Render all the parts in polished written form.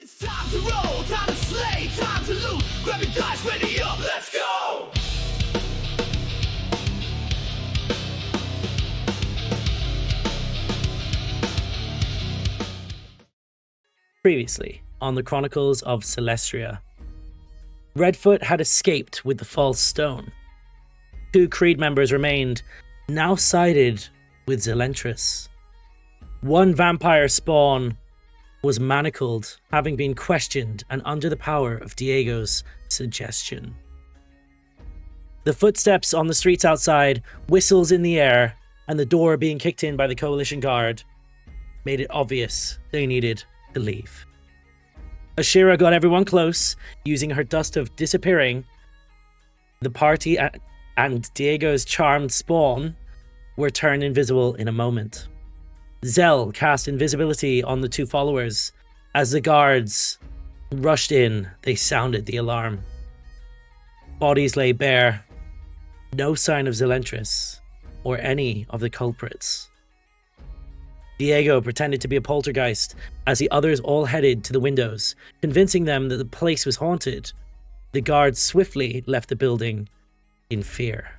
It's time to roll, time to slay, time to loot. Grab your dice, ready up, let's go! Previously, on the Chronicles of Celestria, Redfoot had escaped with the false stone. 2 Creed members remained, now sided with Zelentrus. 1 vampire spawn was manacled, having been questioned and under the power of Diego's suggestion. The footsteps on the streets outside, whistles in the air, and the door being kicked in by the Coalition Guard made it obvious they needed to leave. Ashira got everyone close, using her dust of disappearing. The party and Diego's charmed spawn were turned invisible in a moment. Zell cast invisibility on the 2 followers. As the guards rushed in, they sounded the alarm. Bodies lay bare. No sign of Zelentrus or any of the culprits. Diego pretended to be a poltergeist as the others all headed to the windows, convincing them that the place was haunted. The guards swiftly left the building in fear.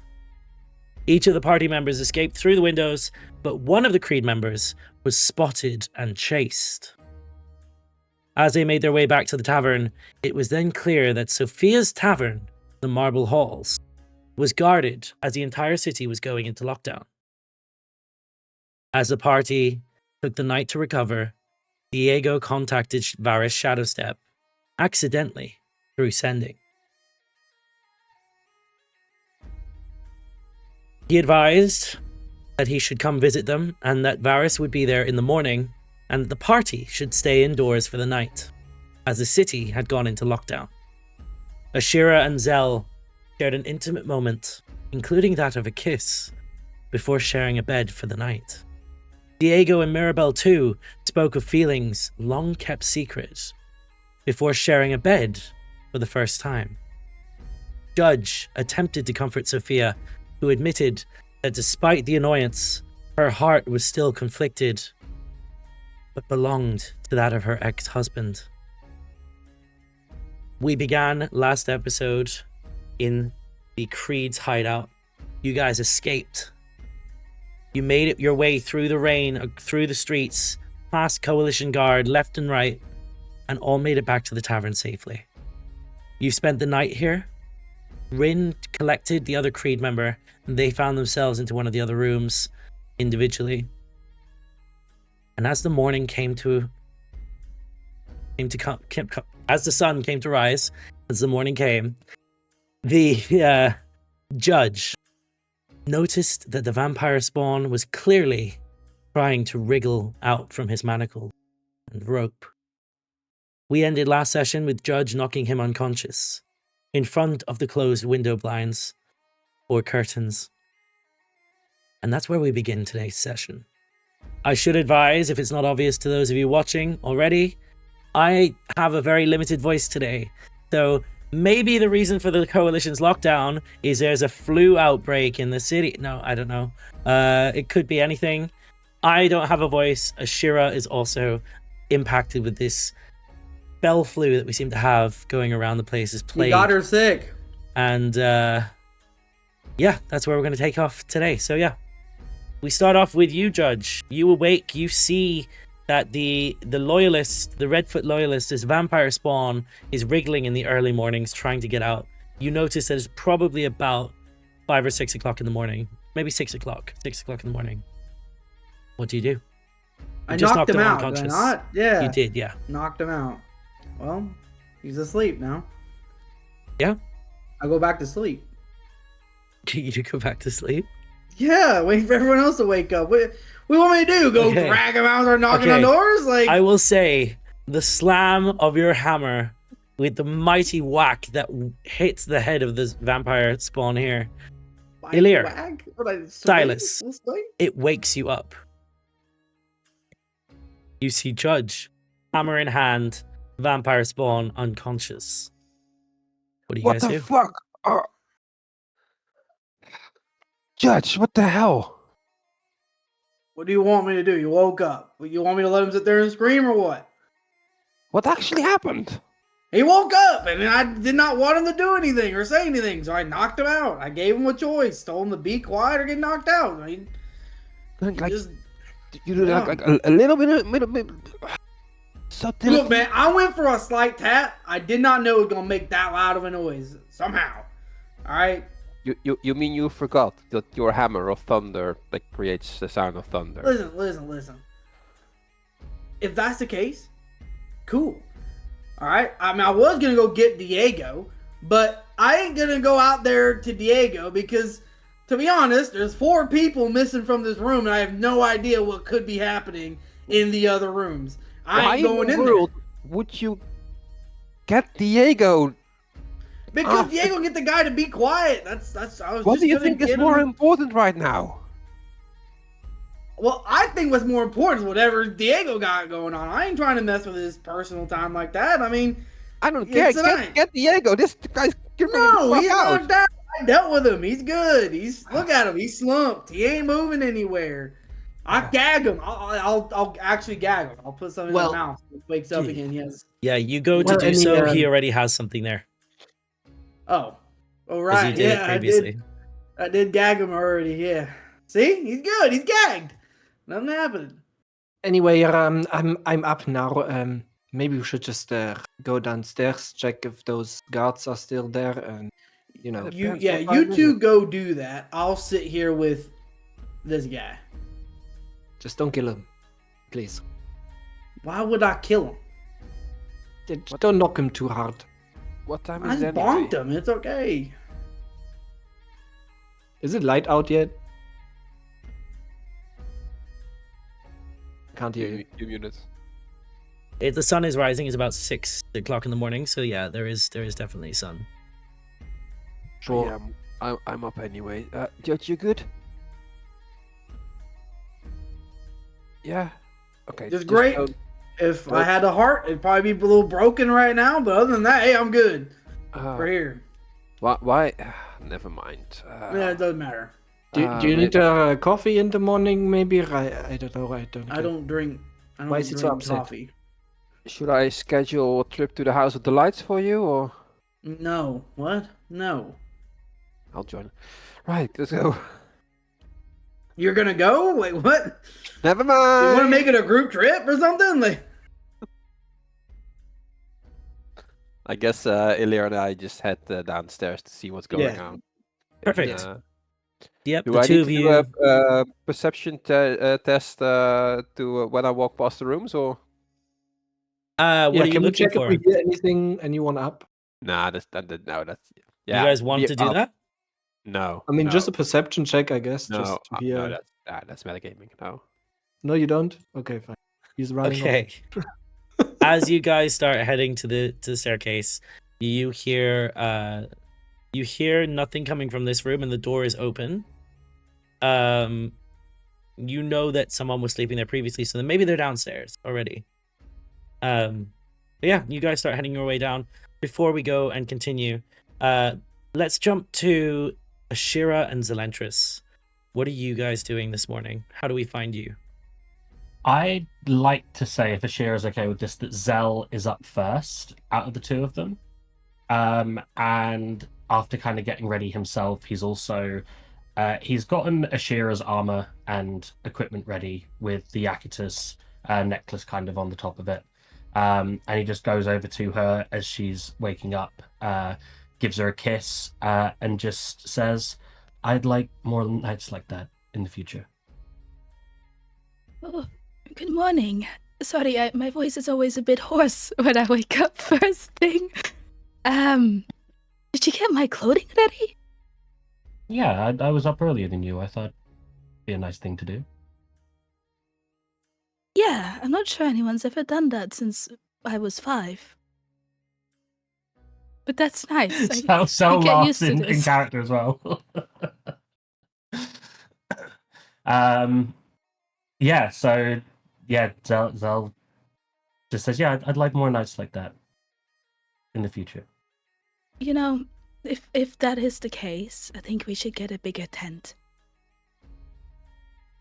Each of the party members escaped through the windows, but one of the Creed members was spotted and chased. As they made their way back to the tavern, it was then clear that Sophia's tavern, the Marble Halls, was guarded as the entire city was going into lockdown. As the party took the night to recover, Diego contacted Varys Shadowstep, accidentally, through sending. He advised that he should come visit them and that Varys would be there in the morning and that the party should stay indoors for the night, as the city had gone into lockdown. Ashira and Zell shared an intimate moment, including that of a kiss, before sharing a bed for the night. Diego and Mirabelle too spoke of feelings long kept secret, before sharing a bed for the first time. Judge attempted to comfort Sophia, who admitted that despite the annoyance, her heart was still conflicted, but belonged to that of her ex-husband. We began last episode in the Creed's hideout. You guys escaped. You made it your way through the rain, through the streets, past Coalition Guard, left and right, and all made it back to the tavern safely. You spent the night here. Rin collected the other Creed member, and they found themselves into one of the other rooms individually. And as the morning as the sun came to rise, as the morning came, the judge noticed that the vampire spawn was clearly trying to wriggle out from his manacle and rope. We ended last session with Judge knocking him unconscious in front of the closed window blinds or curtains. And that's where we begin today's session. I should advise, if it's not obvious to those of you watching already, I have a very limited voice today. So maybe the reason for the Coalition's lockdown is there's a flu outbreak in the city. No, I don't know. It could be anything. I don't have a voice. Ashira is also impacted with this spell flu that we seem to have going around the place. Is plague. You got her sick. And yeah, that's where we're going to take off today. So yeah, we start off with you, Judge. You awake, you see that the loyalist, the Redfoot loyalist, this vampire spawn, is wriggling in the early mornings trying to get out. You notice that it's probably about 5 or 6 o'clock in the morning. Maybe 6 o'clock. 6 o'clock in the morning. What do you do? I knocked him out, did I not? Yeah. You did, yeah. Knocked him out. Well, he's asleep now. Yeah? I go back to sleep. You go back to sleep? Yeah, wait for everyone else to wake up. What want me to do? Go drag him out and start knocking on doors? Like, I will say, the slam of your hammer with the mighty whack that hits the head of this vampire spawn here. Elirr, Sylas, it wakes you up. You see Judge, hammer in hand, vampire spawn unconscious. What do you guys do? What the fuck? Judge, what the hell? What do you want me to do? You woke up. You want me to let him sit there and scream or what? What actually happened? He woke up, and I did not want him to do anything or say anything, so I knocked him out. I gave him a choice: told him to be quiet or get knocked out. I mean, Like, just you do like a little bit. Subtlety. look, man. I went for a slight tap. I did not know it was gonna make that loud of a noise. Somehow, all right. You mean you forgot that your hammer of thunder like creates the sound of thunder? Listen. If that's the case, cool. All right. I mean, I was gonna go get Diego, but I ain't gonna go out there to Diego because, to be honest, there's 4 people missing from this room, and I have no idea what could be happening in the other rooms. I ain't going in there. Would you get Diego? Because Diego get the guy to be quiet. That's. I was. What just do you gonna think is get more him. important right now? Well, I think what's more important is whatever Diego got going on. I ain't trying to mess with his personal time like that. I mean, I don't care. Get Diego. This guy's no, he's out. knocked out. I dealt with him. He's good. Look at him. He's slumped. He ain't moving anywhere. I gag him. I'll actually gag him. I'll put something in his mouth. He wakes up again. Yes. Yeah, you go to do so. He already has something there. Oh, right. Yeah, previously. I did gag him already. Yeah. See, he's good. He's gagged. Nothing happened. Anyway, I'm up now. Maybe we should just go downstairs, check if those guards are still there, and you two go do that. I'll sit here with this guy. Just don't kill him, please. Why would I kill him? Don't knock him too hard. What time I is it? just bonked him. It's okay. Is it light out yet? Can't hear you. 2 minutes. The sun is rising. It's about 6 o'clock in the morning. So yeah, there is definitely sun. Sure. Yeah, I'm up anyway. Judge, you good? Yeah. Okay. Just great. If I had a heart, it'd probably be a little broken right now. But other than that, hey, I'm good. We're here. Why? Never mind. Yeah, it doesn't matter. Do you need coffee in the morning? Maybe I don't know. I don't drink. Why is it so upset? Coffee. Should I schedule a trip to the House of the Lights for you, or? No. What? No. I'll join. Right, let's go. You're gonna go? Wait, what? Never mind. You want to make it a group trip or something? Like. I guess Elirr and I just head downstairs to see what's going on. Perfect. Yep, do the I two need of to you. do a perception test to when I walk past the rooms, or? What are you can we looking check for? if we hear anyone up? Nah, that's yeah. You guys want to do that? No. I mean, no. just a perception check, I guess. No, just to hear... no, that's metagaming. No. No, you don't. Okay, fine. He's running. Okay. As you guys start heading to the staircase, you hear nothing coming from this room, and the door is open. You know that someone was sleeping there previously, so then maybe they're downstairs already. But yeah, you guys start heading your way down. Before we go and continue, let's jump to Ashira and Zelentrus. What are you guys doing this morning? How do we find you? I'd like to say, if Ashira's okay with this, that Zell is up first out of the two of them. And after kind of getting ready himself, he's also he's gotten Ashira's armor and equipment ready with the Yakutus necklace kind of on the top of it. And he just goes over to her as she's waking up, gives her a kiss, and just says, "I'd like more nights like that in the future." Oh, good morning. Sorry, my voice is always a bit hoarse when I wake up first thing. Did you get my clothing ready? Yeah, I was up earlier than you. I thought it'd be a nice thing to do. Yeah, I'm not sure anyone's ever done that since I was 5. But that's nice. So get lost used to in this. character as well. Yeah, so yeah, Zell just says, "Yeah, I'd like more nights like that in the future." You know, if that is the case, I think we should get a bigger tent.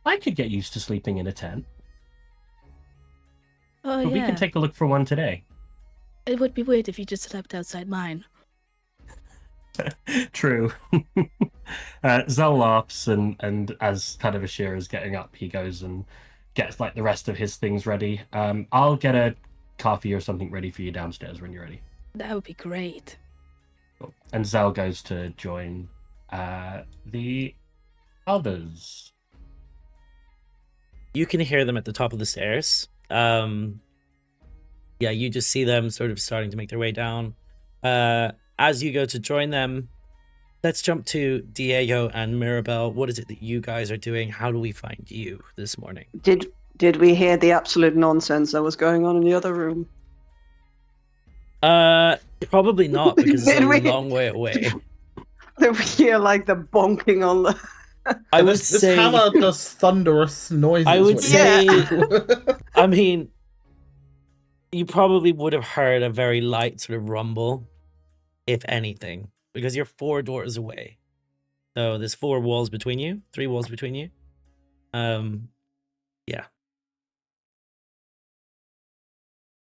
I could get used to sleeping in a tent. Oh, But we yeah. can take a look for one today. It would be weird if you just slept outside mine. True. Zell laughs, and as kind of Ashira's getting up, he goes and gets like the rest of his things ready. I'll get a coffee or something ready for you downstairs when you're ready. That would be great. Cool. And Zell goes to join the others. You can hear them at the top of the stairs. Yeah, you just see them sort of starting to make their way down. As you go to join them, let's jump to Diego and Mirabelle. What is it that you guys are doing? How do we find you this morning? Did we hear the absolute nonsense that was going on in the other room? Probably not, because it's Did a we- long way away. Did we hear like the bonking on the? I would This say, hammer does thunderous noises. I would when say, it- I mean, you probably would have heard a very light sort of rumble, if anything, because you're 4 doors away. So there's 4 walls between you, 3 walls between you. Yeah.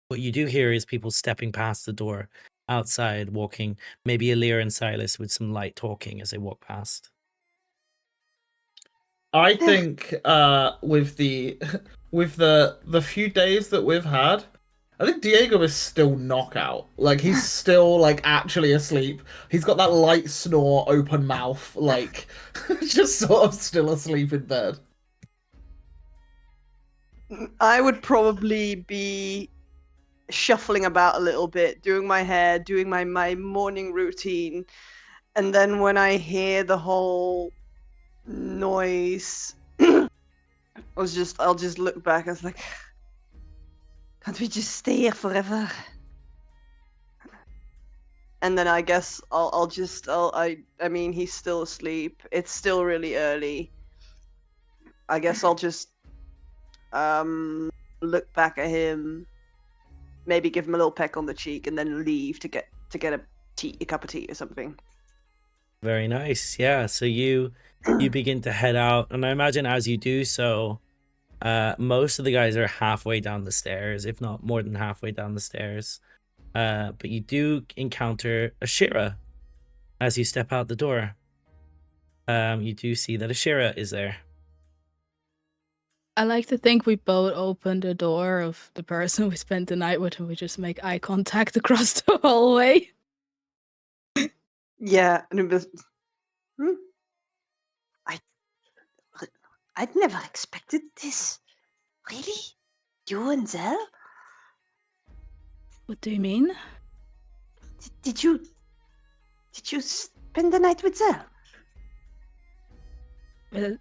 What you do hear is people stepping past the door outside, walking, maybe Elirr and Sylas with some light talking as they walk past. I think with the few days that we've had, I think Diego is still knockout. Like he's still like actually asleep. He's got that light snore, open mouth, like just sort of still asleep in bed. I would probably be shuffling about a little bit, doing my hair, doing my morning routine, and then when I hear the whole noise, I'll just look back. I was like, can't we just stay here forever? And then I guess I mean, he's still asleep. It's still really early. I guess I'll just look back at him, maybe give him a little peck on the cheek, and then leave to get a cup of tea or something. Very nice. Yeah. So you begin to head out, and I imagine as you do so, most of the guys are halfway down the stairs, if not more than halfway down the stairs. But you do encounter Ashira as you step out the door. You do see that Ashira is there. I like to think we both opened the door of the person we spent the night with, and we just make eye contact across the hallway. Yeah, and it was. I'd never expected this. Really? You and Zell? What do you mean? Did you spend the night with Zell? Well,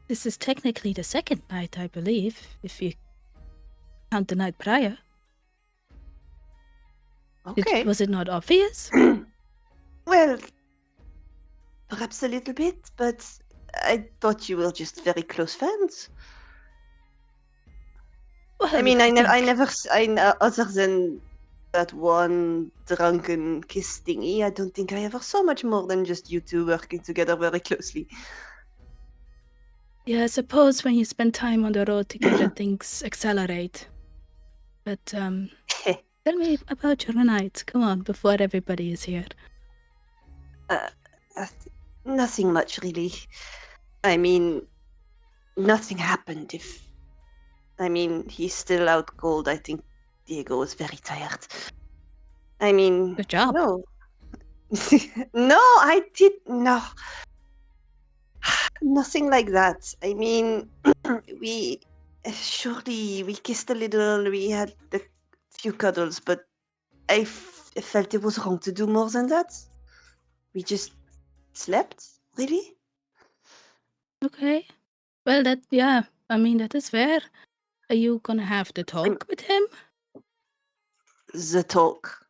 this is technically the second night, I believe, if you count the night prior. Okay. Was it not obvious? Well, perhaps a little bit, but I thought you were just very close friends. Well, I mean, I think- never, other than that one drunken kiss thingy, I don't think I ever saw much more than just you two working together very closely. Yeah, I suppose when you spend time on the road together, things accelerate. But tell me about your night. Come on, before everybody is here. Nothing much, really. I mean, nothing happened. He's still out cold. I think Diego was very tired. I mean, Good job. no. No, I did no. Nothing like that. I mean, we kissed a little. We had a few cuddles, but I felt it was wrong to do more than that. We just slept, really. Okay. Well, that is fair. Are you gonna have the talk with him? The talk.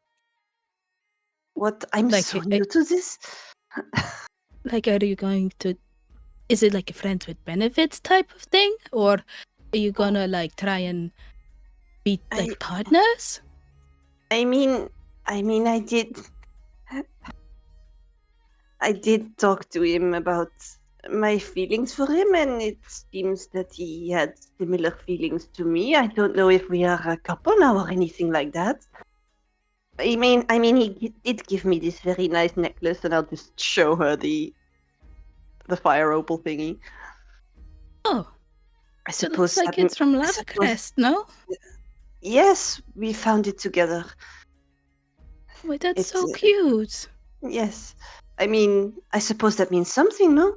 What? I'm Like, so new to this. Like, are you going to? Is it like a friends with benefits type of thing, or are you gonna like try and be like partners? I mean, I did talk to him about my feelings for him, and it seems that he had similar feelings to me. I don't know if we are a couple now or anything like that. I mean, he did give me this very nice necklace, and I'll just show her the fire opal thingy. Oh, I it suppose looks like that it's from I suppose- Lavacrest, no? Yes, we found it together. Wait, that's It's, so cute. Yes. I mean, I suppose that means something, no?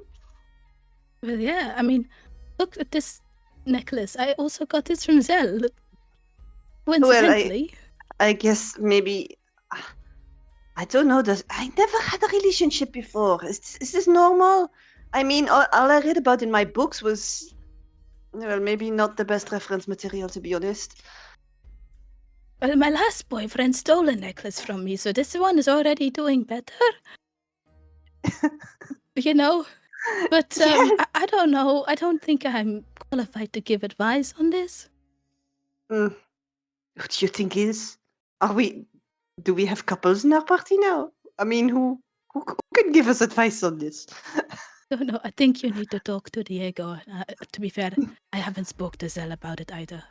Well, yeah, I mean, look at this necklace. I also got this from Zell. Coincidentally. I guess maybe I don't know. I never had a relationship before. Is this normal? I mean, all I read about in my books was, well, maybe not the best reference material, to be honest. Well, my last boyfriend stole a necklace from me, so this one is already doing better. You know? But Yes. I don't know. I don't think I'm qualified to give advice on this. What do you think is? Do we have couples in our party now? I mean, who can give us advice on this? No, I think you need to talk to Diego. To be fair, I haven't spoke to Zell about it either.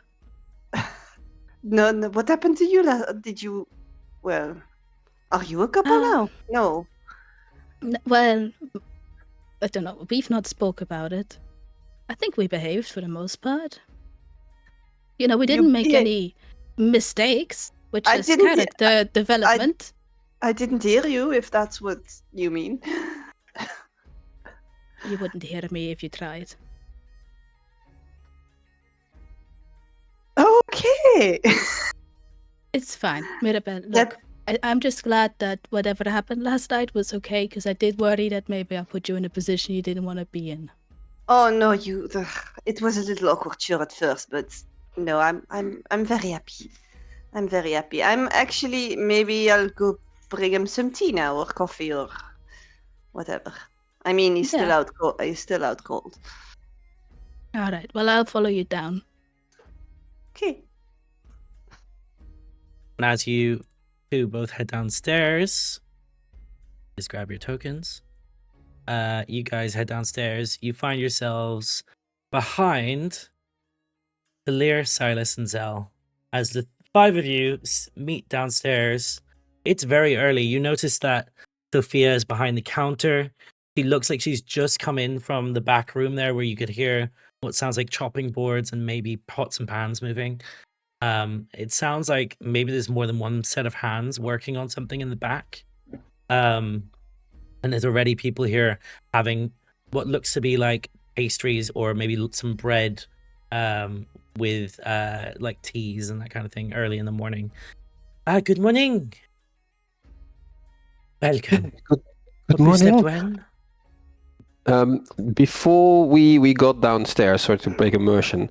No, what happened to you? Did you? Well, are you a couple now? No. Well, I don't know. We've not spoke about it. I think we behaved for the most part. You know, we didn't make any mistakes, which I is didn't- character development. I didn't hear you, if that's what you mean. You wouldn't hear me if you tried. Okay. It's fine, Mirabelle. Look, I'm just glad that whatever happened last night was okay, because I did worry that maybe I put you in a position you didn't want to be in. Oh no, it was a little awkward, sure, at first, but no, I'm very happy. I'm very happy. I'm actually, maybe I'll go bring him some tea now, or coffee, or whatever. I mean, he's still out cold. He's still out cold. All right. Well, I'll follow you down. Okay. And as you two both head downstairs, just grab your tokens. You guys head downstairs. You find yourselves behind Elirr, Sylas, and Zell. As the five of you meet downstairs, it's very early. You notice that Sophia is behind the counter. She looks like she's just come in from the back room there, where you could hear what sounds like chopping boards and maybe pots and pans moving. It sounds like maybe there's more than one set of hands working on something in the back. And there's already people here having what looks to be like pastries or maybe some bread with like teas and that kind of thing early in the morning. Good morning. Welcome. Good Hope you morning. slept well. Before we got downstairs, sorry to break immersion,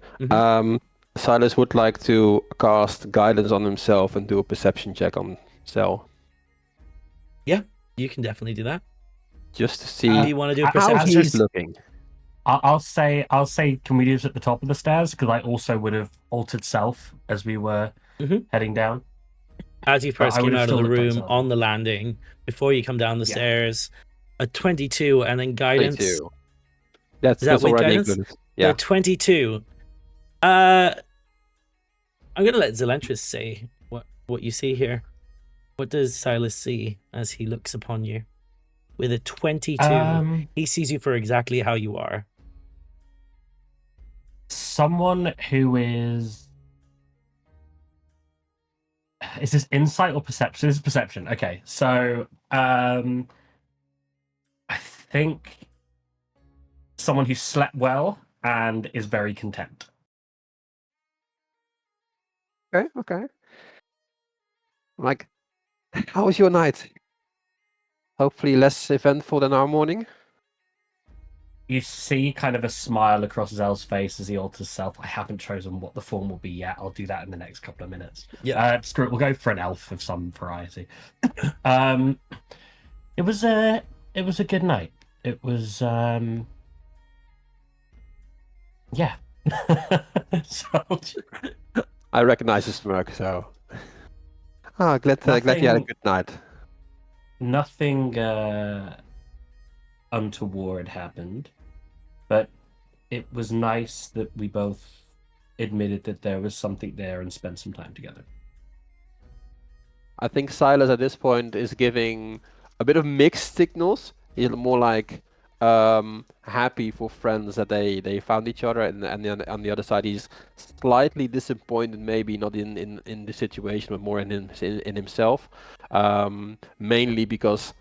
Sylas would like to cast guidance on himself and do a perception check on Zell. Yeah, you can definitely do that. Just to see Do you want to do a how perception he's check? looking. I'll say, can we do this at the top of the stairs? Because I also would have altered self as we were heading down. As you But first I came would've out of still the looked like room Zelda. on the landing, before you come down the Yeah. stairs, a 22 and then guidance. 22. That's Is that with already guidance? included. Yeah. 22. I'm gonna let Zelentrus say what you see here. What does Sylas see as he looks upon you? With a 22, he sees you for exactly how you are. Someone who is this insight or perception? This is perception. Okay, so I think someone who slept well and is very content. Okay. Like, how was your night? Hopefully less eventful than our morning. You see kind of a smile across Zell's face as he alters self. I haven't chosen what the form will be yet. I'll do that in the next couple of minutes. Yeah. Screw it. We'll go for an elf of some variety. It was a good night. It was yeah. So I recognize the smirk, so glad you had a Nothing- good night. nothing untoward happened, but it was nice that we both admitted that there was something there and spent some time together. I think Sylas at this point is giving a bit of mixed signals. He's more like happy for friends that they found each other, and on the other side he's slightly disappointed, maybe not in the situation, but more in himself, mainly because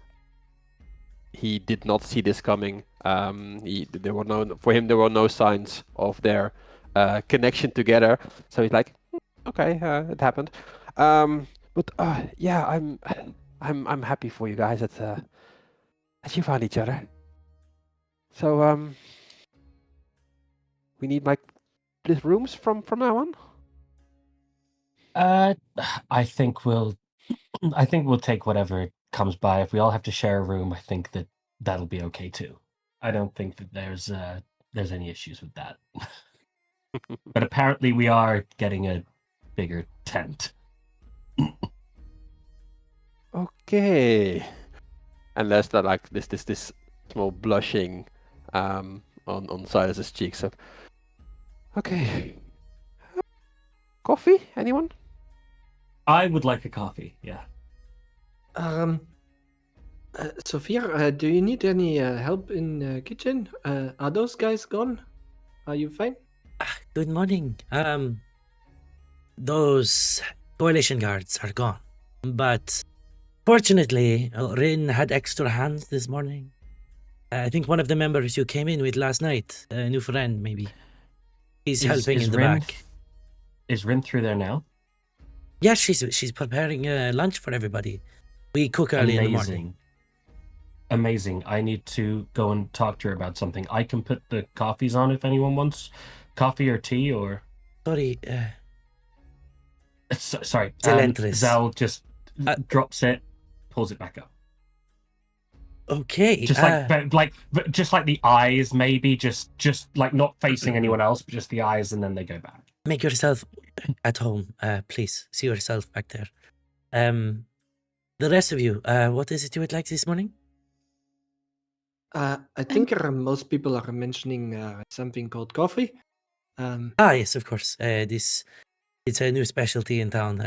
he did not see this coming. There were no signs of their connection together, so he's like, okay, it happened. But yeah, I'm happy for you guys that you found each other. So we need like split rooms from now on. I think we'll take whatever comes by. If we all have to share a room, I think that'll be okay too. I don't think that there's any issues with that. But apparently we are getting a bigger tent. Okay. And there's that like this small blushing on Silas's cheek. So okay. Coffee? Anyone? I would like a coffee. Yeah. Sophia, do you need any help in the kitchen? Are those guys gone? Are you fine? Good morning. Those coalition guards are gone, but fortunately, Rin had extra hands this morning. I think one of the members you came in with last night, a new friend, maybe. He's helping in the back. Is Rin through there now? Yeah, she's preparing lunch for everybody. We cook early in the morning. Amazing. I need to go and talk to her about something. I can put the coffees on if anyone wants coffee or tea or... Sorry. Sorry. Zelentrus. Zell just drops it, pulls it back up. Okay. Just just like the eyes, maybe just like not facing anyone else, but just the eyes, and then they go back. Make yourself at home, please. See yourself back there. The rest of you, what is it you would like this morning? I think most people are mentioning something called coffee. Yes, of course. It's a new specialty in town.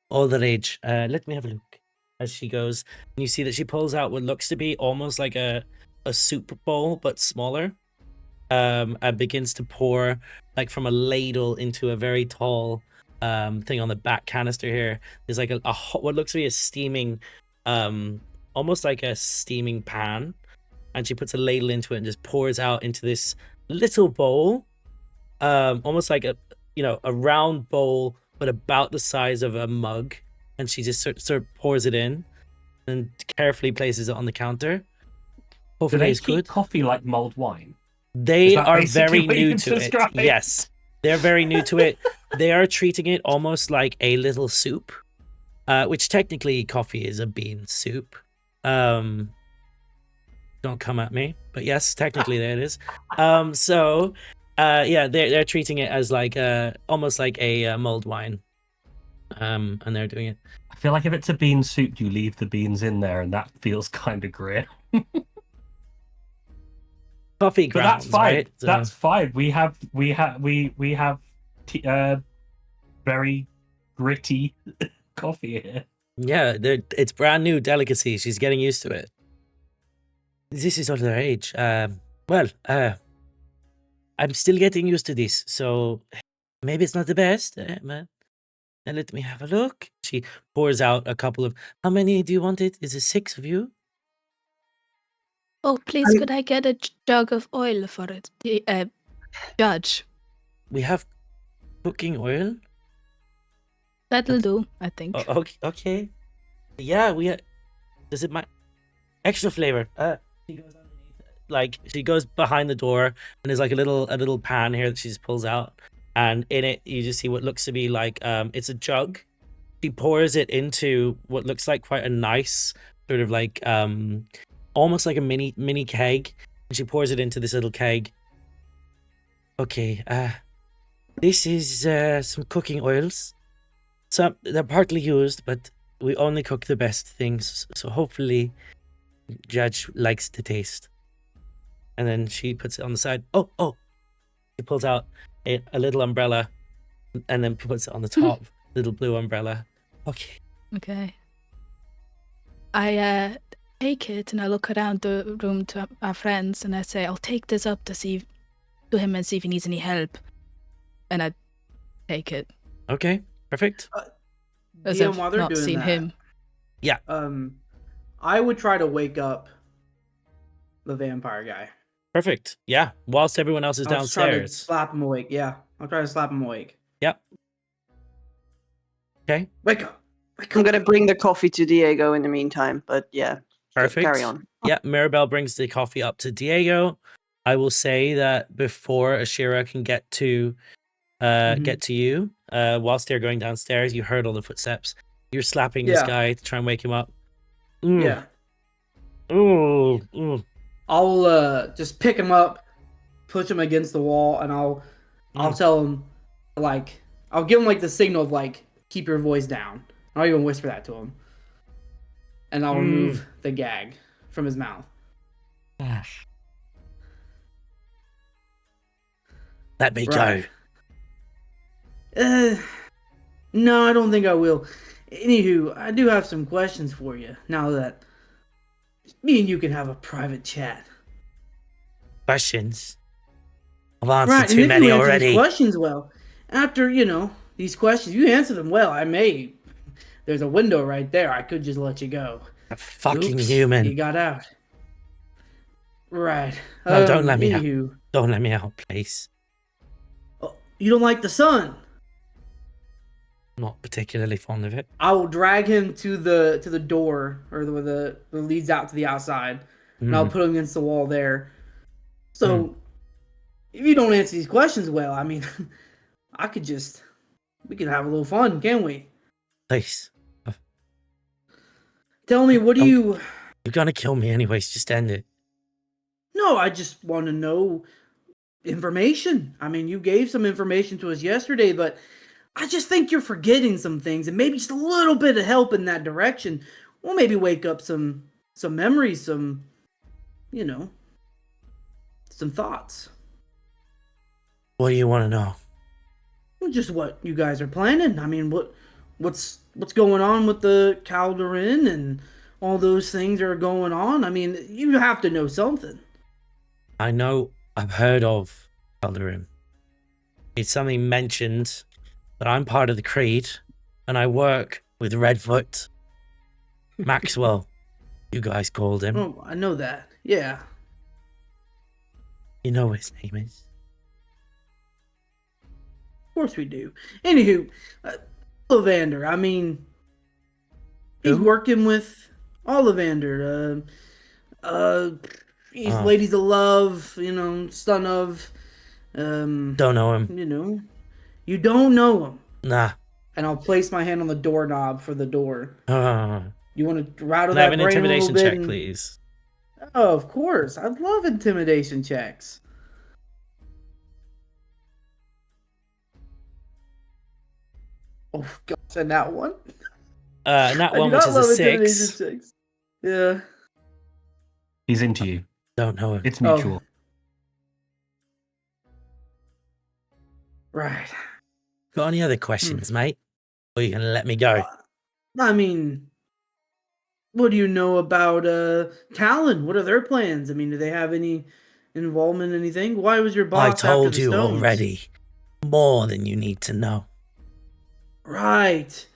All the rage. Let me have a look. As she goes, and you see that she pulls out what looks to be almost like a soup bowl, but smaller. And begins to pour like from a ladle into a very tall thing on the back canister here. There's like a what looks to be a steaming, almost like a steaming pan. And she puts a ladle into it and just pours out into this little bowl, almost like a round bowl, but about the size of a mug. And she just sort of pours it in and carefully places it on the counter. Hopefully, it's good. Coffee like mulled wine. They are very new to it. Yes, they're very new to it. They are treating it almost like a little soup, which technically coffee is a bean soup. Don't come at me, but yes, technically there it is. Yeah, they're treating it as like almost like a mulled wine, and they're doing it. I feel like if it's a bean soup, you leave the beans in there, and that feels kind of grim. Coffee grounds, but that's fine. Right? So... That's fine. We have very gritty coffee here. Yeah, it's brand new delicacy. She's getting used to it. This is all their age. Well, I'm still getting used to this, so maybe it's not the best. And let me have a look. She pours out a couple of. How many do you want it? Is it 6 of you? Oh, please, could I get a jug of oil for it? Judge. We have cooking oil. That'll do, I think. Okay. Yeah, does it extra flavor? She goes underneath, like she goes behind the door, and there's like a little pan here that she just pulls out, and in it you just see what looks to be like it's a jug. She pours it into what looks like quite a nice sort of like almost like a mini keg, and she pours it into this little keg. Okay, this is some cooking oils. Some they're partly used, but we only cook the best things, so hopefully Judge likes the taste. And then she puts it on the side. Oh, she pulls out a little umbrella and then puts it on the top. Little blue umbrella. Okay, Okay. I take it and I look around the room to our friends and I say, I'll take this up to him and see if he needs any help. And I take it. Okay, perfect. As DM, I've while they're not doing seen that, him. Yeah. I would try to wake up the vampire guy. Perfect. Yeah. Whilst everyone else is I'll just try to downstairs. slap him awake. Yeah, I'll try to slap him awake. Yep. Okay. Wake up. I'm gonna bring the coffee to Diego in the meantime, but yeah. Perfect. Carry on. Yeah, Mirabelle brings the coffee up to Diego. I will say that before Ashira can get to you, whilst they're going downstairs, you heard all the footsteps. You're slapping this guy to try and wake him up. Yeah. Ooh. I'll just pick him up, push him against the wall, and I'll tell him, like, I'll give him like the signal of like, keep your voice down. I'll even whisper that to him, and I'll remove the gag from his mouth. Let me go. No, I don't think I will. Anywho, I do have some questions for you now that me and you can have a private chat. Questions? I've answered too many you answer already. these questions well. After, these questions, you answer them well. There's a window right there. I could just let you go. A fucking Oops, human. You got out. Right. No, don't let me out. anywho, Don't let me out, please. You don't like the sun? Not particularly fond of it. I will drag him to the door, or the leads out to the outside, and I'll put him against the wall there. So, if you don't answer these questions well, I mean, we can have a little fun, can't we? Please. Tell me, what do you... You're gonna kill me anyways, just end it. No, I just want to know information. I mean, you gave some information to us yesterday, but I just think you're forgetting some things, and maybe just a little bit of help in that direction will maybe wake up some memories, some thoughts. What do you want to know? Well, just what you guys are planning. I mean, what's going on with the Calderin and all those things that are going on? I mean, you have to know something. I know I've heard of Elirr. It's something mentioned that I'm part of the Creed, and I work with Redfoot. Maxwell, you guys called him. Oh, I know that. Yeah. You know what his name is. Of course we do. Anywho, Ollivander, I mean, he's working with Ollivander. He's Ladies of Love, son of... Don't know him. You don't know him. Nah. And I'll place my hand on the doorknob for the door. You want to rattle Can I that have an brain intimidation a little bit? check, please? Oh, of course. I love intimidation checks. Oh, gosh, and that one? That one, which is a 6. Checks. Yeah. He's into you. Don't know him. It's mutual. Right. Got any other questions, mate? Or are you going to let me go? I mean, what do you know about Talon? What are their plans? I mean, do they have any involvement in anything? Why was your boss I after told the you stones? already. More than you need to know. Right.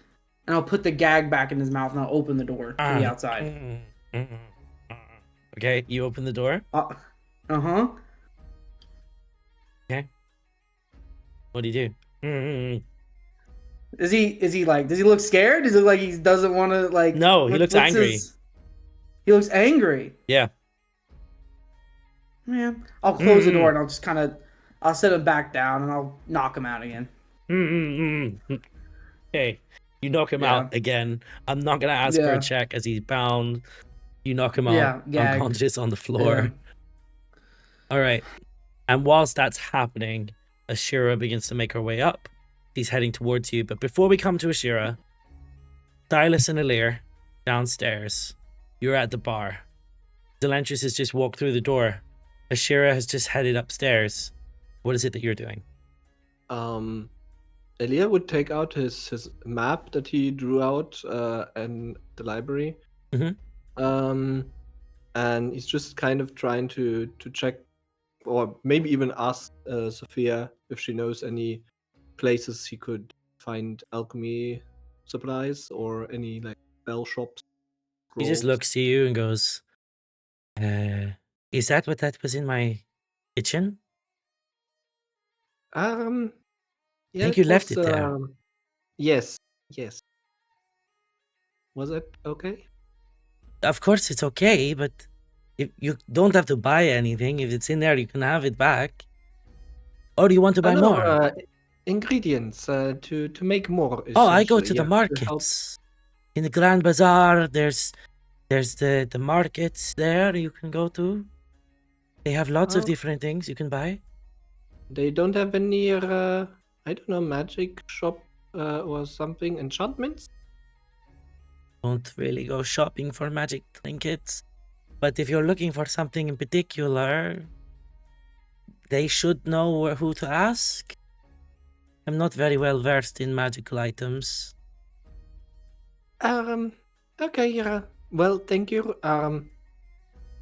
And I'll put the gag back in his mouth and I'll open the door to the outside. Okay, you open the door. Uh-huh. Okay. What do you do? Is he like, does he look scared? Does he look like he doesn't want to, like... No, he looks angry. He looks angry? Yeah. Yeah. I'll close the door and I'll just kind of... I'll set him back down and I'll knock him out again. Okay. You knock him out again. I'm not going to ask for a check as he's bound. You knock him out unconscious on the floor. Yeah. All right. And whilst that's happening, Ashira begins to make her way up. He's heading towards you. But before we come to Ashira, Sylas and Elirr downstairs. You're at the bar. Zelentrus has just walked through the door. Ashira has just headed upstairs. What is it that you're doing? Elirr would take out his map that he drew out in the library. Mhm. And he's just kind of trying to check, or maybe even ask Sophia if she knows any places he could find alchemy supplies or any like spell shops. He just scrolls. looks to you and goes, "Is that what that was in my kitchen? Yeah, think you left was, it there. Yes, yes. Was it okay? Of course, it's okay, but if you don't have to buy anything. If it's in there, you can have it back. Or do you want to buy No, more? ingredients to make more. Oh, I go essentially, to the yeah, help. markets. In the Grand Bazaar, there's the markets there you can go to. They have lots of Oh. different things you can buy. They don't have any, I don't know, magic shop or something, enchantments? Don't really go shopping for magic trinkets. But if you're looking for something in particular, they should know who to ask. I'm not very well versed in magical items. Okay, yeah. Well, thank you.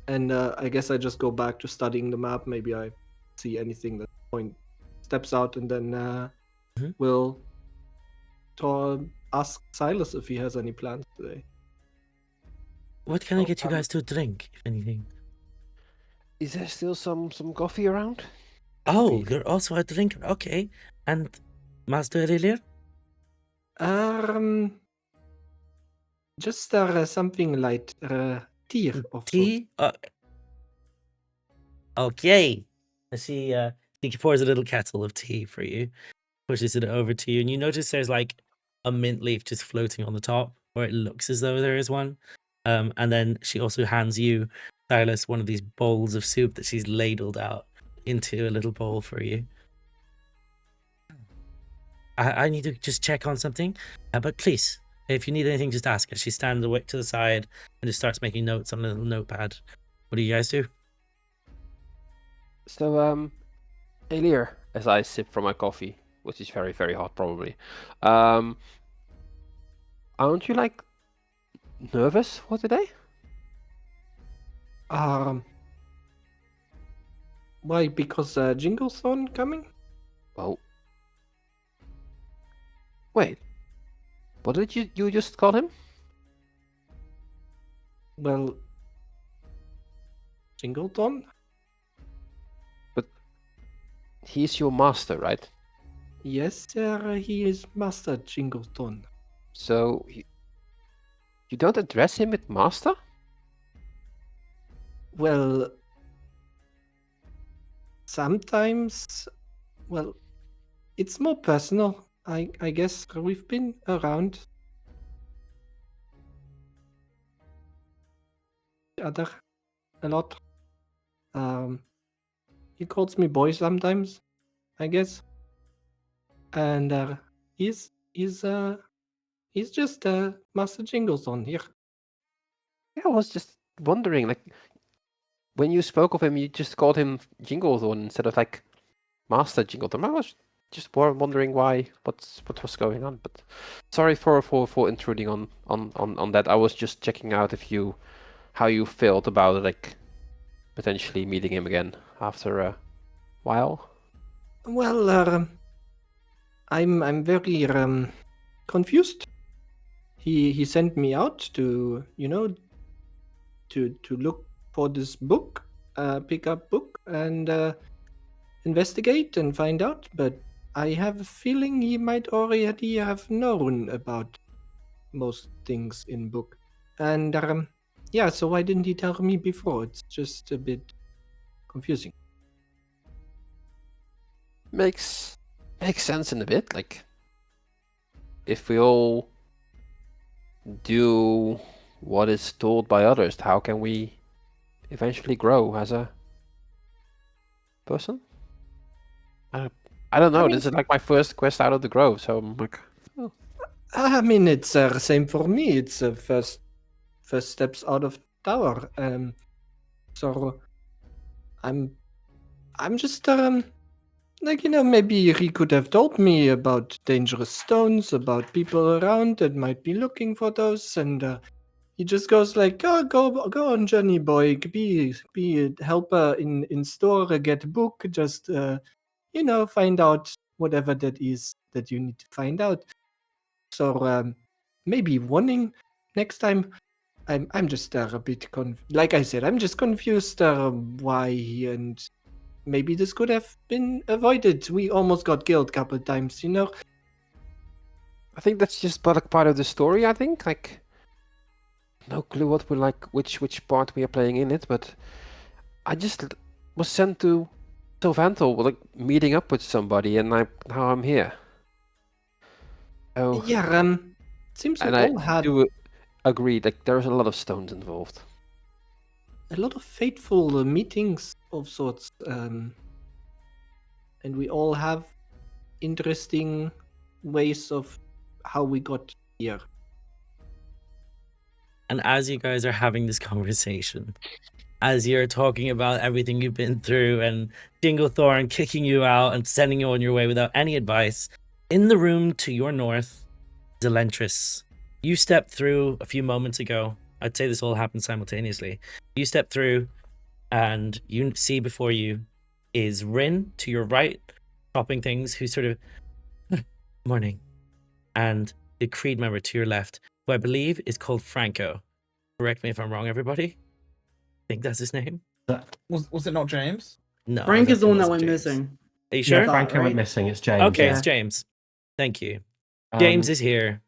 And I guess I just go back to studying the map. Maybe I see anything that steps out, and then Mhm. we'll ask Sylas if he has any plans today. What can I get you guys to drink, if anything? Is there still some coffee around? Oh, Coffee. you're also a drinker. Okay. And Master Elirr? Just something light, tea of sorts. Tea? Okay. She pours a little kettle of tea for you, pushes it over to you, and you notice there's like a mint leaf just floating on the top, where it looks as though there is one. And then she also hands you, Silas, one of these bowls of soup that she's ladled out into a little bowl for you. I need to just check on something, but please, if you need anything, just ask her. She stands away to the side and just starts making notes on a little notepad. What do you guys do? So, Elirr, as I sip from my coffee, which is very, very hot, probably. Aren't you like nervous for today? Why? Because Jingleson coming? Oh. Wait. What did you just call him? Well, Jingleton? He's your master, right? Yes, sir, he is Master Jingleton. So you don't address him with master? Well, sometimes, well, it's more personal. I guess we've been around each other a lot. He calls me boy sometimes, I guess. And he's just Master Jingleton here. Yeah, I was just wondering, like, when you spoke of him, you just called him Jinglethorn instead of like Master Jinglethorn. I was just wondering what was going on. But sorry for intruding on that. I was just checking out how you felt about it, like potentially meeting him again after a while. Well, I'm very confused. He sent me out to to look for this book, pick up book and investigate and find out. But I have a feeling he might already have known about most things in book. And yeah, so why didn't he tell me before? It's just a bit confusing. Makes sense in a bit. Like, if we all do what is told by others, how can we eventually grow as a person? I don't know. I mean, This is like my first quest out of the grove, so I'm like, oh. I mean, it's same for me. It's first steps out of tower. So I'm just Like, maybe he could have told me about dangerous stones, about people around that might be looking for those, and he just goes like, "Oh, go on, journey boy, be a helper in store, get a book, just find out whatever that is that you need to find out." So maybe warning next time. I'm just a bit like I said, I'm just confused why and maybe this could have been avoided. We almost got killed a couple of times, I think that's just part of the story. I think like no clue what we like, which part we are playing in it, but I just was sent to Sylvantal, like meeting up with somebody, and now I'm here. Oh, Yeah, seems we and I all had do agree. Like there's a lot of stones involved. a lot of fateful meetings of sorts, and we all have interesting ways of how we got here. And as you guys are having this conversation, as you're talking about everything you've been through and Dinglethorn kicking you out and sending you on your way without any advice, in the room to your north, Zelentrus, you stepped through a few moments ago. I'd say this all happened simultaneously. You step through and you see before you is Rin to your right, chopping things, who's sort of morning, and the Creed member to your left, who I believe is called Franco. Correct me if I'm wrong, everybody. I think that's his name. Was it not James? No. Frank is the one that it went wasn't James. missing. Are you sure? Yeah, Franco right? went missing. It's James. Okay, yeah. it's James. Thank you. James is here.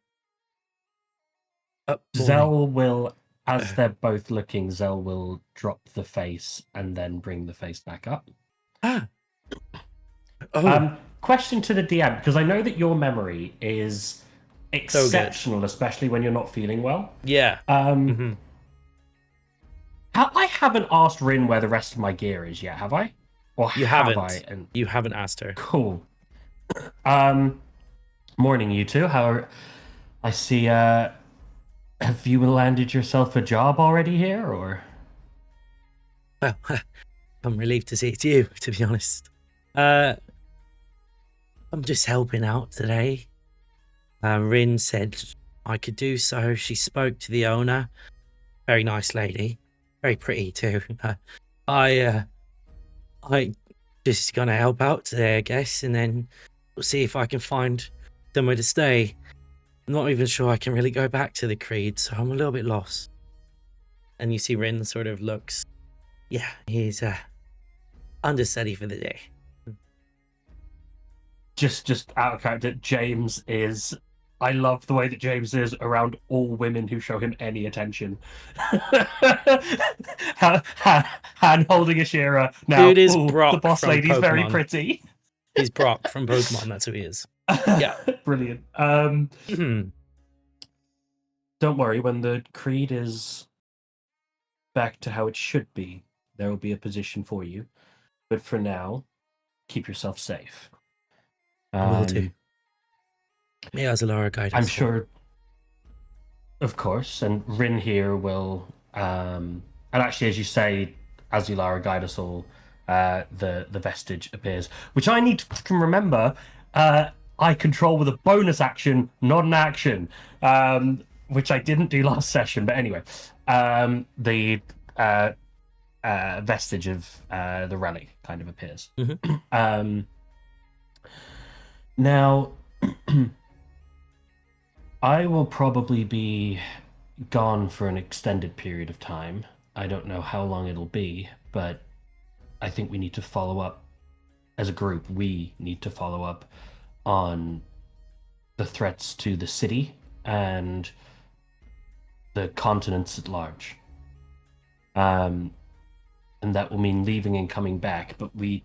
Oh, morning. Zell will, as they're both looking, Zell will drop the face and then bring the face back up. Ah. Oh. Question to the DM, because I know that your memory is exceptional, especially when you're not feeling well. Yeah. I haven't asked Rin where the rest of my gear is yet, have I? Or You have haven't. I? And... You haven't asked her. Cool. Morning, you two. I see. Have you landed yourself a job already here, or? Well, I'm relieved to see it's you, to be honest. I'm just helping out today. Rin said I could do so. She spoke to the owner. Very nice lady. Very pretty too. I just gonna help out today, I guess, and then we'll see if I can find somewhere to stay. I'm not even sure I can really go back to the Creed, so I'm a little bit lost. And you see Rin sort of looks, yeah, he's understudy for the day. Just out of character, James is. I love the way that James is around all women who show him any attention. Hand holding Ashira. Now, Dude is Brock the boss from lady's very Pokemon. pretty. He's Brock from Pokemon, that's who he is. Yeah. Brilliant. Don't worry, when the Creed is back to how it should be, there will be a position for you. But for now, keep yourself safe. Will do. May Azalora guide us. I'm sure, of course, and Rin here will, and actually, as you say, Azulara guide us all, the vestige appears, which I need to remember, I control with a bonus action, not an action, which I didn't do last session, but anyway, the vestige of the relic kind of appears. Mm-hmm. Now, I will probably be gone for an extended period of time. I don't know how long it'll be, but I think we need to follow up as a group. We need to follow up on the threats to the city and the continents at large. And that will mean leaving and coming back, but we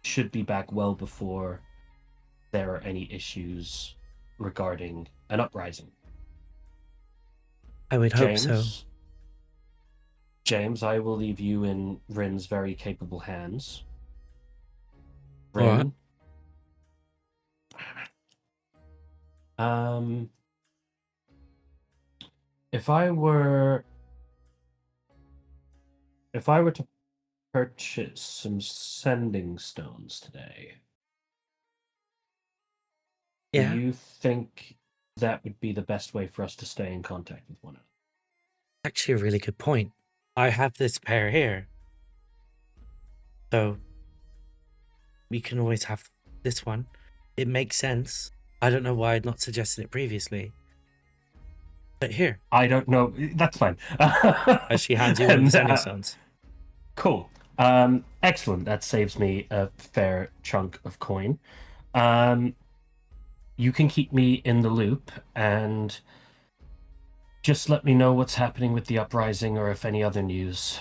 should be back well before there are any issues regarding an uprising. I would hope so. James, I will leave you in Rin's very capable hands. Rin. If I were to purchase some sending stones today, Yeah, Do you think that would be the best way for us to stay in contact with one another? actually a really good point. I have this pair here. So we can always have this one. It makes sense. I don't know why I'd not suggested it previously. But here, I don't know. That's fine. as she hands you one of the And, sending stones. Cool. Excellent. That saves me a fair chunk of coin. You can keep me in the loop and just let me know what's happening with the uprising or if any other news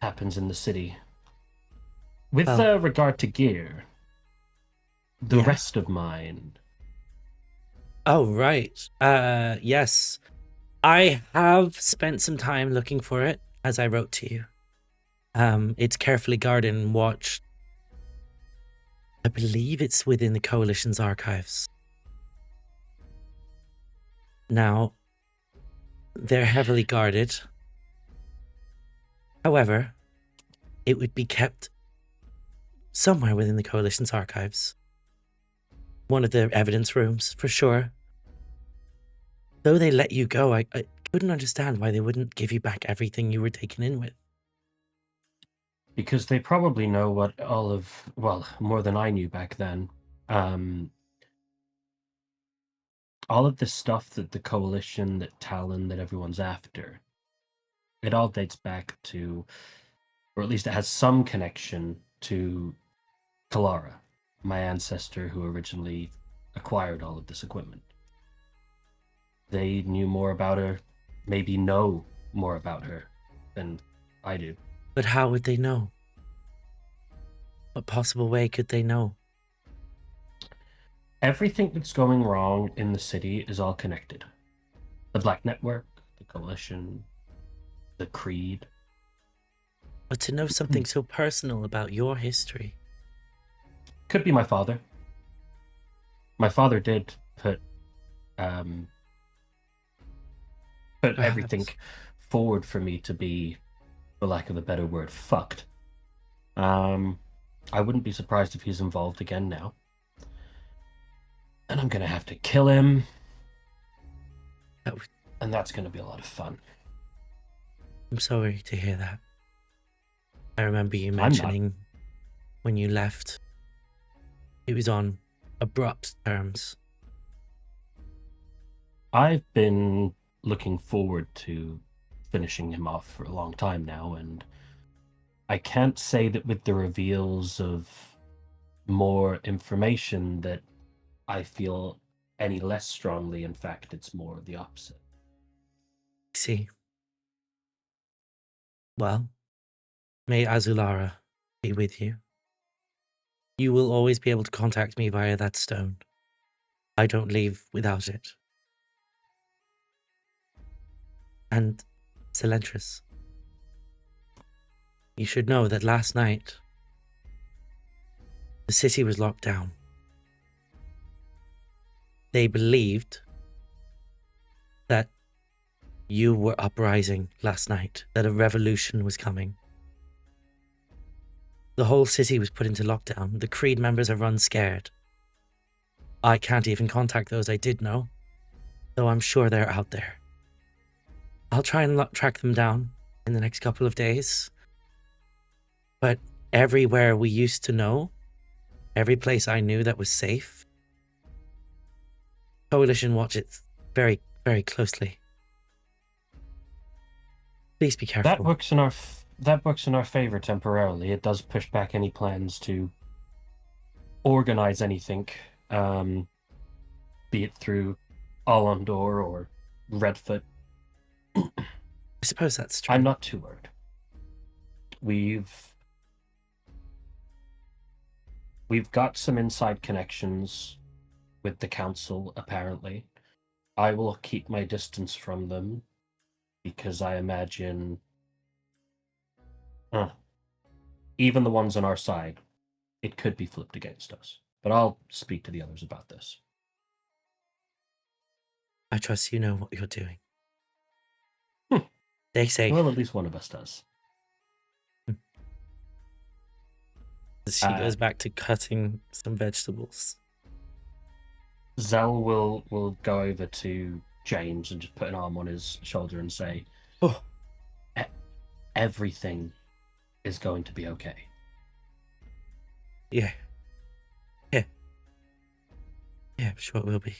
happens in the city. With Well- regard to gear, the Yeah. rest of mine. Oh, right. Yes. I have spent some time looking for it, as I wrote to you. It's carefully guarded and watched. I believe it's within the Coalition's archives. Now, they're heavily guarded. However, it would be kept somewhere within the Coalition's archives. One of the evidence rooms, for sure. Though they let you go, I couldn't understand why they wouldn't give you back everything you were taken in with. Because they probably know what more than I knew back then. All of this stuff that the Coalition, that Talon, that everyone's after, it all dates back to, or at least it has some connection to Kalara, my ancestor who originally acquired all of this equipment. They knew more about her, maybe know more about her than I do. But how would they know? What possible way could they know? Everything that's going wrong in the city is all connected. The Black Network, the Coalition, the Creed. But to know something so personal about your history. Could be my father. My father did put everything forward for me to be, for lack of a better word, fucked. I wouldn't be surprised if he's involved again now. And I'm gonna have to kill him. And that's gonna be a lot of fun. I'm sorry to hear that. I remember you not. mentioning when you left, it was on abrupt terms. I've been looking forward to finishing him off for a long time now, and I can't say that with the reveals of more information that I feel any less strongly. In fact, it's more the opposite. See. Well, may Azulara be with you. You will always be able to contact me via that stone. I don't leave without it. And Zelentrus, you should know that last night, the city was locked down. They believed that you were uprising last night, that a revolution was coming. The whole city was put into lockdown. The Creed members are run scared. I can't even contact those I did know, though I'm sure they're out there. I'll try and track them down in the next couple of days. But everywhere we used to know, every place I knew that was safe, Coalition watch it very, very closely. Please be careful. That works in our favor temporarily. It does push back any plans to organize anything, be it through Alondor or Redfoot. I suppose that's true. I'm not too worried. We've got some inside connections with the council, apparently. I will keep my distance from them because I imagine even the ones on our side, it could be flipped against us. But I'll speak to the others about this. I trust you know what you're doing. Stay safe. Well, at least one of us does. She goes back to cutting some vegetables. Zell will go over to James and just put an arm on his shoulder and say, Oh. Everything is going to be okay. Yeah. Yeah, I'm sure it will be.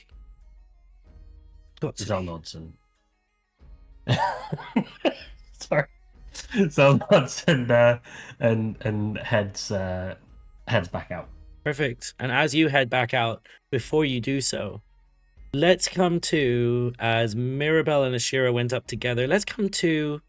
Zell nods and... Sorry. Zell nods and heads back out. Perfect. And as you head back out, before you do so, let's come to, as Mirabelle and Ashira went up together, let's come to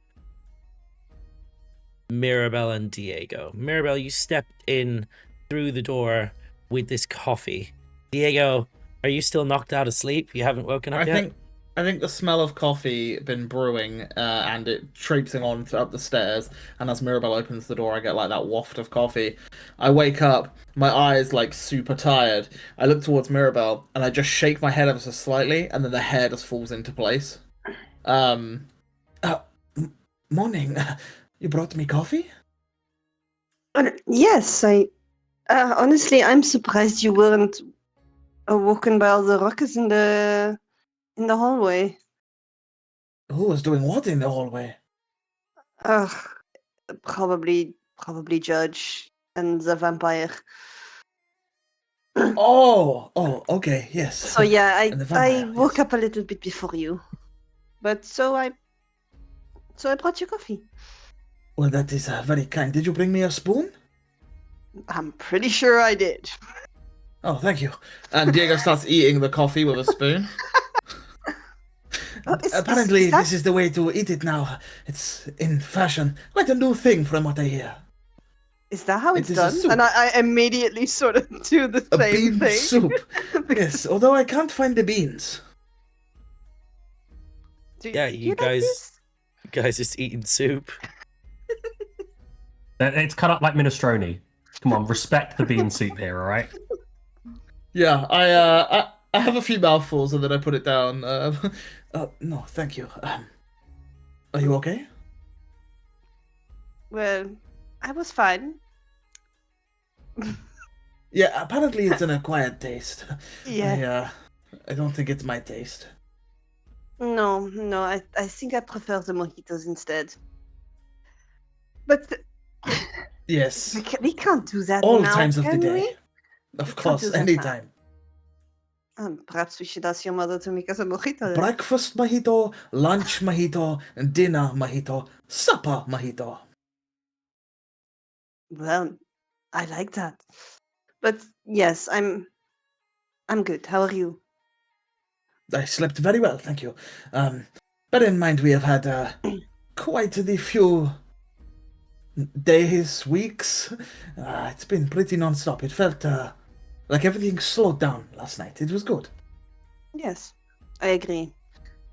Mirabelle and Diego. Mirabelle, you stepped in through the door with this coffee. Diego, are you still knocked out of sleep? You haven't woken up yet? I think the smell of coffee been brewing and it traipsing on up the stairs. And as Mirabelle opens the door, I get like that waft of coffee. I wake up, my eyes like super tired. I look towards Mirabelle and I just shake my head ever so slightly, and then the hair just falls into place. Morning. You brought me coffee? Yes, I. Honestly, I'm surprised you weren't awoken by all the ruckus in the hallway. Who was doing what in the hallway? Probably Judge and the vampire. Oh, okay, yes. So yeah, And the I vampire, woke yes. up a little bit before you, but so I brought you coffee. Well, that is very kind. Did you bring me a spoon? I'm pretty sure I did. Oh, thank you. And Diego starts eating the coffee with a spoon. Apparently, this is the way to eat it now. It's in fashion. Quite a new thing from what I hear. Is that how it's It is a done? soup. And I immediately sort of do the A same bean thing. soup. Yes, although I can't find the beans. Yeah, Do you like guys- this? You guys just eating soup. It's cut up like minestrone. Come on, respect the bean soup here, all right? Yeah, I have a few mouthfuls and then I put it down. No, thank you. Are you okay? Well, I was fine. Yeah, apparently it's an acquired taste. Yeah. I don't think it's my taste. No, I think I prefer the mojitos instead. But Yes, we can't do that all now, times of the can day. we? Of can't course, do that now. anytime. Perhaps we should ask your mother to make us a mojito. then. Breakfast mojito, lunch mojito, dinner mojito, supper mojito. Well, I like that. But yes, I'm good. How are you? I slept very well, thank you. Bear in mind we have had quite the few days, weeks. It's been pretty non-stop. It felt like everything slowed down last night. It was good. Yes, I agree.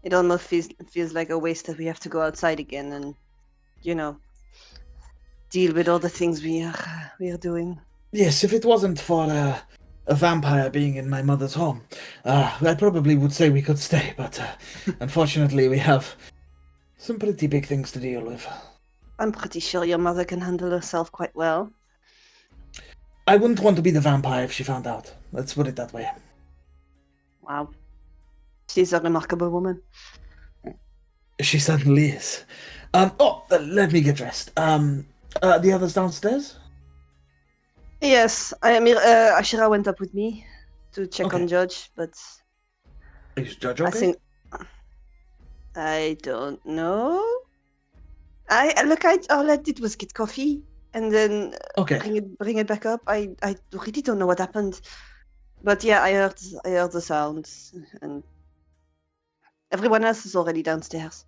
It almost feels like a waste that we have to go outside again and, deal with all the things we are doing. Yes, if it wasn't for a vampire being in my mother's home, I probably would say we could stay, but unfortunately we have some pretty big things to deal with. I'm pretty sure your mother can handle herself quite well. I wouldn't want to be the vampire if she found out. Let's put it that way. Wow. She's a remarkable woman. She certainly is. Let me get dressed. The others downstairs? Yes, Ashira went up with me to check Okay. on Judge, but Is Judge I okay? think I don't know. All I did was get coffee and then Okay. bring it back up. I really don't know what happened, but yeah, I heard the sounds, and everyone else is already downstairs.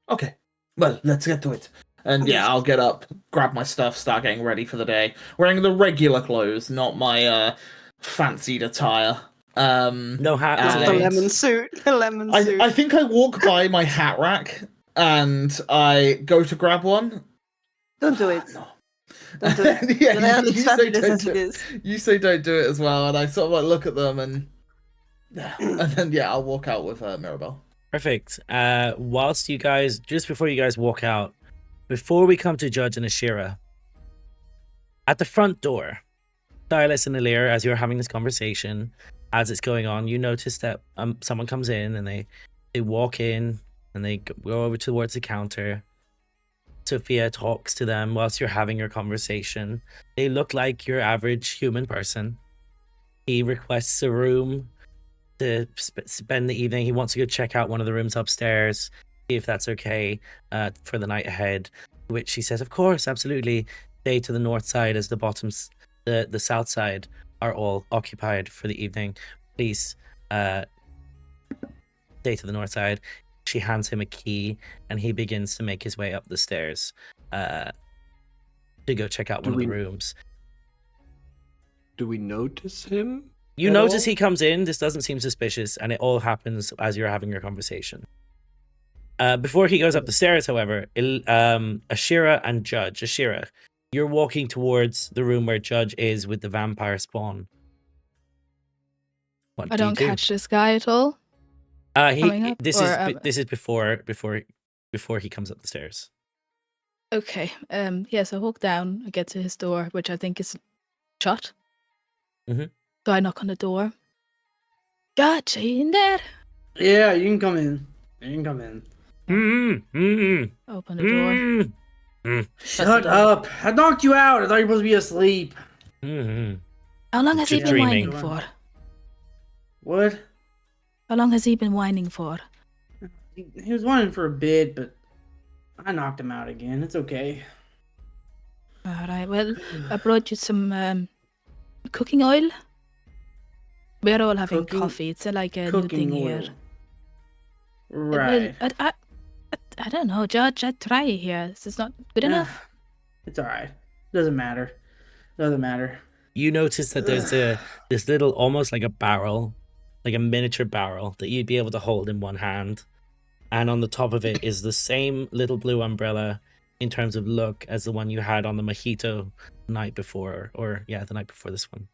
Okay. Well, let's get to it. And yeah, I'll get up, grab my stuff, start getting ready for the day. Wearing the regular clothes, not my fancied attire. No hat Just a today. lemon suit. A lemon suit. I think I walk by my hat rack and I go to grab one. Don't do it. No. Don't do it. Yeah, Your hair looks say fabulous don't as do it it. is. You say don't do it as well, and I sort of like look at them and then yeah, I'll walk out with Mirabelle. Perfect. Whilst you guys, just before you guys walk out, before we come to Judge and Ashira, at the front door, Sylas and Elirr, as you're having this conversation, as it's going on, you notice that someone comes in and they walk in and they go over towards the counter. Sophia talks to them whilst you're having your conversation. They look like your average human person. He requests a room to spend the evening. He wants to go check out one of the rooms upstairs, see if that's okay for the night ahead. Which she says, of course, absolutely. Stay to the north side as the bottoms, the south side are all occupied for the evening. Please stay to the north side. She hands him a key and he begins to make his way up the stairs to go check out one of the rooms. Do we notice him? You notice he comes in. This doesn't seem suspicious, and it all happens as you're having your conversation. Before he goes up the stairs, however, Ashira and Judge. Ashira, you're walking towards the room where Judge is with the vampire spawn. What I do you don't do? catch this guy at all. This is before he comes up the stairs. Okay. Yes, I walk down. I get to his door, which I think is shut. Mm-hmm. So I knock on the door. Judge, are you in there? Yeah, you can come in. You can come in. Open the door. Shut up! I knocked you out. I thought you were supposed to be asleep. How long has he Just been dreaming. whining for? What? How long has he been whining for? He was whining for a bit, but I knocked him out again. It's okay. All right. Well, I brought you some cooking oil. We're all having coffee. It's like a new thing here. Right. Well, I don't know, Judge. I'd try it here. This is not good enough. It's alright. Doesn't matter. Doesn't matter. You notice that there's this little, almost like a barrel, like a miniature barrel that you'd be able to hold in one hand. And on the top of it is the same little blue umbrella in terms of look as the one you had on the mojito the night before, the night before this one.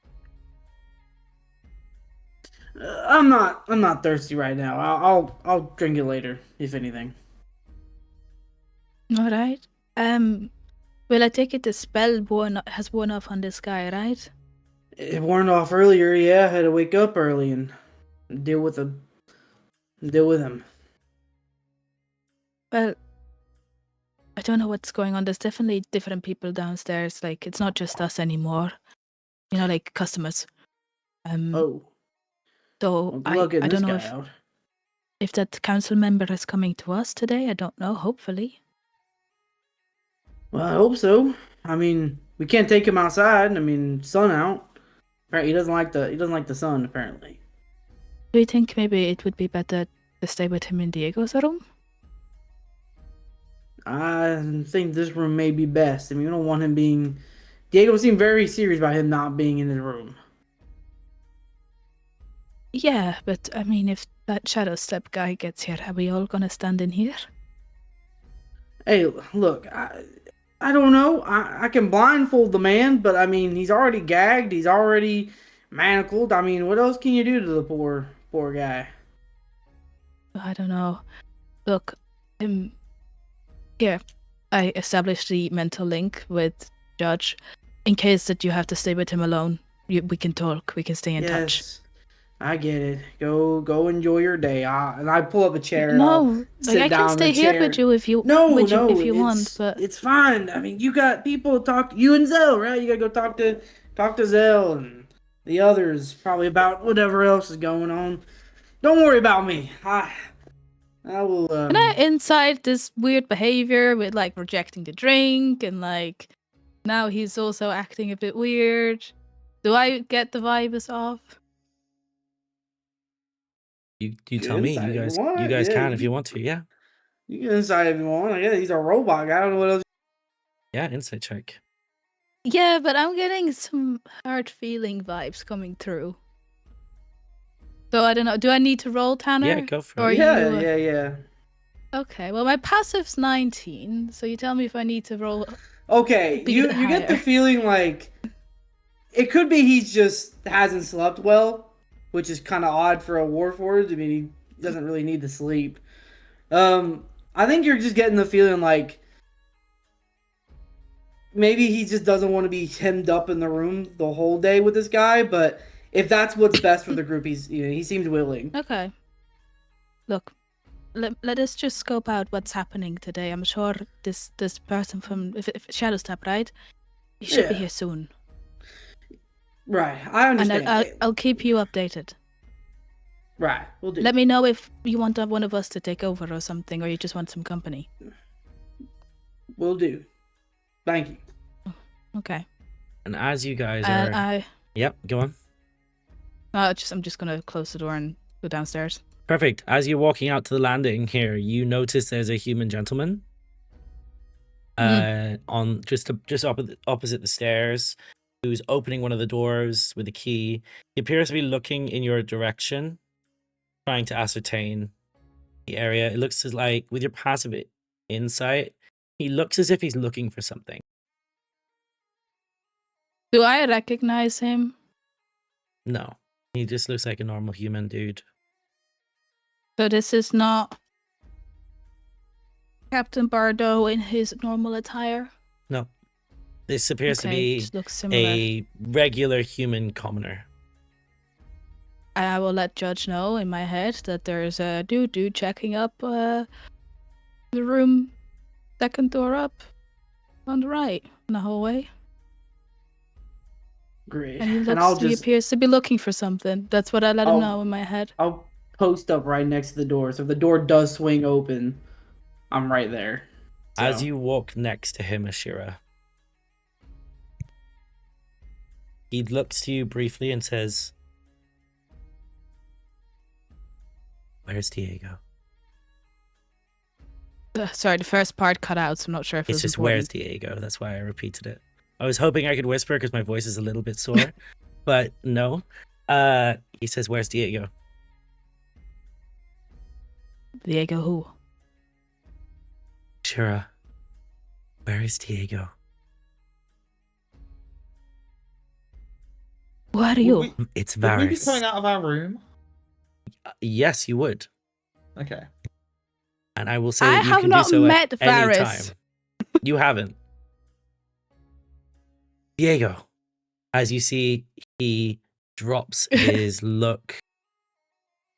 I'm not thirsty right now. I'll drink it later, if anything. All right. Well, I take it the spell has worn off on this guy, right? It worn off earlier. Yeah, I had to wake up early and deal with him. Well, I don't know what's going on. There's definitely different people downstairs. Like, it's not just us anymore. You know, like customers. Oh. So Well, I don't know if that council member is coming to us today. I don't know. Hopefully. Well, I hope so. I mean, we can't take him outside. I mean, sun out. Right? He doesn't like the sun. Apparently. Do you think maybe it would be better to stay with him in Diego's room? I think this room may be best. I mean, we don't want him being. Diego seemed very serious about him not being in his room. Yeah, but I mean, if that shadow step guy gets here, are we all gonna stand in here? Hey, look, I don't know. I can blindfold the man, but I mean, he's already gagged. He's already manacled. I mean, what else can you do to the poor guy? I don't know. Look, here, I established the mental link with Judge. In case that you have to stay with him alone, we can talk. We can stay in touch. I get it. Go enjoy your day. And I pull up a chair. No, like I can stay here with you if you if you want. But it's fine. I mean, you got people to talk to. You and Zell, right? You gotta go talk to Zell and the others probably about whatever else is going on. Don't worry about me. I will. Can I inside this weird behavior with like rejecting the drink and like now he's also acting a bit weird? Do I get the vibes off? You tell me. You guys can if you want to. Yeah. You can inside if you want. I guess he's a robot guy. I don't know what else. Yeah, insight check. Yeah, but I'm getting some hard feeling vibes coming through. So I don't know. Do I need to roll, Tanner? Yeah, go for or it. Yeah. Okay. Well, my passive's 19, so you tell me if I need to roll. Okay, you get the feeling like it could be he just hasn't slept well, which is kind of odd for a Warforged. I mean, he doesn't really need to sleep. I think you're just getting the feeling like maybe he just doesn't want to be hemmed up in the room the whole day with this guy, but if that's what's best for the group, he seems willing. Okay. Look, let us just scope out what's happening today. I'm sure this person from if Shadowstep, right? He should be Yeah. here soon. Right, I understand. And I'll keep you updated. Right, we'll do. Let me know if you want one of us to take over or something, or you just want some company. We'll do. Thank you. Okay. And as you guys are... Yep, go on. I'm just gonna close the door and go downstairs. Perfect. As you're walking out to the landing here, you notice there's a human gentleman on just opposite the stairs, who's opening one of the doors with a key. He appears to be looking in your direction, trying to ascertain the area. It looks like, with your passive insight, he looks as if he's looking for something. Do I recognize him? No, he just looks like a normal human dude. So this is not Captain Bardo in his normal attire? No. This appears to be just looks similar. a regular human commoner. I will let Judge know in my head that there's a dude checking up the room, second door up, on the right, in the hallway. Great. And And he appears to be looking for something. That's what I let him know in my head. I'll post up right next to the door, so if the door does swing open, I'm right there. As So- you walk next to him, Ashira, he looks to you briefly and says, "Where's Diego?" Sorry, the first part cut out, so I'm not sure if It's was just, important. "Where's Diego?" That's why I repeated it. I was hoping I could whisper because my voice is a little bit sore, but no. He says, "Where's Diego?" Diego who? Ashira, where is Diego? Who are Would you? we- It's Would we be Varys. coming out of our room? Yes, you would. Okay. And I will say I that you have can not do so met at any Varys. time. You haven't. Diego, as you see, he drops his look.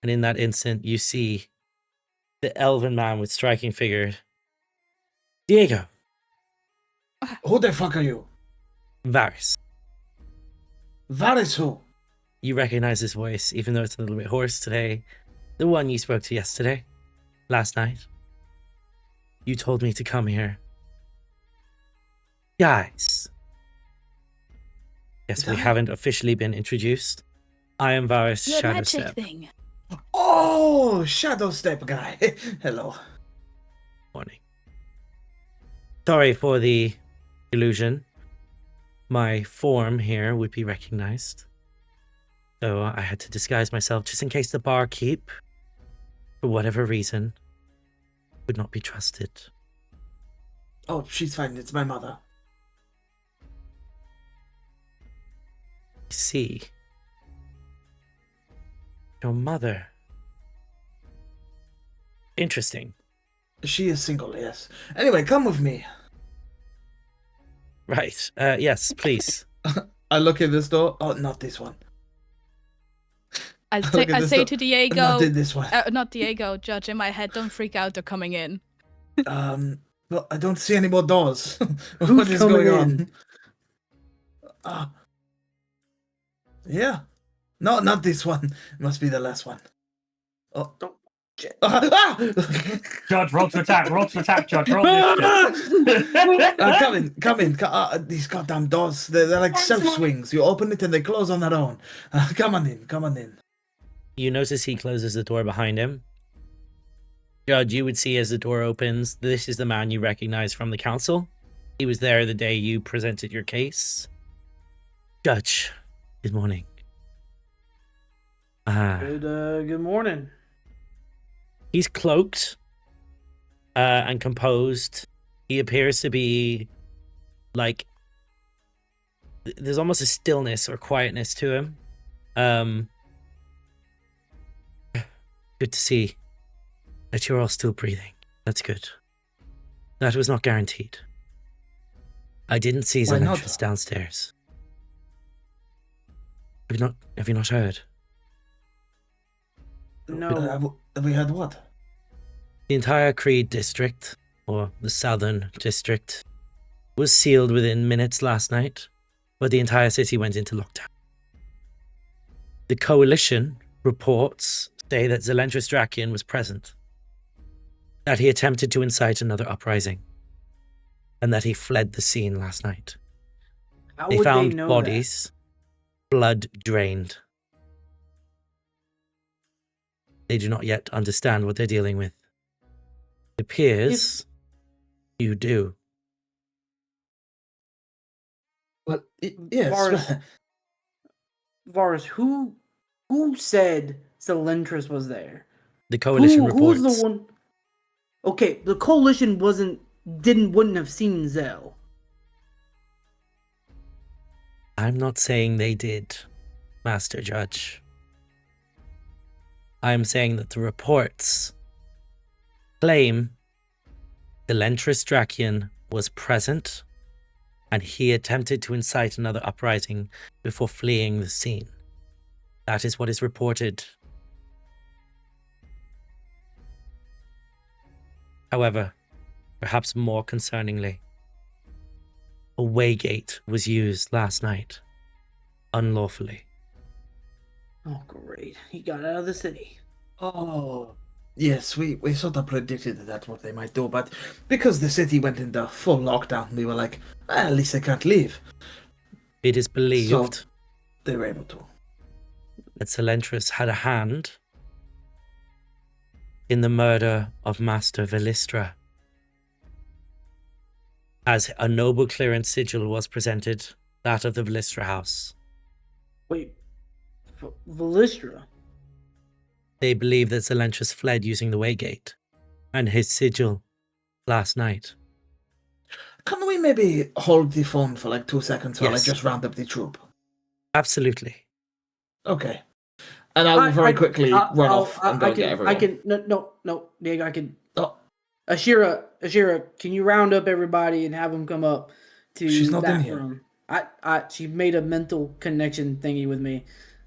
And in that instant, you see the elven man with striking figure. Diego, Who the fuck are you? Varys. Varys who? You recognize his voice, even though it's a little bit hoarse today. The one you spoke to yesterday, last night. You told me to come here. Guys. Yes, we haven't officially been introduced. I am Varys The magic Shadowstep. thing. Oh, Shadow Step guy. Hello. Morning. Sorry for the illusion. My form here would be recognized. So I had to disguise myself just in case the barkeep, for whatever reason, would not be trusted. Oh, she's fine. It's my mother. See. Your mother. Interesting. She is single, yes. Anyway, come with me. Right. Yes, please. I look at this door. Oh, not this one. I Look at this say door. to Diego, Not in this one. not Diego, Judge in my head, don't freak out, they're coming in. Well, I don't see any more doors. Who's What is coming going on? Yeah. No, not this one. It must be the last one. Oh, don't. Judge, roll to attack, Judge, roll initiative. Come in. These goddamn doors, they're like self swings. You open it and they close on their own. Come on in. You notice he closes the door behind him. Judge, you would see as the door opens, this is the man you recognize from the council. He was there the day you presented your case. Judge, good morning. Good morning. He's cloaked and composed. He appears to be like there's almost a stillness or quietness to him. Good to see that you're all still breathing. That's good. That was not guaranteed. I didn't see Why not? Zelentrus downstairs. Have you not heard? No. Have we heard what? The entire Creed district, or the southern district, was sealed within minutes last night, but the entire city went into lockdown. The coalition reports say that Zelentrus Drakian was present, that he attempted to incite another uprising, and that he fled the scene last night. How They would found they know bodies, blood drained. They do not yet understand what they're dealing with. It appears you do. Well, that? yes. Varus, Varus, who said Zelentrus was there? The coalition Who's reports. the one? Okay, the coalition wouldn't have seen Zell. I'm not saying they did, Master Judge. I'm saying that the reports claim Zelentrus Drakian was present and he attempted to incite another uprising before fleeing the scene. That is what is reported. However, perhaps more concerningly, a waygate was used last night, unlawfully. Oh, great. He got out of the city. Oh, yes, we sort of predicted that's what they might do, but because the city went into full lockdown, we were like, at least they can't leave. It is believed So they were able to. that Zelentrus had a hand in the murder of Master Velistra, as a noble clearance sigil was presented, that of the Velistra house. Wait, Velistra? They believe that Zelentrus fled using the Waygate and his sigil last night. Can we maybe hold the phone for like 2 seconds while Yes. I just round up the troop? Absolutely. Okay. And I will very quickly run off and go I can, get everyone. I can, no, Diego, I can. Oh, Ashira, can you round up everybody and have them come up to She's not that in here. room? She made a mental connection thingy with me.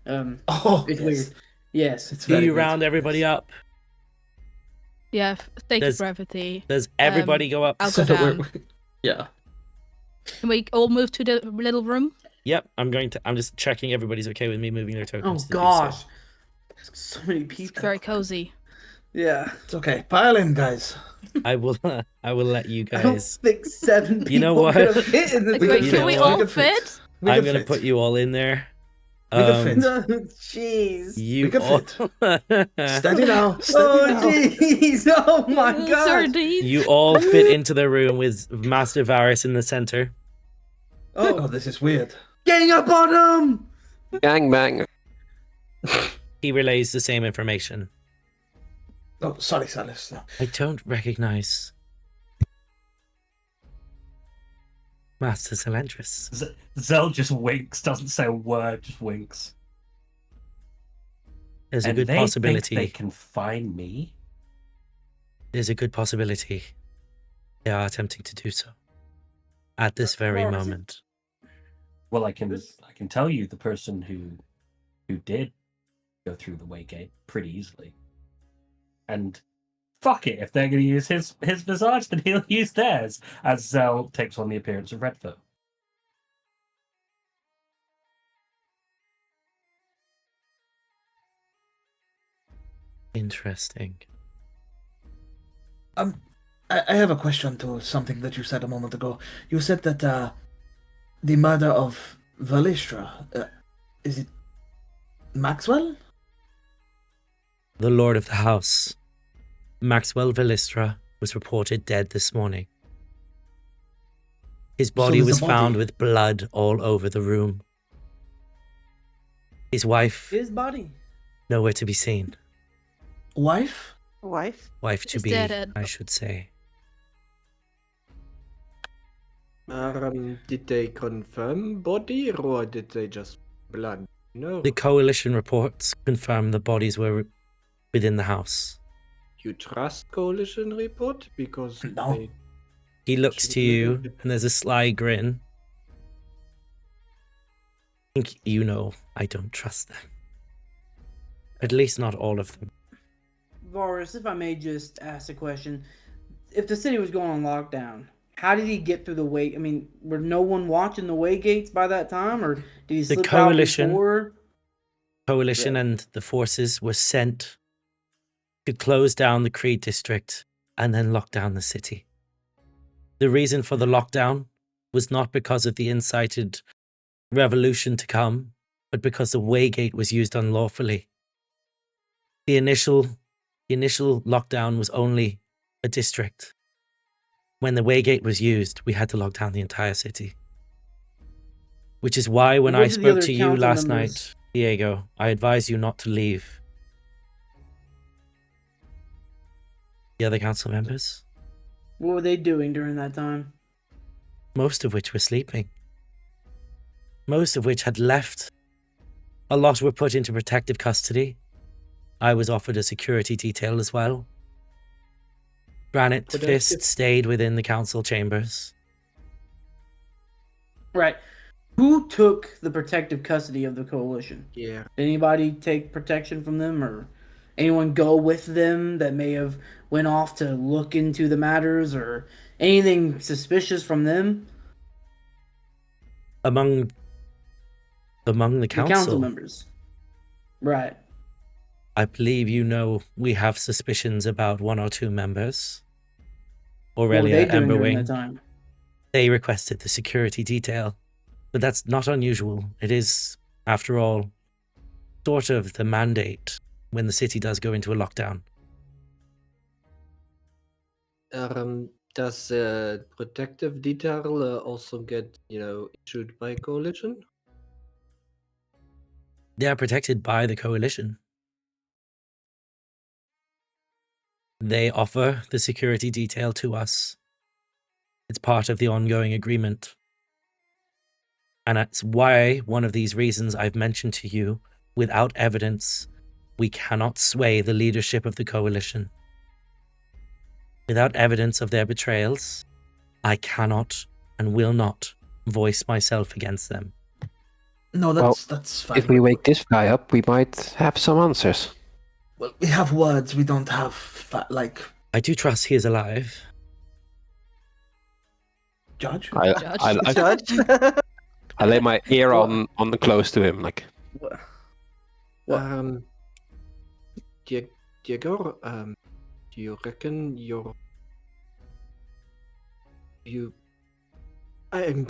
oh, It's yes. weird. Yes. It's Do very you weird. round everybody up? Yeah, thank There's- brevity. Does everybody go up? I'll So go we're- down. yeah. Can we all move to the little room? Yep, I'm just checking everybody's okay with me moving their Oh tokens. to do so. gosh, so many It's people. very cozy. Yeah. It's okay. Pile in, guys. I will let you I don't guys. think 7 people You know what? could fit in the Like, We wait, could you can know we what? all could fit? We I'm could gonna fit. put you all in there. We could fit. No, jeez. You We could all. Steady now. Steady Oh now. jeez. Oh my god. Sardines. You all fit into the room with Master Varus in the center. Oh, this is weird. Gang up on him. Gangbang. He relays the same information. Oh, sorry, Sylas. No. I don't recognize Master Zelentrus. Zell just winks, doesn't say a word, just winks. There's a And good they possibility. think they can find me. There's a good possibility they are attempting to do so at this very Varus, moment. Well, I can tell you the person who did go through the Waygate pretty easily. And fuck it, if they're going to use his visage, then he'll use theirs. As Zell takes on the appearance of Redfoot. Interesting. I have a question to something that you said a moment ago. You said that the murder of Velistra, is it Maxwell? The Lord of the House, Maxwell Velistra, was reported dead this morning. His body there's a was found body. with blood all over the room. His wife, His body. nowhere to be seen. Wife? Wife? Wife to Is be, dead. I should say. Did they confirm body or did they just blood? No. The coalition reports confirm the bodies were within the house. You trust coalition report because No. they He looks to you, and there's a sly grin. think you know I don't trust them. At least not all of them. Varus, if I may just ask a question. If the city was going on lockdown, how did he get through the way? I mean, were no one watching the way gates by that time, or did he The slip coalition- out before? Coalition Right. and the forces were sent to close down the Creed district and then lock down the city. The reason for the lockdown was not because of the incited revolution to come, but because the Waygate was used unlawfully. The initial lockdown was only a district. When the Waygate was used, we had to lock down the entire city. Which is why when What I did the spoke other to you council last members- night, Diego, I advised you not to leave. The other council members, What were they doing during that time? most of which were sleeping. Most of which had left. A lot were put into protective custody. I was offered a security detail as well. Granite Protective- Fist stayed within the council chambers. Right. Who took the protective custody of the coalition? Yeah. Did anybody take protection from them, or anyone go with them that may have went off to look into the matters, or anything suspicious from them? Among the The council, council members. Right. I believe you know we have suspicions about one or two members. What were Aurelia they doing during Emberwing. that time? They requested the security detail, but that's not unusual. It is, after all, sort of the mandate when the city does go into a lockdown. Does protective detail also get, issued by coalition? They are protected by the coalition. They offer the security detail to us. It's part of the ongoing agreement. And that's why one of these reasons I've mentioned to you, without evidence, we cannot sway the leadership of the coalition. Without evidence of their betrayals, I cannot and will not voice myself against them. No, that's fine. If we wake this guy up, we might have some answers. Well, we have words. We don't have I do trust he is alive. judge. Judge. I lay my ear on close to him, like. What? Diego, do you reckon I'm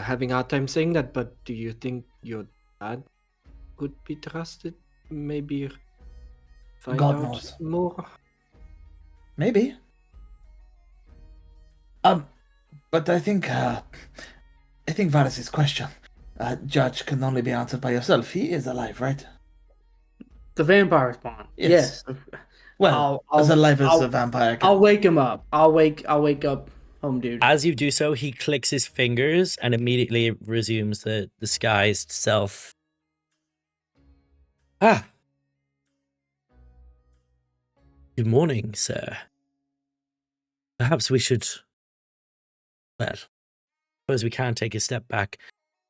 having a hard time saying that, but do you think your dad could be trusted? Maybe find God out knows. more? Maybe. But I think Varus's question, Judge, can only be answered by yourself. He is alive, right? The vampire spawn. Yes. Yes. Well, I'll- as alive as I'll- a vampire can. I'll wake him up. I'll wake up home dude. As you do so, he clicks his fingers and immediately resumes the disguised self. Ah. Good morning, sir. Perhaps we should... Well, suppose we can take a step back.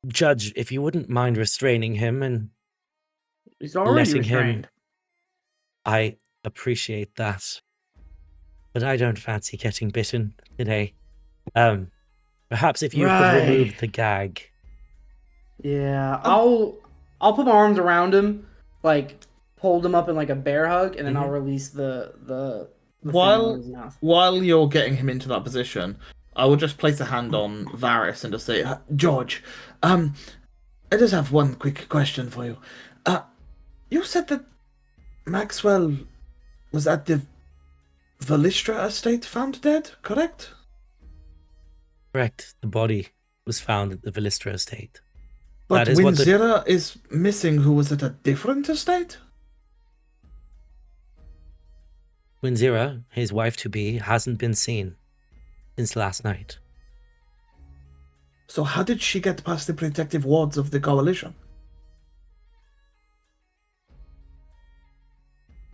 Judge, if you wouldn't mind restraining him and He's already letting him... restrained. I appreciate that. But I don't fancy getting bitten today. Perhaps if you Right. could remove the gag. Yeah, I'll put my arms around him, like hold him up in like a bear hug, and then I'll release the thing on his mouth. While you're getting him into that position, I will just place a hand on Varus and just say, George, I just have one quick question for you. You said that Maxwell was at the Velistra estate found dead, correct? Correct. The body was found at the Velistra estate. But That is what the- Winzira is missing, who was at a different estate? Winzira, his wife-to-be, hasn't been seen since last night. So how did she get past the protective wards of the Coalition?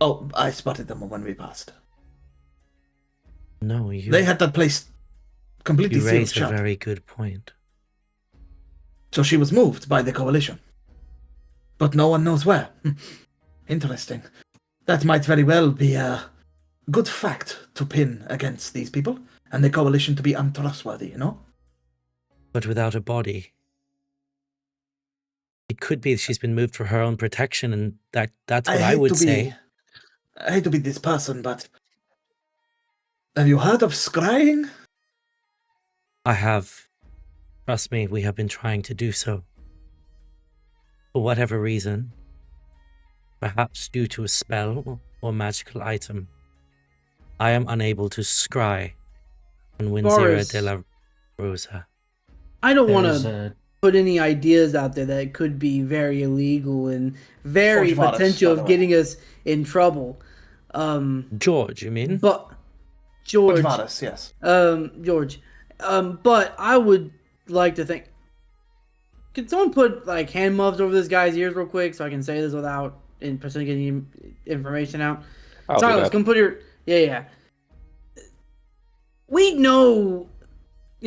Oh, I spotted them when we passed. No, you, They had that place completely you sealed raise a shut. very good point. So she was moved by the coalition. But no one knows where. Interesting. That might very well be a good fact to pin against these people, and the coalition to be untrustworthy, you know? But without a body. It could be she's been moved for her own protection, and that's what I would say. I hate to be this person, but have you heard of scrying? I have. Trust me, we have been trying to do so. For whatever reason, perhaps due to a spell or magical item, I am unable to scry on Winzira Boris, de la Rosa. I don't want There's to put any ideas out there that could be very illegal and very Forge potential by the of way. getting us in trouble. George, you mean? But George, Varus, yes. George, but I would like to think. Could someone put like hand muffs over this guy's ears real quick so I can say this without potentially getting information out? I'll do Silas, that. come put your yeah. We know,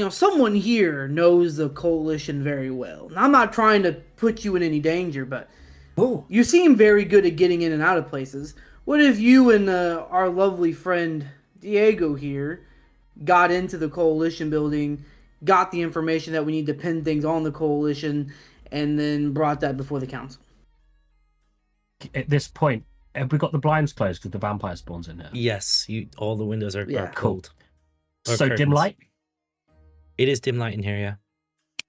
someone here knows the coalition very well. Now, I'm not trying to put you in any danger, but Oh, you seem very good at getting in and out of places. What if you and our lovely friend Diego here got into the coalition building, got the information that we need to pin things on the coalition, and then brought that before the council? At this point, have we got the blinds closed because the vampire spawns in here? Yes, all the windows are Yeah. cold. Or So dim curtains. light. It is dim light in here, yeah.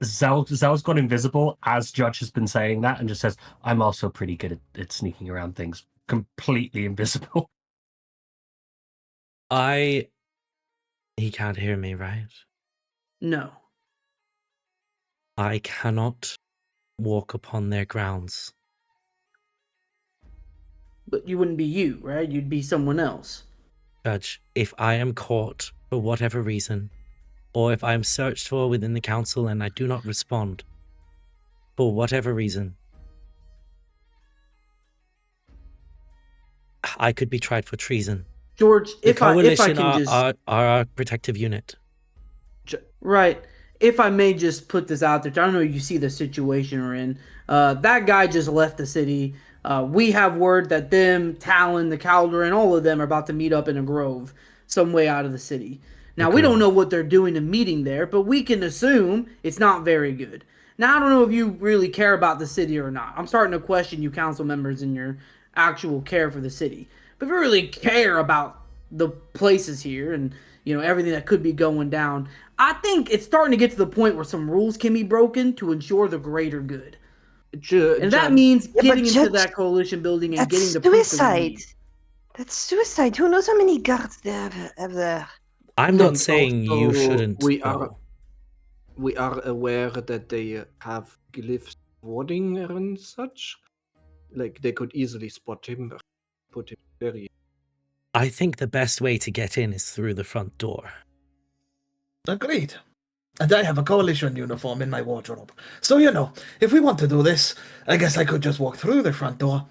Zell's gone invisible as Judge has been saying that and just says, I'm also pretty good at sneaking around things. Completely invisible. He can't hear me, right? No. I cannot walk upon their grounds. But you wouldn't be you, right? You'd be someone else. Judge, if I am caught for whatever reason, or if I am searched for within the council and I do not respond, for whatever reason, I could be tried for treason. George, The if I coalition can just... are our protective unit. Right. If I may just put this out there, I don't know if you see the situation we're in. That guy just left the city. We have word that them, Talon, the Calderon, all of them are about to meet up in a grove some way out of the city. Now, we don't know what they're doing in meeting there, but we can assume it's not very good. Now, I don't know if you really care about the city or not. I'm starting to question you council members and your actual care for the city. But if you really care about the places here and, everything that could be going down, I think it's starting to get to the point where some rules can be broken to ensure the greater good. And that means but getting into Judge, that coalition building and That's getting the proof that we suicide. need. That's suicide. Who knows how many guards they have there? I'm Then not saying you also shouldn't we go. We are aware that they have glyphs warding and such. Like, they could easily spot him, put him very... I think the best way to get in is through the front door. agreed. And I have a coalition uniform in my wardrobe. So, if we want to do this, I guess I could just walk through the front door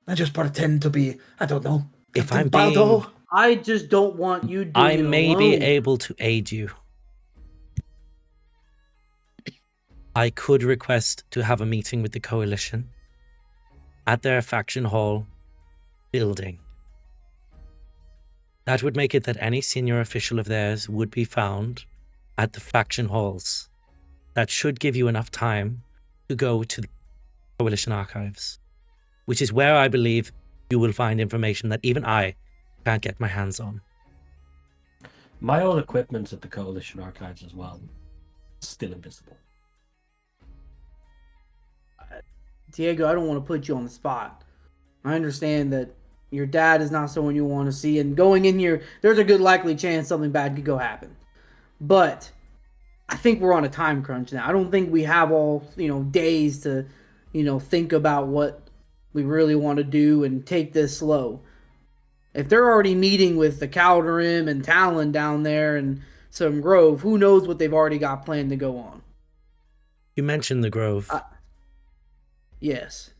and just pretend to be, I don't know, If Captain I'm Baldo. being... I just don't want you doing I it may be alone. able to aid you. I could request to have a meeting with the coalition at their faction hall building. That would make it that any senior official of theirs would be found at the faction halls. That should give you enough time to go to the coalition archives, which is where I believe you will find information that even I can't get my hands on. My old equipment's at the Coalition archives as well. Still invisible. Diego, I don't want to put you on the spot. I understand that your dad is not someone you want to see, and going in here, there's a good likely chance something bad could go happen. But I think we're on a time crunch now. I don't think we have all, days to, think about what we really want to do and take this slow. If they're already meeting with the Calderim and Talon down there and some Grove, who knows what they've already got planned to go on. You mentioned the Grove. Yes.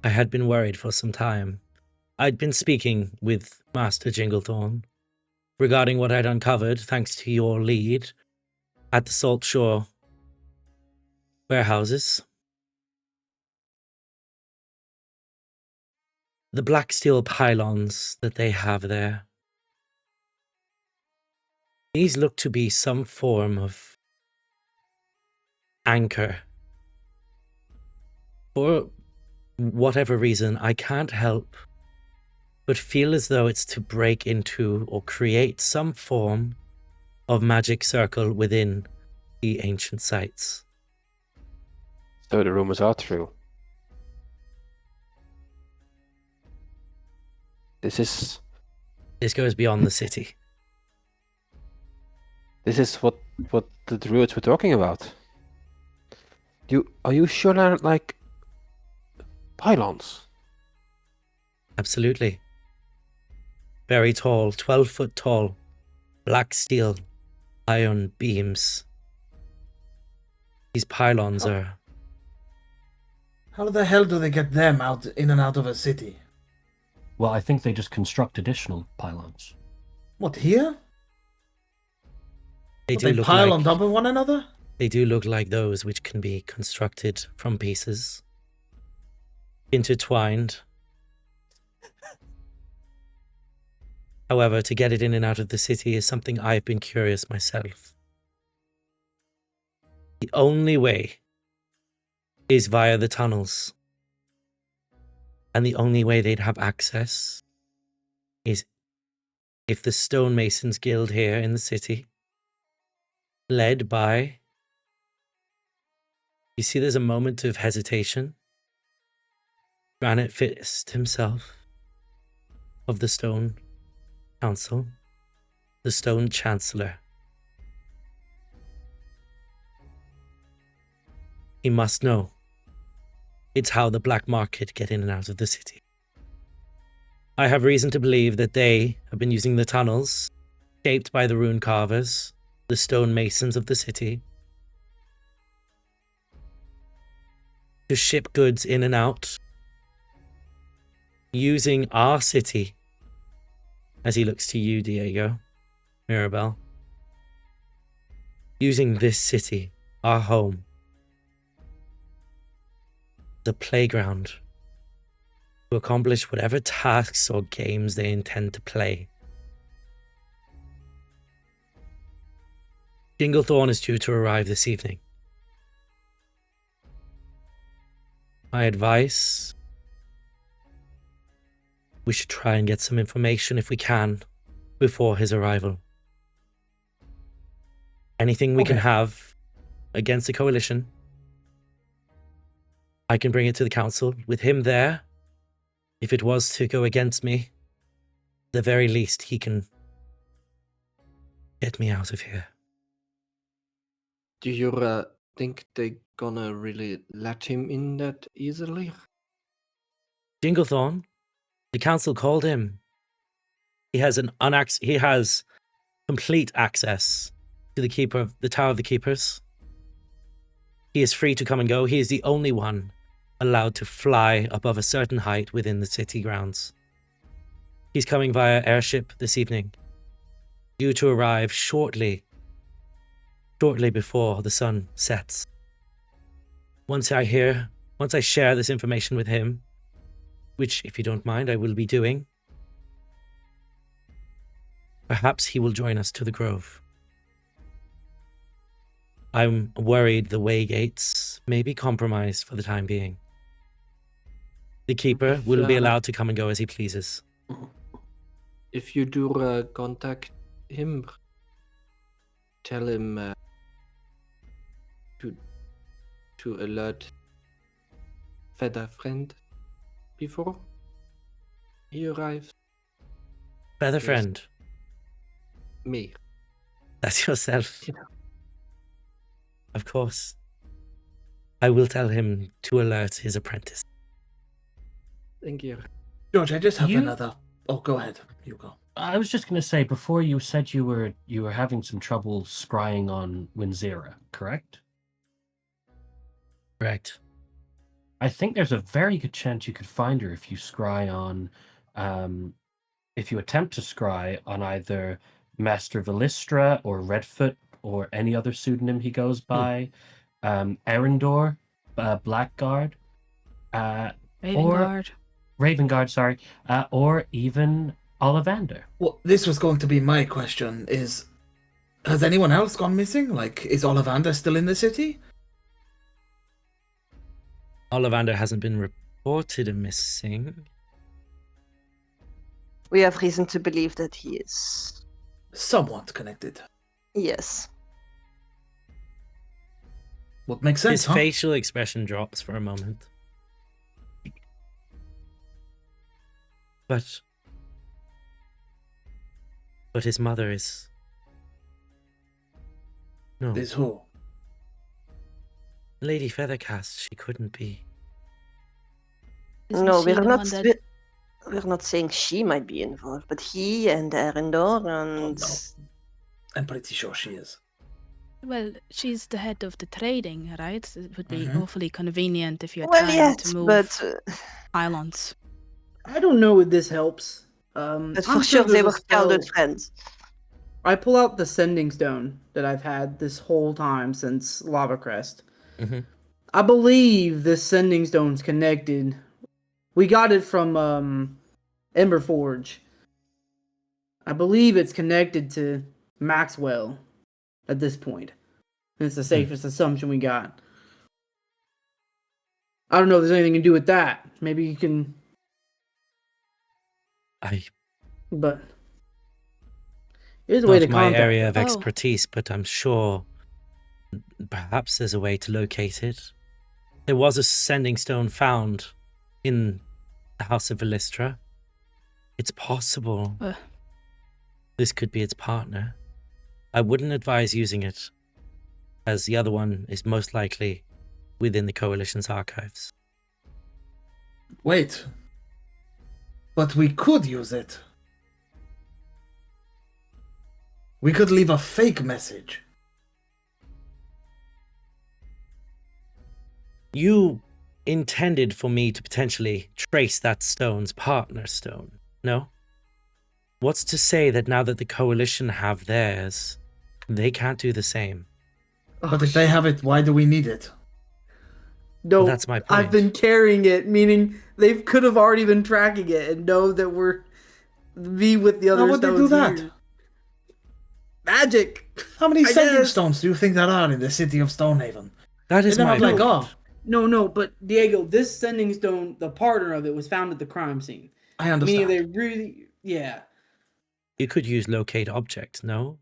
I had been worried for some time. I'd been speaking with Master Jinglethorn regarding what I'd uncovered thanks to your lead at the Salt Shore warehouses. The black steel pylons that they have there. These look to be some form of anchor. For whatever reason, I can't help but feel as though it's to break into or create some form of magic circle within the ancient sites. So the rumors are true. This goes beyond the city. This is what the druids were talking about. Are you sure they're like pylons? Absolutely. Very tall, 12-foot tall, black steel, iron beams. These pylons are... How the hell do they get them out in and out of a city? Well, I think they just construct additional pylons. What, here? They What, do they look pile like, on top of one another? They do look like those which can be constructed from pieces, intertwined. However, to get it in and out of the city is something I've been curious myself. The only way is via the tunnels. And the only way they'd have access is if the stonemasons guild here in the city, led by... You see there's a moment of hesitation. Granite Fist himself, of the Stone Council, the Stone Chancellor. He must know. It's how the black market get in and out of the city. I have reason to believe that they have been using the tunnels, shaped by the rune carvers, the stone masons of the city, to ship goods in and out, using our city, as he looks to you, Diego, Mirabelle, using this city, our home, the playground, to accomplish whatever tasks or games they intend to play. Jinglethorn is due to arrive this evening. My advice, we should try and get some information if we can before his arrival. Anything we can have against the coalition, I can bring it to the council. With him there, if it was to go against me, at the very least he can get me out of here. Do you think they gonna really let him in that easily? Jinglethorn, the council called him. He has he has complete access to the keeper of the Tower of the Keepers. He is free to come and go. He is the only one allowed to fly above a certain height within the city grounds. He's coming via airship this evening, due to arrive shortly before the sun sets. Once I share this information with him, which, if you don't mind, I will be doing, perhaps he will join us to the Grove. I'm worried the way gates may be compromised for the time being. The Keeper will be allowed to come and go as he pleases. If you do contact him, tell him to alert Featherfriend before he arrives. Featherfriend. Me. That's yourself. You know. Of course. I will tell him to alert his apprentice. Thank you. George, I just have another... Oh, go ahead. You go. I was just going to say, before you said you were having some trouble scrying on Winzera, correct? Correct. I think there's a very good chance you could find her if you scry on, if you attempt to scry on either Master Velistra or Redfoot or any other pseudonym he goes by. Erendor, Blackguard, Ravengard. Ravengard, sorry, or even Ollivander. Well, this was going to be my question, has anyone else gone missing? Like, is Ollivander still in the city? Ollivander hasn't been reported missing. We have reason to believe that he is. Somewhat connected. Yes. Would make sense, His huh? facial expression drops for a moment. But his mother is... No. Is who? Lady Feathercast, she couldn't be. Isn't No, she we're the not. one that- We're not saying she might be involved, but he and Erendor and. Oh, no. I'm pretty sure she is. Well, she's the head of the trading, right? It would be Mhm. awfully convenient if you had Well, time yes, to move but islands. I don't know if this helps. but I'm for sure they there's a were childhood spell- friends. I pull out the sending stone that I've had this whole time since Lava Crest. Mhm. I believe this sending stone's connected. We got it from Ember Forge. I believe it's connected to Maxwell at this point. It's the safest assumption we got. I don't know if there's anything to do with that. Maybe you can, but here's a way to Not my contact area her. of expertise, but I'm sure perhaps there's a way to locate it. There was a sending stone found in the House of Celestria. It's possible this could be its partner. I wouldn't advise using it, as the other one is most likely within the Coalition's archives. Wait. But we could use it. We could leave a fake message. You intended for me to potentially trace that stone's partner stone, no? What's to say that now that the Coalition have theirs, they can't do the same? But if they have it, why do we need it? No, Well, that's my point. I've been carrying it, meaning they could have already been tracking it and know that we're me with the other How would they stones do that? here. Magic. How many I sending guess. stones do you think there are in the city of Stonehaven? That is They're my not like, point. oh, No, but Diego, this sending stone, the partner of it was found at the crime scene. I understand. Meaning they really, yeah. You could use locate object, no?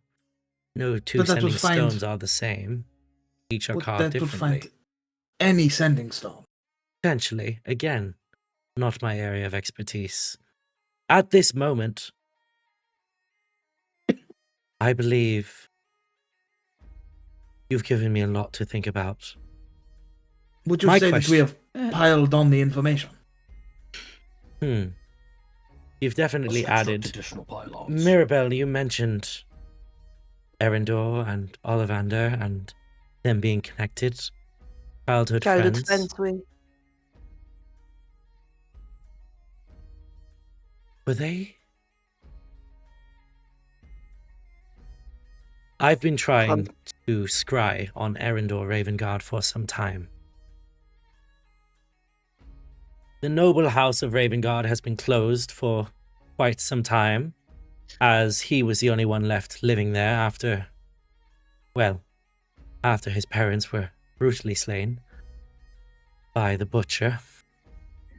No two But that sending would find- stones are the same. Each are But carved that would differently. find any sending stone. Potentially, again, not my area of expertise. At this moment, I believe you've given me a lot to think about. Would you My say that we have Uh, piled on the information? You've definitely added... additional pylons. Mirabelle, you mentioned Erendor and Ollivander and them being connected. Childhood friends. Friends, we. Were they? I've been trying to scry on Erendor Ravengard for some time. The noble house of Ravengard has been closed for quite some time, as he was the only one left living there after his parents were brutally slain by the butcher,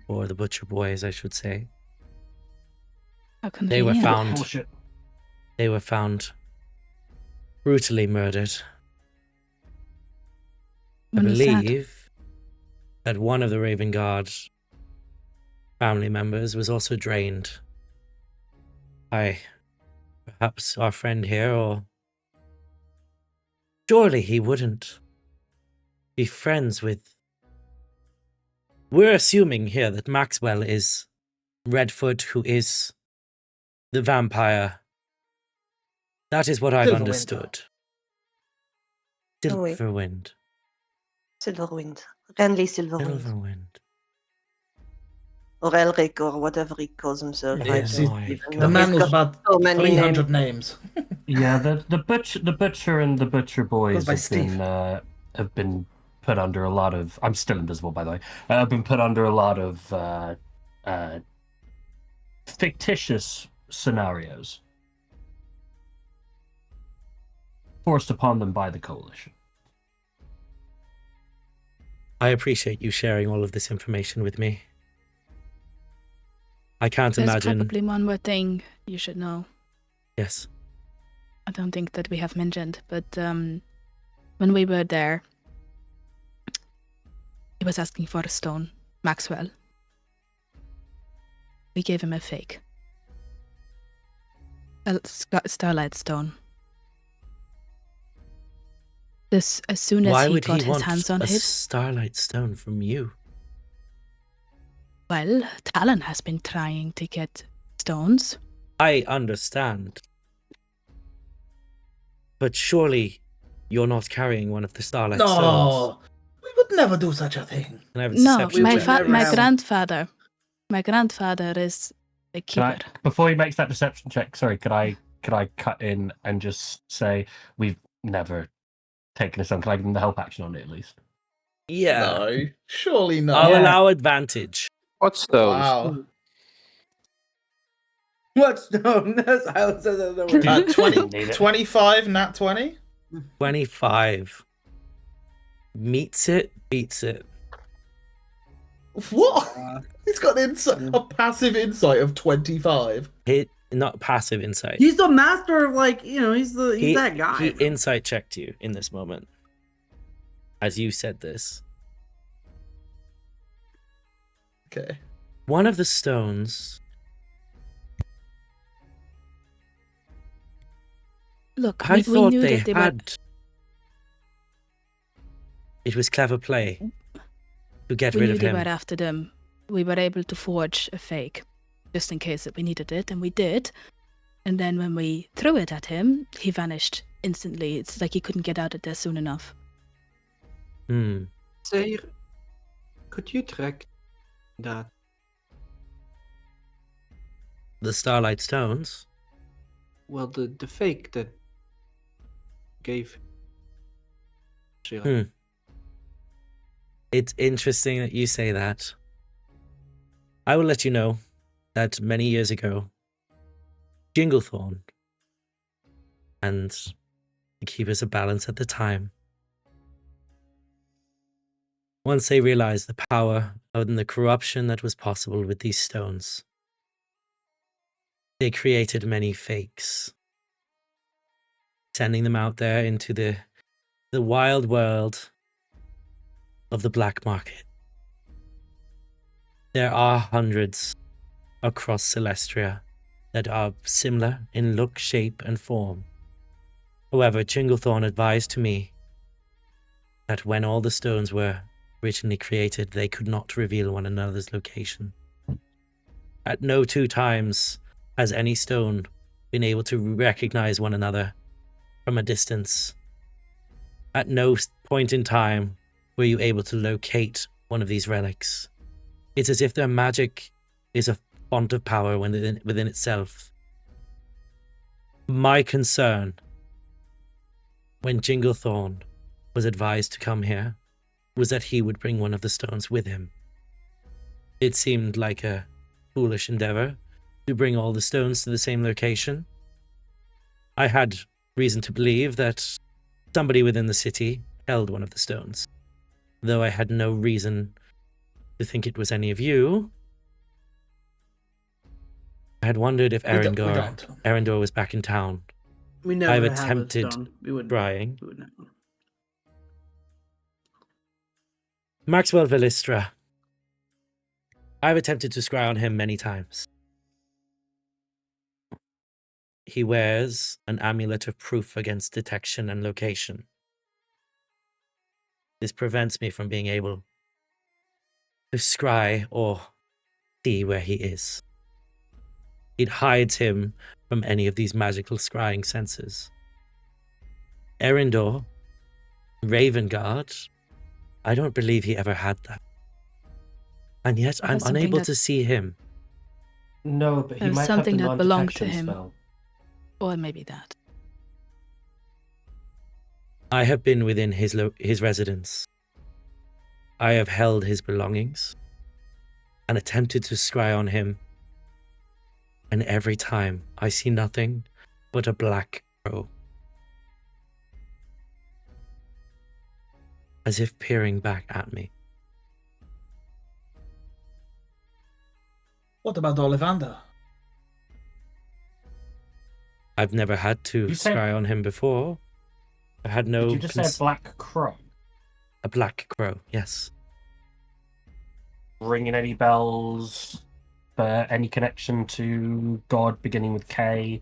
or the butcher boys, I should say. How They were convenient. found. Bullshit. They were found brutally murdered. I When was that? believe that one of the Ravengard family members was also drained by perhaps our friend here, or surely he wouldn't be friends with... We're assuming here that Maxwell is Redfoot, who is the vampire. That is what I've Silverwind. understood. Oh, wait. Silverwind. Silverwind. Renly Silverwind. Silverwind. Or Elric, or whatever he calls himself. Yeah, I Yes, don't my even God. know. The man He's was got about so many 300 names. Yeah, the butcher and the butcher boys Goes by have Steve. been put under a lot of. I'm still invisible, by the way. I've been put under a lot of fictitious scenarios forced upon them by the coalition. I appreciate you sharing all of this information with me. I can't There's imagine. probably one more thing you should know. Yes. I don't think that we have mentioned, but when we were there, he was asking for a stone, Maxwell. We gave him a fake. A starlight stone. As soon as Why he would got he his want hands on a it, starlight stone from you? well, Talon has been trying to get stones. I understand. But surely you're not carrying one of the starlight stones. No, we would never do such a thing. Can I have a No, deception we my would check? never my have- grandfather. My grandfather is a keeper. Before he makes that deception check, sorry, could I cut in and just say we've never taken a stone? Can I give him the help action on it at least? Yeah. No, surely not. I'll Yeah. allow advantage. What stones? Wow. What stone? Silas says that over here. 20, Need it. 25, nat 20? 25. Meets it, beats it. What? He's got a passive insight of 25. Hit, not passive insight. He's the master of, like, you know, he's that guy. He insight checked you in this moment. As you said this. Okay. One of the stones. Look, I we thought knew they that they were. had. It was clever play to get We rid knew of they him. were after them. We were able to forge a fake, just in case that we needed it, and we did. And then when we threw it at him, he vanished instantly. It's like he couldn't get out of there soon enough. Hmm. Zaire, could you track that? The starlight stones. Well, the fake that gave Ashira. Hmm. It's interesting that you say that. I will let you know that many years ago, Jinglethorn and the Keepers of Balance at the time, once they realized the power and the corruption that was possible with these stones, they created many fakes, sending them out there into the wild world of the black market. There are hundreds across Celestria that are similar in look, shape, and form. However, Jinglethorn advised to me that when all the stones were originally created, they could not reveal one another's location. At no two times has any stone been able to recognize one another from a distance. At no point in time were you able to locate one of these relics. It's as if their magic is a font of power within itself. My concern when Jinglethorn was advised to come here was that he would bring one of the stones with him. It seemed like a foolish endeavor to bring all the stones to the same location. I had reason to believe that somebody within the city held one of the stones, though I had no reason to think it was any of you. I had wondered if We don't. Erendor was back in town. We never I've have a attempted stone. We wouldn't. trying. We wouldn't. Maxwell Velistra. I've attempted to scry on him many times. He wears an amulet of proof against detection and location. This prevents me from being able to scry or see where he is. It hides him from any of these magical scrying senses. Erendor, Ravenguard, I don't believe he ever had that. And yet I'm That's something unable that- to see him. No, but he There was might something have the that belonged to non-detection him. spell. Or maybe that. I have been within his residence I have held his belongings and attempted to scry on him, and every time I see nothing but a black crow, as if peering back at me. What about Ollivander? I've never had to You said- scry on him before. I've had no... Did you just say a black crow? A black crow, yes. Ringing any bells for any connection to God beginning with K?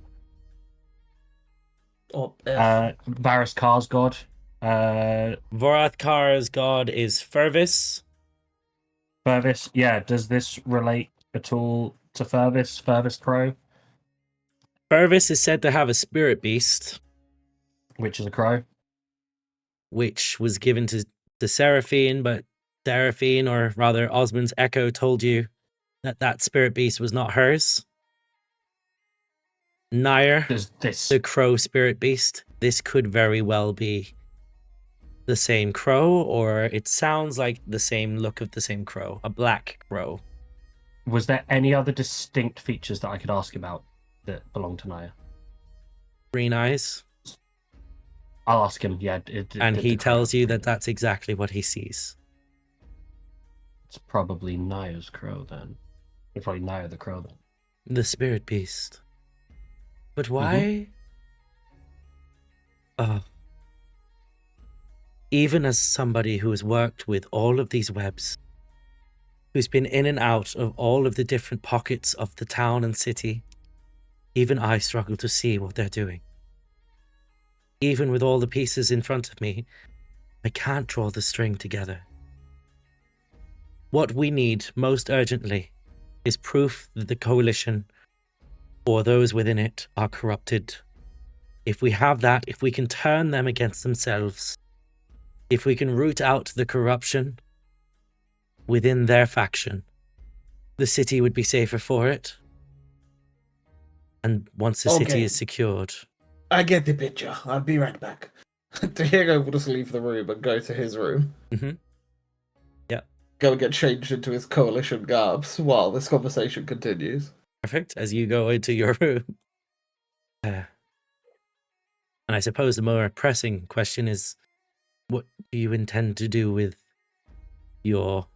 Or F? Varys Kar's God? Vorathkar's god is Fervis. Fervis? Yeah, does this relate at all to Fervis? Fervis Crow? Fervis is said to have a spirit beast, Which is a crow? which was given to Seraphine, but Seraphine, or rather Osmond's echo, told you that that spirit beast was not hers. Nair, Does this... the crow spirit beast, this could very well be the same crow, or it sounds like the same look of the same crow, a black crow. Was there any other distinct features that I could ask about that belong to Naya? Green eyes. I'll ask him, yeah. And he tells you that that's exactly what he sees. It's probably Naya's crow then. It's probably Naya the crow then. The spirit beast. But why? Even as somebody who has worked with all of these webs, who's been in and out of all of the different pockets of the town and city, even I struggle to see what they're doing. Even with all the pieces in front of me, I can't draw the string together. What we need most urgently is proof that the coalition or those within it are corrupted. If we have that, if we can turn them against themselves, if we can root out the corruption within their faction, the city would be safer for it. And once the city Okay. is secured... I get the picture. I'll be right back. Diego will just leave the room and go to his room. Mm-hmm. Yeah. Go and get changed into his coalition garbs while this conversation continues. Perfect, as you go into your room. And I suppose the more pressing question is, what do you intend to do with your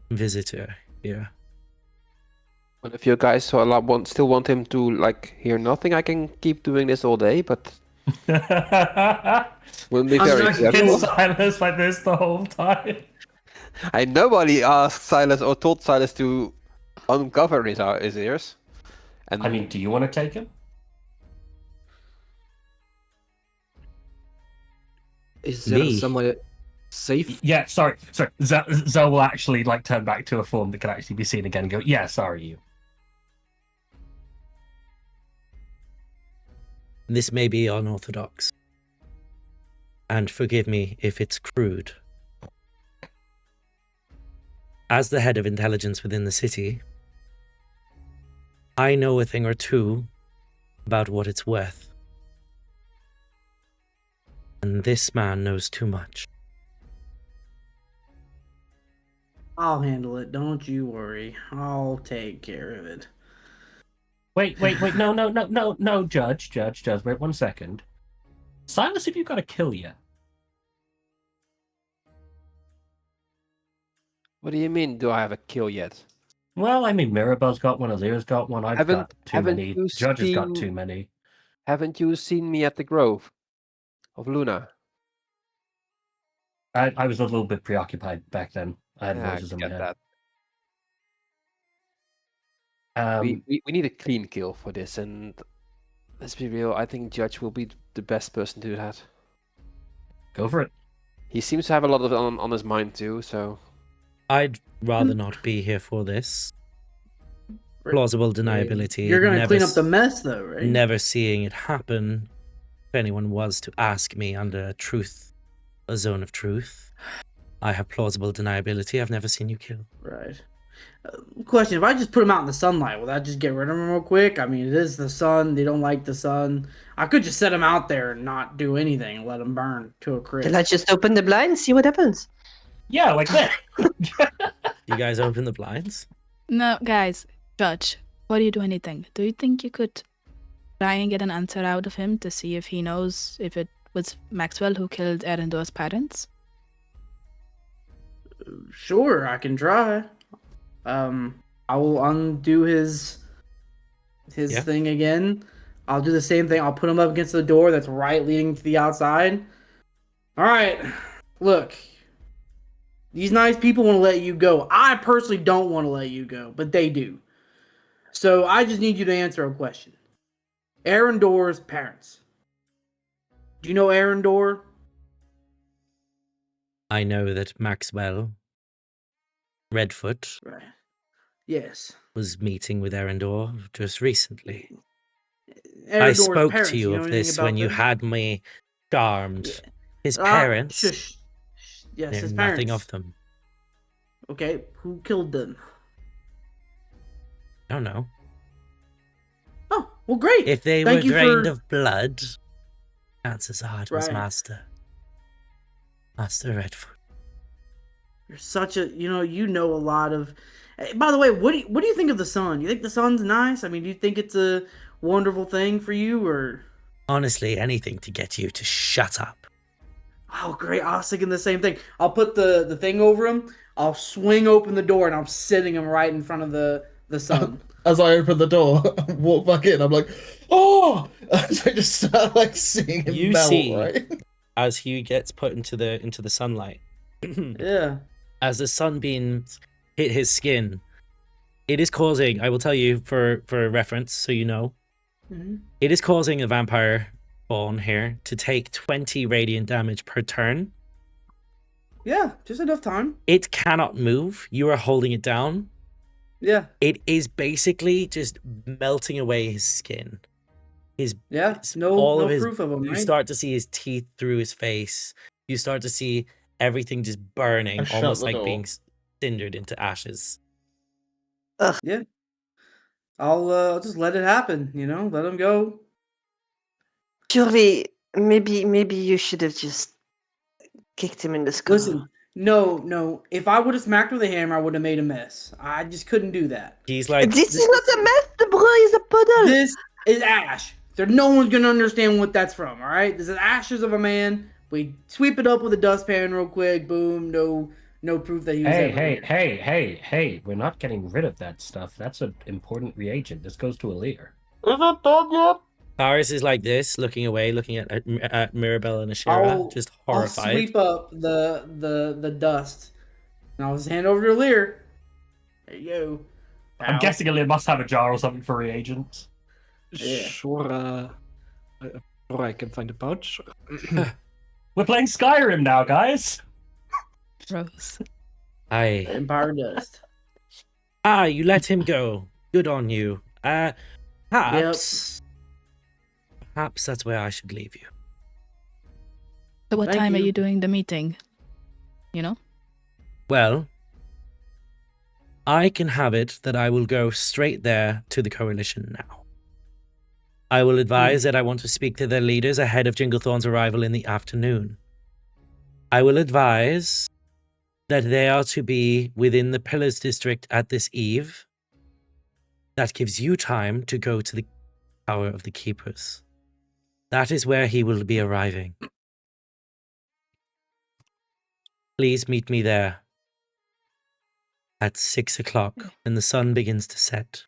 visitor here? Well, if you guys still want him to like hear nothing, I can keep doing this all day, but wouldn't be I'm very not In careful. silence like this the whole time. Nobody asked Sylas or told Sylas to uncover his ears. And I mean, do you want to take him? Is there Me? somewhere safe? Yeah, sorry. Zell will actually like turn back to a form that can actually be seen again and go, yeah, sorry, you. This may be unorthodox, and forgive me if it's crude. As the head of intelligence within the city, I know a thing or two about what it's worth. And this man knows too much. I'll handle it. Don't you worry. I'll take care of it. Wait, no, Judge, wait 1 second. Sylas, have you got a kill yet? what do you mean? Do I have a kill yet? Well, I mean, Mirabelle's got one, Elirr's got one, I've Haven't- got too haven't many, you Judge has got seen- too many. Haven't you seen me at the Grove of Luna? I was a little bit preoccupied back then. I had Yeah, voices I in my get head. that. We need a clean kill for this, and let's be real, I think Judge will be the best person to do that. Go for it. He seems to have a lot of it on his mind too, so... I'd rather not be here for this. Plausible deniability. You're gonna never clean up s- the mess, though, right? Never seeing it happen. If anyone was to ask me under a zone of truth, I have plausible deniability. I've never seen you kill. Right. Question: if I just put them out in the sunlight, will that just get rid of them real quick? I mean, it is the sun. They don't like the sun. I could just set them out there and not do anything, and let them burn to a crisp. Let's just open the blind, see what happens. Yeah, like this. You guys open the blinds? No, guys, Judge, before you do anything, do you think you could try and get an answer out of him to see if he knows if it was Maxwell who killed Erendor's parents? Sure, I can try. I will undo his Yeah. thing again. I'll do the same thing. I'll put him up against the door that's right leading to the outside. All right, look. These nice people want to let you go. I personally don't want to let you go, but they do. So I just need you to answer a question. Erendor's parents. Do you know Erendor? I know that Maxwell Redfoot Right. Yes. was meeting with Erendor just recently. Erendor's I spoke parents, to you know of anything this about when you them? had me charmed. Yeah. His parents, Shush. Yes, knew his parents. nothing of them. Okay, who killed them? I don't know. Oh, well, great. If they Thank were you drained for- of blood, chances are it was Right. Master Redfoot. You're such a, you know a lot of. By the way, what do you think of the sun? You think the sun's nice? I mean, do you think it's a wonderful thing for you, or? Honestly, anything to get you to shut up. Oh, great! I was thinking the same thing. I'll put the thing over him. I'll swing open the door, and I'm sitting him right in front of the sun. As I open the door, walk back in, I'm like, oh! So I just start like seeing him You melt, see- right? As he gets put into the sunlight, Yeah. as the sunbeams hit his skin, it is causing, I will tell you for reference, so you know, Mhm. it is causing a vampire spawn here to take 20 radiant damage per turn. Yeah, just enough time. It cannot move. You are holding it down. Yeah. It is basically just melting away his skin. His Yeah. It's No, all no of his- proof of him, You right? start to see his teeth through his face. You start to see everything just burning, I shut almost the like door. being cindered into ashes. Yeah. I'll just let it happen. Let him go. Surely, maybe you should have just kicked him in the skull. Listen, no. If I would have smacked with a hammer, I would have made a mess. I just couldn't do that. He's like, This is not a mess. The boy is a puddle. This is ash. So no one's gonna understand what that's from. All right, this is ashes of a man. We sweep it up with a dustpan real quick. Boom. No proof that he was ever here. Hey, we're not getting rid of that stuff. That's an important reagent. This goes to Elirr. Is it done yet? Paris is like this, looking away, looking at Mirabelle and Ashira, just I'll horrified. sweep up the dust, and I'll just hand over to Elirr. There you go. I'm guessing Elirr must have a jar or something for reagents. Yeah. Sure, sure I can find a pouch. We're playing Skyrim now, guys. Gross. Aye. Empire dust. You let him go. Good on you. Perhaps that's where I should leave you. So what Thank time are you. you doing the meeting? You know? Well, I can have it that I will go straight there to the coalition now. I will advise that I want to speak to their leaders ahead of Jinglethorn's arrival in the afternoon. I will advise that they are to be within the Pillars District at this eve. That gives you time to go to the Tower of the Keepers. That is where he will be arriving. Please meet me there at 6 o'clock when the sun begins to set.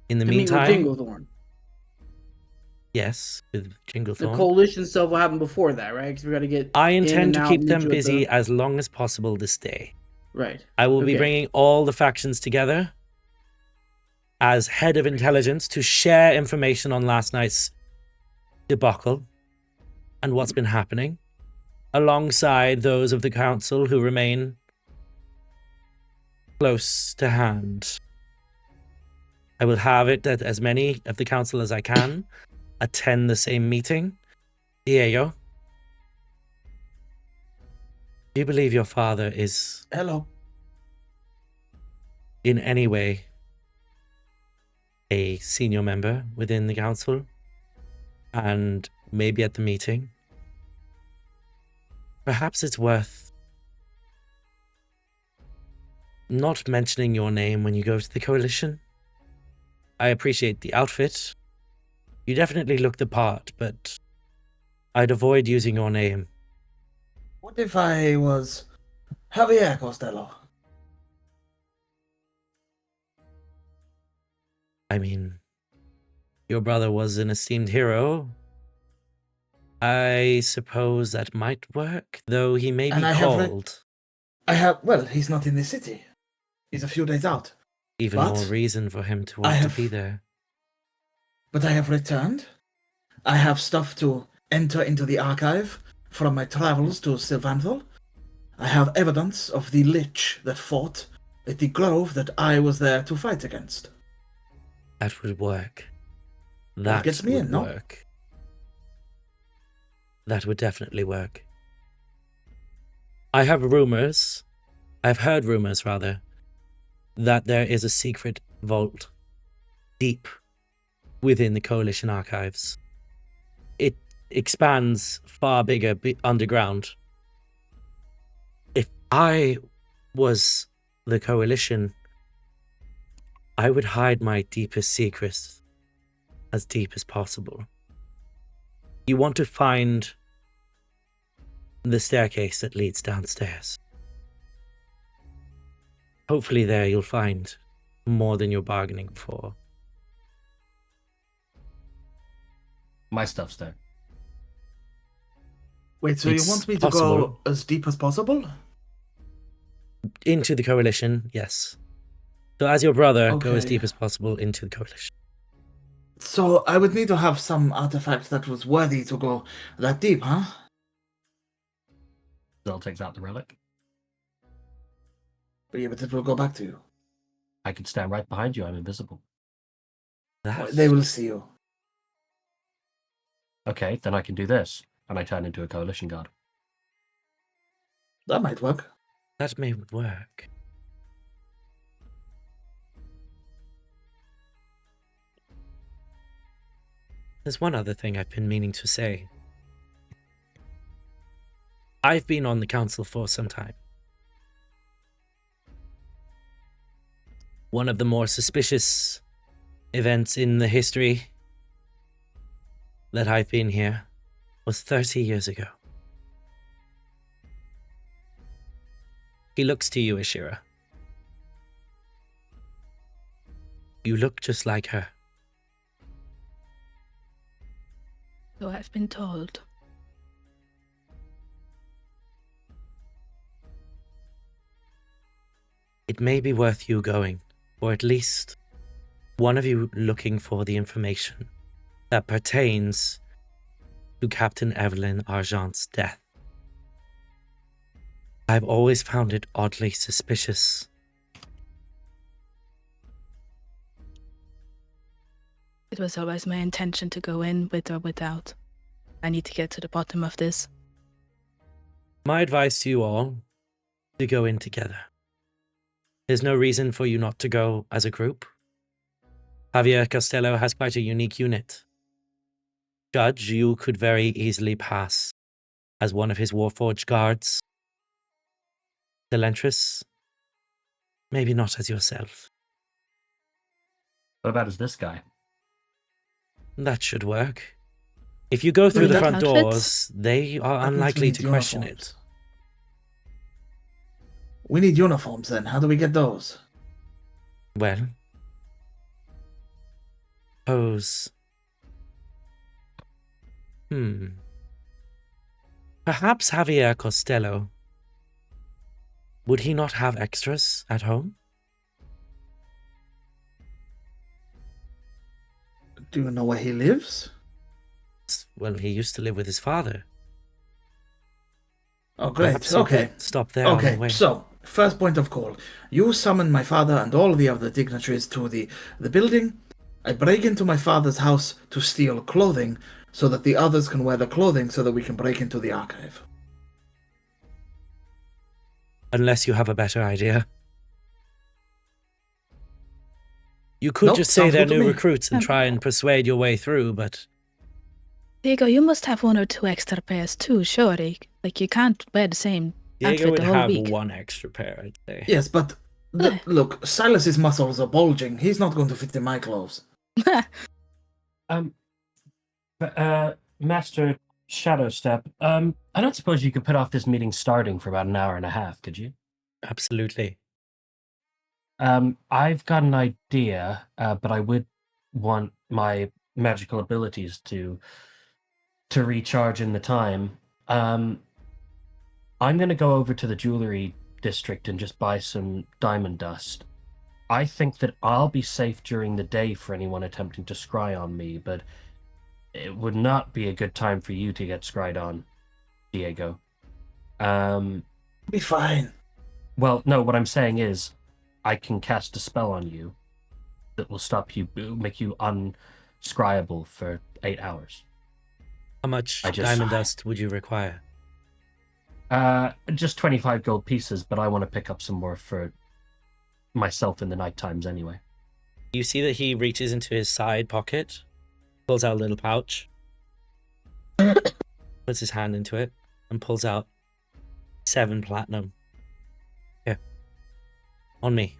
In the To meet with meantime, Jinglethorn. yes, with The Jinglethorn. coalition stuff will happen before that, right? Because we got to get. I in intend and to out, keep meet them you at busy the- as long as possible this day. Right. I will be Okay. bringing all the factions together as head of intelligence to share information on last night's debacle and what's been happening, alongside those of the council who remain close to hand. I will have it that as many of the council as I can attend the same meeting. Diego, do you believe your father is Hello. in any way a senior member within the council and maybe at the meeting? Perhaps it's worth not mentioning your name when you go to the Coalition. I appreciate the outfit. You definitely look the part, but I'd avoid using your name. What if I was Javier Costello? I mean, your brother was an esteemed hero. I suppose that might work, though he may And be I called. well, he's not in the city. He's a few days out. Even But more reason for him to I want to have- be there. But I have returned. I have stuff to enter into the archive from my travels to Sylvanthal. I have evidence of the lich that fought at the grove that I was there to fight against. That would work. That gets me would in, no? work. That would definitely work. I've heard rumors, rather, that there is a secret vault deep within the Coalition archives. It expands far bigger underground. If I was the Coalition, I would hide my deepest secrets as deep as possible. You want to find the staircase that leads downstairs. Hopefully there you'll find more than you're bargaining for. My stuff's there. Wait, so It's you want me to possible. go as deep as possible? Into the Coalition, yes. So as your brother, go as Okay. deep as possible into the Coalition. So I would need to have some artifact that was worthy to go that deep, huh? Zell takes out the relic. But yeah, but it will go back to you. I can stand right behind you. I'm invisible. That, They will see you. Okay, then I can do this. And I turn into a coalition guard. That might work. that may work. There's one other thing I've been meaning to say. I've been on the council for some time. One of the more suspicious events in the history that I've been here was 30 years ago. He looks to you, Ashira. You look just like her. So I've been told. It may be worth you going, or at least one of you looking for the information that pertains to Captain Evelyn Argent's death. I've always found it oddly suspicious. It was always my intention to go in with or without. I need to get to the bottom of this. My advice to you all, to go in together. There's no reason for you not to go as a group. Javier Costello has quite a unique unit. Judge, you could very easily pass as one of his Warforged guards. Zelentrus, maybe not as yourself. What about as this guy? That should work. If you go through the With front outfits? doors, they are That means we unlikely need to question uniforms. it. We need uniforms then. How do we get those? Well, suppose. Perhaps Javier Costello. Would he not have extras at home? Do you know where he lives? Well, he used to live with his father. Oh, great. Perhaps you Okay. could stop there on the Okay, way. so, first point of call. You summon my father and all the other dignitaries to the building. I break into my father's house to steal clothing so that the others can wear the clothing so that we can break into the archive. Unless you have a better idea. You could Nope, just say sounds they're good to new me. recruits and try and persuade your way through, but Diego, you must have one or two extra pairs too, surely. Like, you can't wear the same Diego outfit would the whole have week. one extra pair, I'd say. Yes, but look, Silas's muscles are bulging. He's not going to fit in my clothes. Master Shadowstep, I don't suppose you could put off this meeting starting for about an hour and a half, could you? Absolutely. I've got an idea, but I would want my magical abilities to recharge in the time. I'm going to go over to the jewelry district and just buy some diamond dust. I think that I'll be safe during the day for anyone attempting to scry on me, but it would not be a good time for you to get scryed on, Diego. Be fine. Well, no, what I'm saying is I can cast a spell on you that will stop you, make you unscryable for 8 hours. How much diamond dust would you require? Just 25 gold pieces, but I want to pick up some more for myself in the night times anyway. You see that he reaches into his side pocket, pulls out a little pouch, puts his hand into it, and pulls out 7 platinum. Here. On me.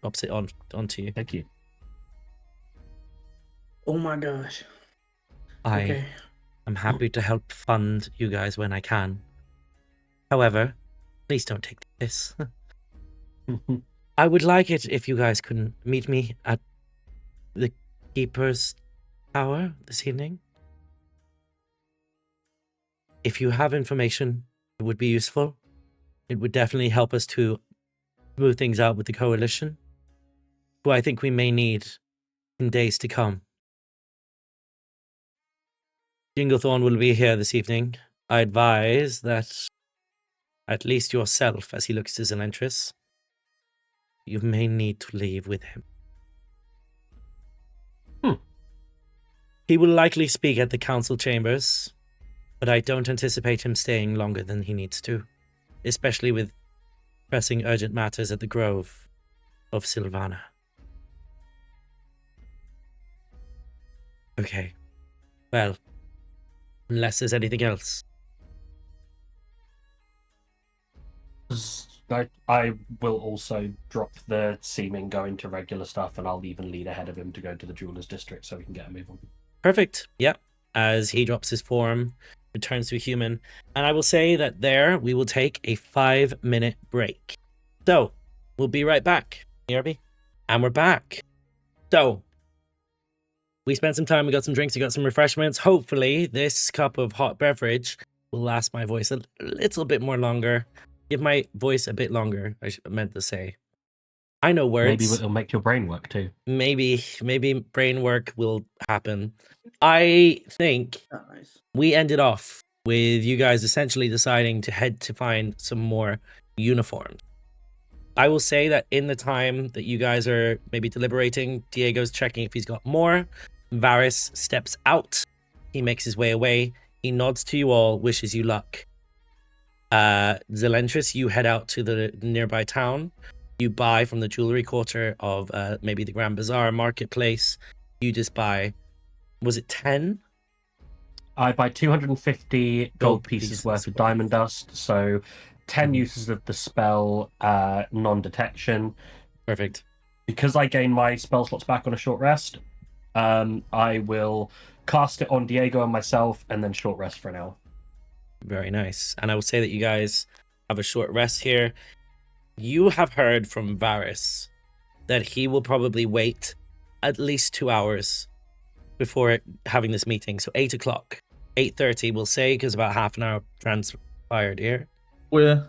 Drops it onto you. Thank you. Oh my gosh. I'm happy to help fund you guys when I can. However, please don't take this. I would like it if you guys could meet me at the Keeper's Tower this evening. If you have information, it would be useful. It would definitely help us to smooth things out with the Coalition, who I think we may need in days to come. Jinglethorn will be here this evening. I advise that at least yourself, as he looks to Zelentrus, you may need to leave with him. He will likely speak at the council chambers, but I don't anticipate him staying longer than he needs to, especially with pressing urgent matters at the Grove of Sylvana. Okay. Well, unless there's anything else. I will also drop the seeming, go into regular stuff, and I'll even lead ahead of him to go to the Jeweler's District so we can get a move on. Perfect. Yep. As he drops his form, returns to a human. And I will say that there we will take a 5-minute break. So, we'll be right back. ERB. And we're back. So, we spent some time, we got some drinks, we got some refreshments. Hopefully, this cup of hot beverage will last my voice a little bit more longer. Give my voice a bit longer, I meant to say. I know words. Maybe it'll make your brain work too. Maybe brain work will happen. I think we ended off with you guys essentially deciding to head to find some more uniforms. I will say that in the time that you guys are maybe deliberating, Diego's checking if he's got more. Varys steps out. He makes his way away. He nods to you all, wishes you luck. Zelentrus, you head out to the nearby town. You buy from the jewelry quarter of maybe the Grand Bazaar marketplace. You just buy, was it 10? I buy 250 gold pieces worth of diamond dust, so 10 uses of the spell non-detection. Perfect. Because I gain my spell slots back on a short rest, I will cast it on Diego and myself, and then short rest for an hour. Very nice. And I will say that you guys have a short rest here. You have heard from Varys that he will probably wait at least 2 hours before having this meeting. So 8 o'clock, 8:30 we'll say, because about half an hour transpired here. We're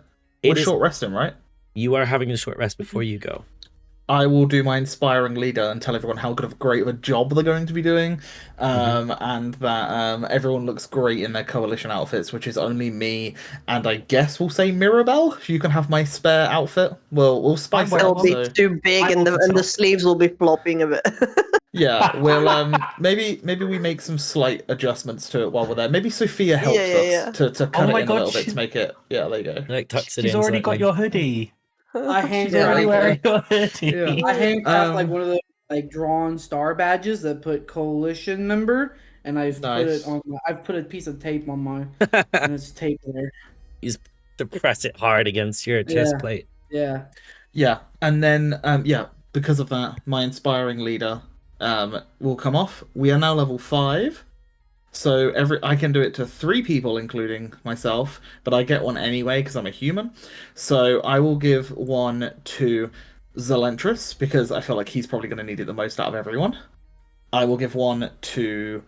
short resting, right? You are having a short rest before you go. I will do my inspiring leader and tell everyone how good of great of a job they're going to be doing, and that everyone looks great in their coalition outfits, which is only me, and I guess we'll say Mirabelle. You can have my spare outfit. We'll spice it up. It'll be too big, and the sleeves will be flopping a bit. Yeah, we'll maybe we make some slight adjustments to it while we're there. Maybe Sophia helps us to cut it in a little bit to make it. Yeah, there you go. Like tucks it She's in already slightly. got your hoodie. I She's already wearing your hoodie. I handcraft like one of those like drawn star badges that put coalition member, and I've put it on. I've put a piece of tape on my, and it's taped there. You to press it hard against your chest plate. Yeah. Yeah, and then because of that, my inspiring leader will come off. We are now level 5, so I can do it to 3 people, including myself, but I get one anyway because I'm a human. So I will give one to Zelentrus because I feel like he's probably going to need it the most out of everyone. I will give one to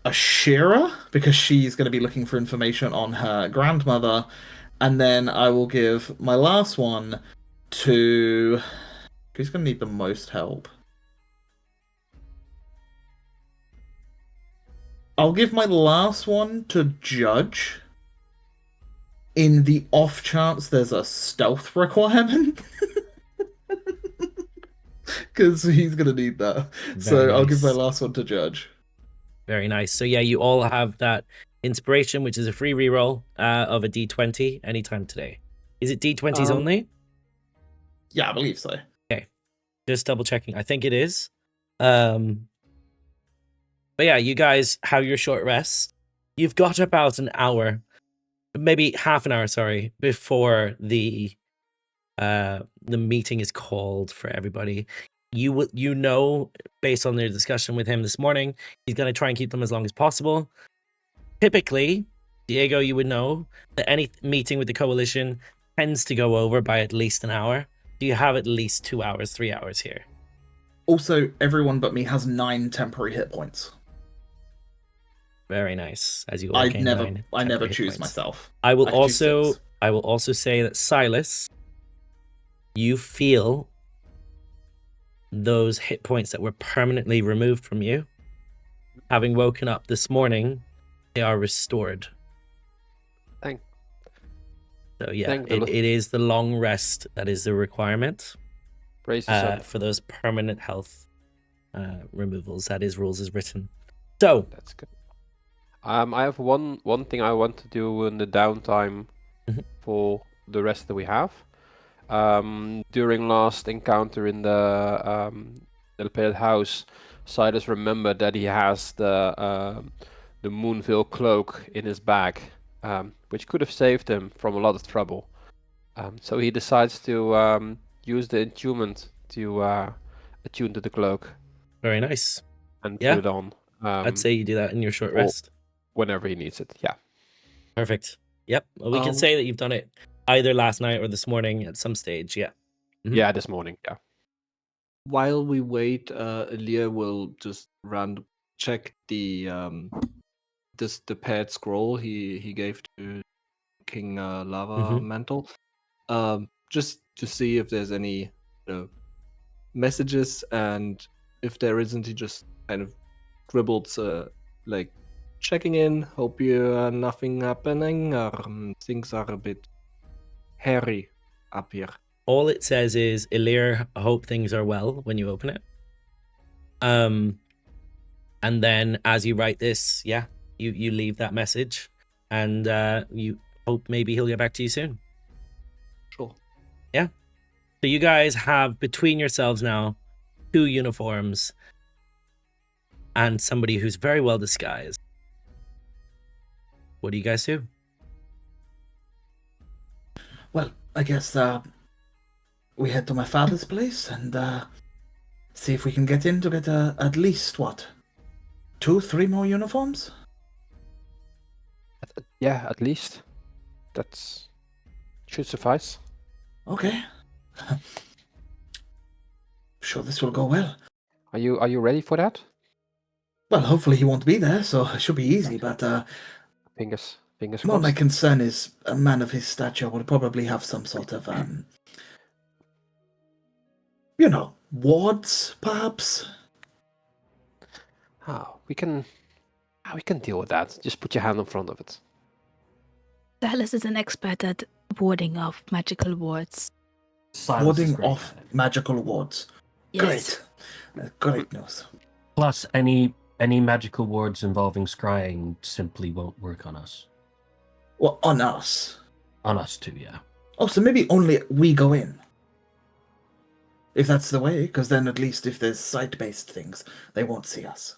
Ashira because she's going to be looking for information on her grandmother, and then I will give my last one to... Who's going to need the most help? I'll give my last one to Judge in the off chance there's a stealth requirement. Because he's going to need that. Very I'll give my nice. last one to Judge. Very nice. So yeah, you all have that inspiration, which is a free reroll of a d20 anytime today. Is it d20s only? Yeah, I believe so. Okay. Just double checking. I think it is. But yeah, you guys have your short rest. You've got about an hour, maybe half an hour, sorry, before the meeting is called for everybody. You know, based on their discussion with him this morning, he's going to try and keep them as long as possible. Typically, Diego, you would know that any meeting with the coalition tends to go over by at least an hour. Do you have at least 2 hours, 3 hours here? Also, everyone but me has 9 temporary hit points. Very nice. As you all I gain never 9 never temporary hit choose points. myself. I will I can choose 6. also say that Sylas, you feel those hit points that were permanently removed from you. Having woken up this morning, they are restored. So yeah, it is the long rest that is the requirement for those permanent health removals. That is rules as written. So That's good. I have one thing I want to do in the downtime for the rest that we have. During last encounter in the Pale House, Sylas remembered that he has the Moonville cloak in his bag, which could have saved him from a lot of trouble. So he decides to use the attunement to attune to the cloak. very nice. And Yeah. put it on. I'd say you do that in your short rest. Whenever he needs it, yeah. Perfect. Yep. Well, we can say that you've done it either last night or this morning at some stage. Yeah. Mhm. Yeah, this morning, yeah. While we wait, Elirr will just check the the paired scroll he gave to King Lava Mantle, just to see if there's any messages, and if there isn't, he just kind of scribbled like checking in. Hope you nothing happening, or things are a bit hairy up here. All it says is, Elirr, hope things are well when you open it. And then as you write this, yeah, you leave that message, and you hope maybe he'll get back to you soon. Sure. Yeah. So you guys have between yourselves now 2 uniforms and somebody who's very well disguised. What do you guys do? Well, I guess we head to my father's place and see if we can get in to get at least, 2, 3 more uniforms? Yeah, at least. That should suffice. Okay. Sure this will go well. Are you ready for that? Well, hopefully he won't be there, so it should be easy, but Fingers more my crossed. concern is a man of his stature will probably have some sort of wards, perhaps. We can deal with that. Just put your hand in front of it. Sylas is an expert at warding off magical wards. Sylas is Warding great off at it. magical wards. Yes. Great news. Plus, any magical wards involving scrying simply won't work on us. Well, on us. On us too, yeah. Oh, so maybe only we go in. If that's the way, because then at least if there's sight-based things, they won't see us.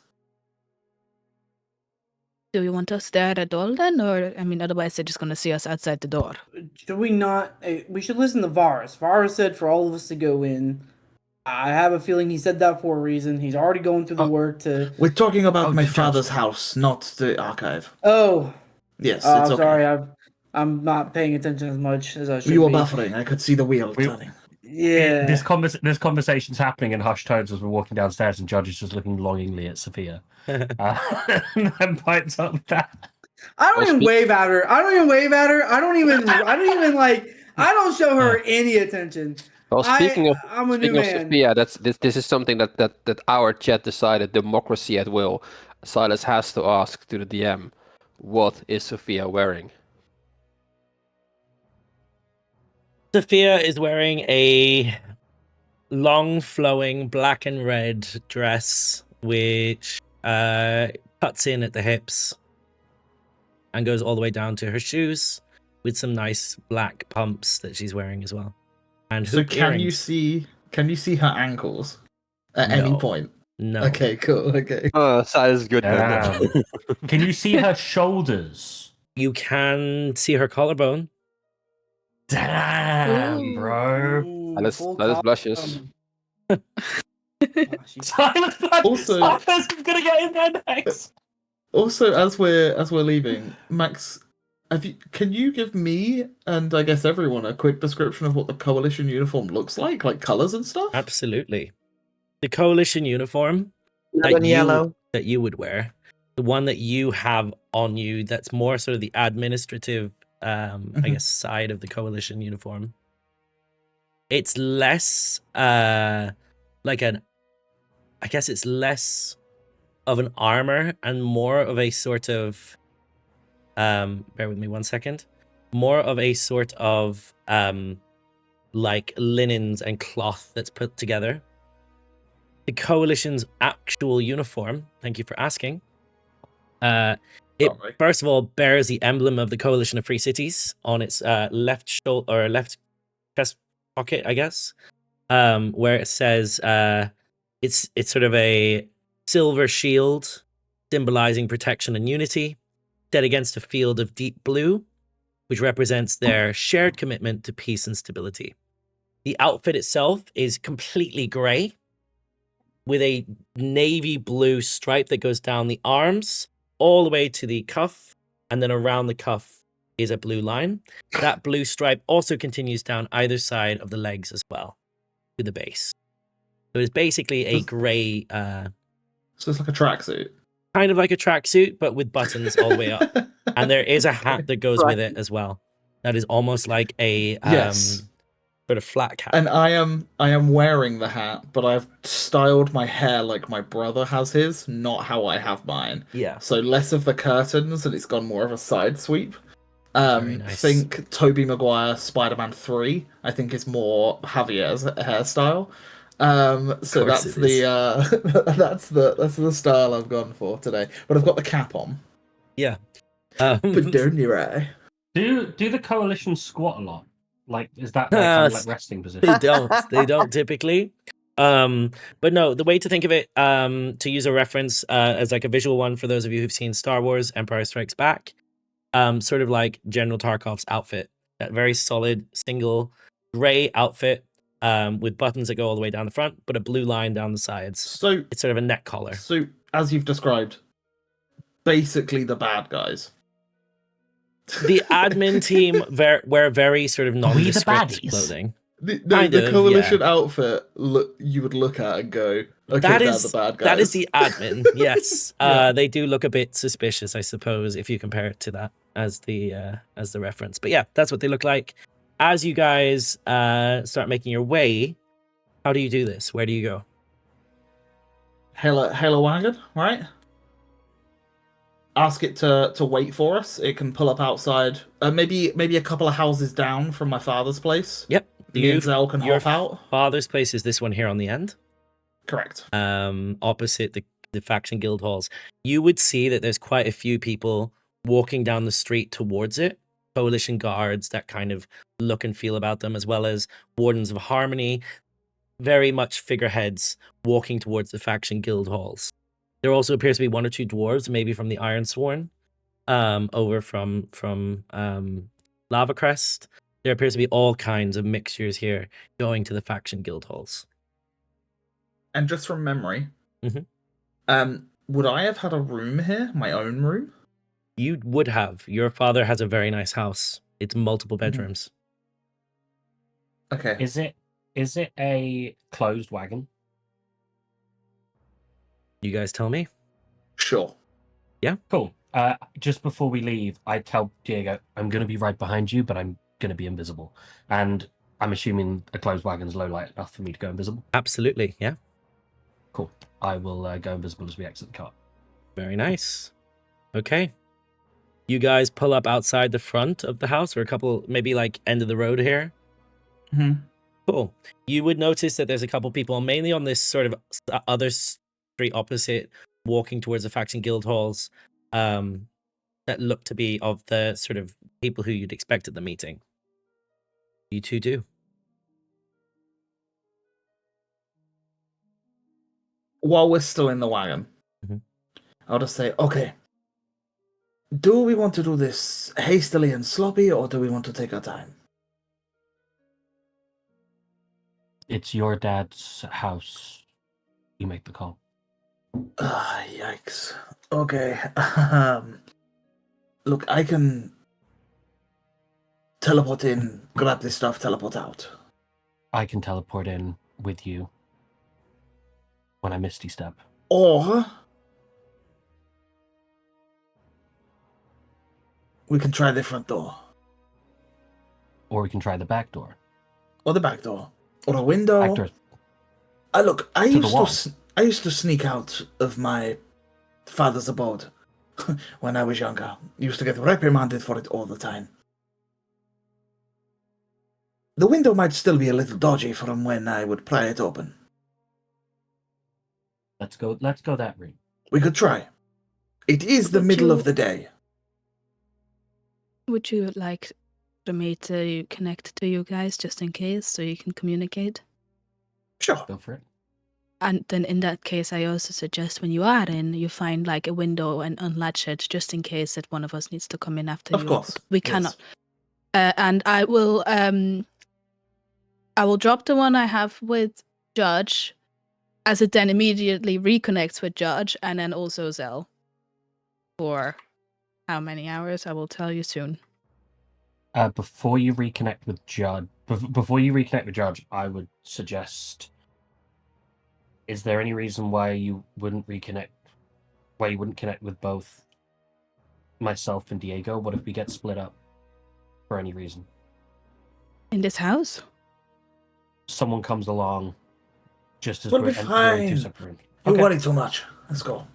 Do you want us there at the door then? Or, I mean, otherwise they're just going to see us outside the door. Should we not? We should listen to Varus. Varus said for all of us to go in. I have a feeling he said that for a reason. He's already going through the work to. We're talking about my just- father's house, not the archive. Oh, Yes, it's I'm okay. sorry. I'm not paying attention as much as I should. You were be. buffering. I could see the wheel turning. Yeah. This conversation's happening in hushed tones as we're walking downstairs, and Judge is just looking longingly at Sophia. And then pipes up with that. I don't even wave at her. I don't even like. I don't show her any attention. Well, speaking of man. Sophia, this is something that our chat decided, democracy at will. Sylas has to ask to the DM, what is Sophia wearing? Sophia is wearing a long flowing black and red dress which cuts in at the hips and goes all the way down to her shoes with some nice black pumps that she's wearing as well. And so can you see her ankles at any point? No. Okay, cool. Okay. Oh, Sylas is good. Can you see her shoulders? You can see her collarbone. Damn, bro. Sylas blushes. Also, Sylas is gonna get in there next. Also, as we're leaving, Max, can you give me and I guess everyone a quick description of what the Coalition uniform looks like colors and stuff? Absolutely. The Coalition uniform that you would wear, the one that you have on you, that's more sort of the administrative, I guess, side of the Coalition uniform. It's less it's less of an armor and more of a sort of bear with me 1 second. More of a sort of like linens and cloth that's put together. The Coalition's actual uniform, thank you for asking. It first of all bears the emblem of the Coalition of Free Cities on its left shoulder or left chest pocket, I guess, where it says it's sort of a silver shield symbolizing protection and unity, set against a field of deep blue, which represents their shared commitment to peace and stability. The outfit itself is completely grey, with a navy blue stripe that goes down the arms all the way to the cuff, and then around the cuff is a blue line. That blue stripe also continues down either side of the legs as well, to the base. So it's basically a grey... so it's like a tracksuit? Kind of like a tracksuit, but with buttons all the way up. And there is a hat that goes with it as well. That is almost like a... sort of flat cap. And I am wearing the hat, but I've styled my hair like my brother has his, not how I have mine. Yeah. So less of the curtains, and it's gone more of a side sweep. Very nice. Think Tobey Maguire Spider-Man 3, I think is more Javier's hairstyle. So that's the that's the style I've gone for today. But I've got the cap on. Yeah. But don't you right? Do the Coalition squat a lot? Like, is that their kind of like resting position? They don't typically. But no, the way to think of it, to use a reference as like a visual one for those of you who've seen Star Wars Empire Strikes Back, sort of like General Tarkov's outfit, that very solid single gray outfit with buttons that go all the way down the front, but a blue line down the sides. So it's sort of a neck collar. So as you've described, basically the bad guys. The admin team wear very sort of nondescript clothing. The Coalition outfit, you would look at and go, okay, they're the bad guys. That is the admin, yes. They do look a bit suspicious, I suppose, if you compare it to that as the reference. But yeah, that's what they look like. As you guys start making your way, how do you do this? Where do you go? Hail a wagon, right? Ask it to wait for us. It can pull up outside, maybe a couple of houses down from my father's place. Yep. Me and Zell can your hop out. Father's place is this one here on the end. Correct. Opposite the faction guild halls. You would see that there's quite a few people walking down the street towards it. Coalition guards, that kind of look and feel about them, as well as Wardens of Harmony. Very much figureheads walking towards the faction guild halls. There also appears to be one or two dwarves, maybe from the Ironsworn, over from Lava Crest. There appears to be all kinds of mixtures here going to the faction guild halls. And just from memory, Mhm. Would I have had a room here, my own room? You would have. Your father has a very nice house. It's multiple bedrooms. Okay. Is it a closed wagon? You guys tell me. Sure. Cool. Just before we leave, I tell Diego, I'm going to be right behind you, but I'm going to be invisible. And I'm assuming a closed wagon's low light enough for me to go invisible. Absolutely, yeah. Cool. I will go invisible as we exit the car. Very nice. Okay. You guys pull up outside the front of the house, or a couple, maybe like end of the road here. Mm-hmm. Cool. You would notice that there's a couple people, mainly on this sort of other street opposite, walking towards the faction guild halls, that look to be of the sort of people who you'd expect at the meeting. You two do. While we're still in the wagon, Mhm. I'll just say, okay, do we want to do this hastily and sloppy, or do we want to take our time? It's your dad's house. You make the call. Yikes. Okay. Look, I can teleport in, grab this stuff, teleport out. I can teleport in with you when I misty step. Or we can try the front door. Or we can try the back door. Or the back door. Or a window. Back door. Look, I To the wall. used to sneak out of my father's abode when I was younger. Used to get reprimanded for it all the time. The window might still be a little dodgy from when I would pry it open. Let's go that route. We could try. It is the Would middle you- of the day. Would you like for me to connect to you guys just in case so you can communicate? Sure. Go for it. And then in that case, I also suggest when you are in, you find like a window and unlatch it just in case that one of us needs to come in after Of you. course. We yes. cannot. And I will drop the one I have with Judge as it then immediately reconnects with Judge and then also Zell. For how many hours? I will tell you soon. Before you reconnect with Judge, I would suggest. Is there any reason why you wouldn't reconnect? Why you wouldn't connect with both myself and Diego? What if we get split up for any reason? In this house? Someone comes along just as We'll we're be entering two fine. separate rooms. You Okay. worry too much. Let's go.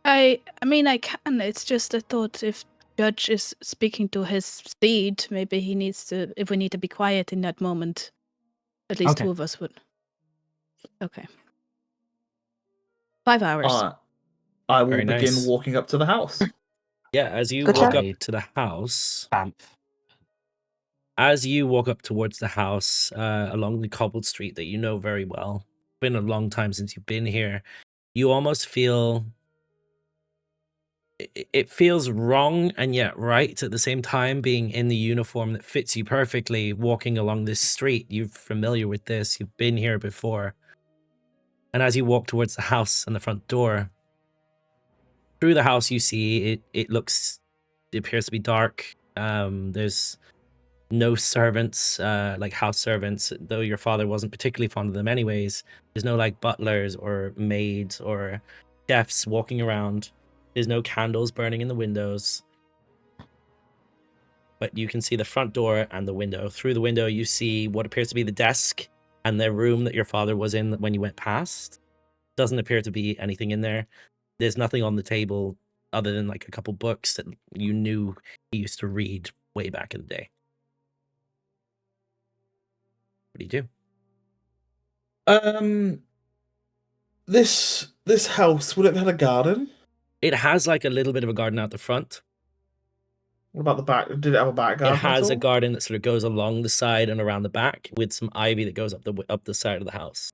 I mean, I can. It's just I thought if Judge is speaking to his steed, maybe he needs to. If we need to be quiet in that moment, at least Okay. two of us would. Okay. 5 hours. I will Very begin nice. walking up to the house. Yeah, as you Good walk job. up to the house, Bamf. as you walk up towards the house, along the cobbled street that you know very well, been a long time since you've been here, you almost feel it feels wrong and yet right at the same time, being in the uniform that fits you perfectly, walking along this street. You're familiar with this, you've been here before. And as you walk towards the house and the front door, through the house you see it appears to be dark. There's no servants, like house servants, though your father wasn't particularly fond of them anyways. There's no like butlers or maids or chefs walking around. There's no candles burning in the windows. But you can see the front door and the window. Through the window you see what appears to be the desk and the room that your father was in when you went past. Doesn't appear to be anything in there. There's nothing on the table other than like a couple books that you knew he used to read way back in the day. What do you do? This house, would it have had a garden? It has like a little bit of a garden out the front. What about the back? Did it have a back garden? It has at a all? garden that sort of goes along the side and around the back with some ivy that goes up the side of the house.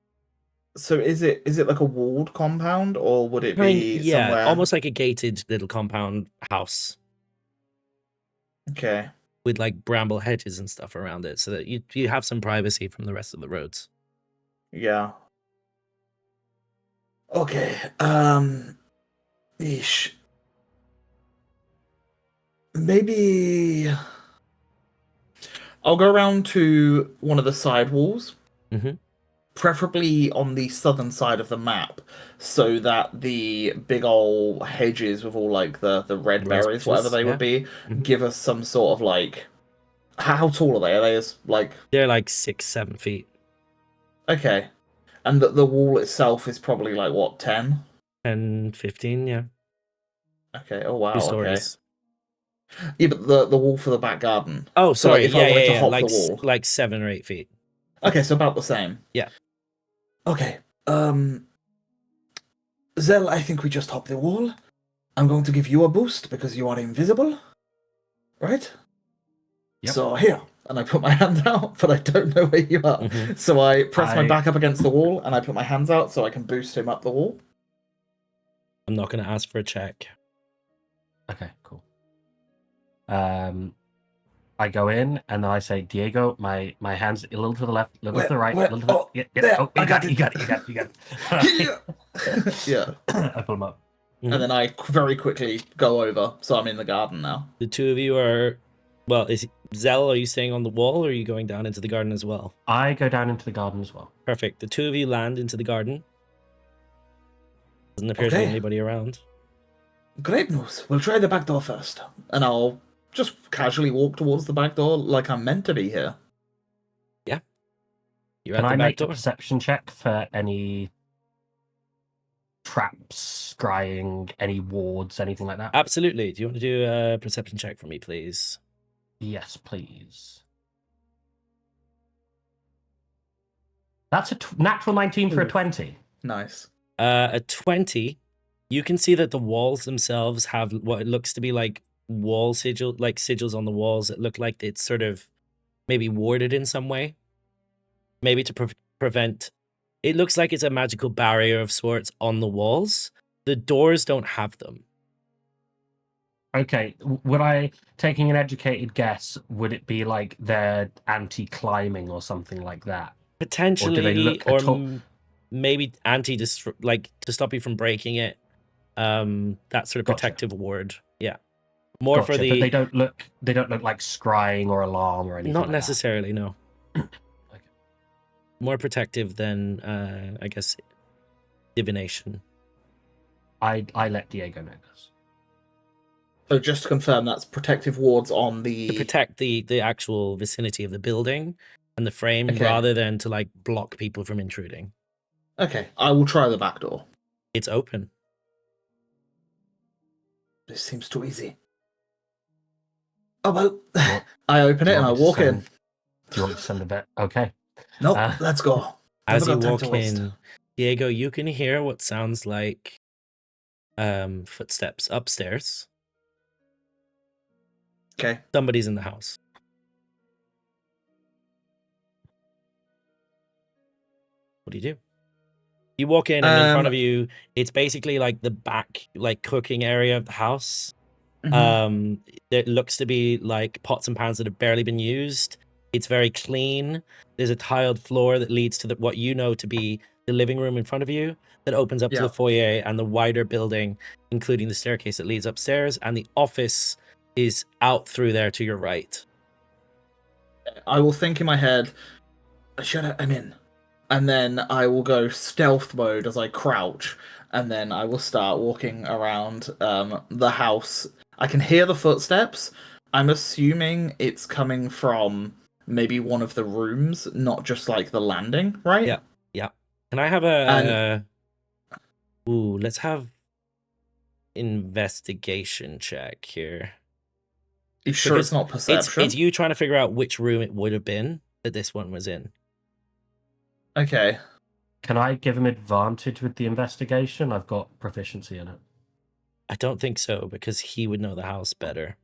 So is it like a walled compound, or would it I mean, be yeah, somewhere? almost like a gated little compound house. Okay. with like bramble hedges and stuff around it, so that you have some privacy from the rest of the roads. Yeah. Okay. Eesh. Maybe I'll go around to one of the side walls, Mm-hmm. preferably on the southern side of the map, so that the big old hedges with all like the red Rose berries, whatever bushes, they yeah. would be, Mhm. give us some sort of like. How tall are they? Are they as like? They're like 6-7 feet, Okay, and the wall itself is probably like what 10? 10-15, yeah. Okay. Oh 2 wow. Okay. stories. Yeah, but the wall for the back garden. Oh, So like, sorry. if Yeah, I wanted to yeah. hop Like the wall. like 7 or 8 feet. Okay, so about the same. Yeah. Okay. Zell, I think we just hop the wall. I'm going to give you a boost because you are invisible. Right? Yep. So here. And I put my hand out, but I don't know where you are. Mhm. So I press my I- back up against the wall and I put my hands out so I can boost him up the wall. I'm not going to ask for a check. Okay, cool. I go in and then I say, Diego, my hands a little to the left, a little to the right, a Where? little to the Oh, yeah, there, oh, I you got got it, it. you got it, you got it, you got it. Yeah. I pull him up. Mhm. And then I very quickly go over, so I'm in the garden now. The two of you are. Well, is Zell, are you staying on the wall or are you going down into the garden as well? I go down into the garden as well. Perfect. The two of you land into the garden. Doesn't appear to be Okay. anybody around. Great news. We'll try the back door first. And I'll just casually walk towards the back door like I'm meant to be here. You're Can at the I back make a door. perception check for any traps, scrying, any wards, anything like that? Absolutely. Do you want to do a perception check for me, please? Yes, please. That's a natural 19 for a Ooh. 20. Nice. A 20. You can see that the walls themselves have what it looks to be like wall sigil, like sigils on the walls that look like it's sort of maybe warded in some way. Maybe to prevent. It looks like it's a magical barrier of sorts on the walls. The doors don't have them. Okay, would I, taking an educated guess, would it be like they're anti-climbing or something like that? Potentially, look or at all- maybe like to stop you from breaking it. That sort of Gotcha. protective ward. Yeah, more Gotcha, for the. but they don't look like scrying or alarm or anything. Not like necessarily, no. Okay. More protective than, I guess, divination. That. I let Diego know this. So just to confirm, that's protective wards on the... To protect the actual vicinity of the building and the frame, Okay. rather than to like block people from intruding. Okay, I will try the back door. It's open. This seems too easy. Oh, well, What? I open it and I walk in. Do you want me to send a bit? Okay. No, Ah. let's go. As you Never got time walk to waste. in, Diego, you can hear what sounds like footsteps upstairs. Okay. Somebody's in the house. What do you do? You walk in, and in front of you, it's basically like the back, like cooking area of the house. Mhm. It looks to be like pots and pans that have barely been used. It's very clean. There's a tiled floor that leads to what you know to be the living room in front of you that opens up to Yeah. the foyer and the wider building, including the staircase that leads upstairs, and the office is out through there to your right. I will think in my head, I'm in. And then I will go stealth mode as I crouch, and then I will start walking around the house. I can hear the footsteps. I'm assuming it's coming from maybe one of the rooms, not just like the landing, right? Yeah. Can I have a... Ooh, let's have investigation check here. You sure Because it's not perception? It's you trying to figure out which room it would have been that this one was in. Okay. Can I give him advantage with the investigation? I've got proficiency in it. I don't think so, because he would know the house better.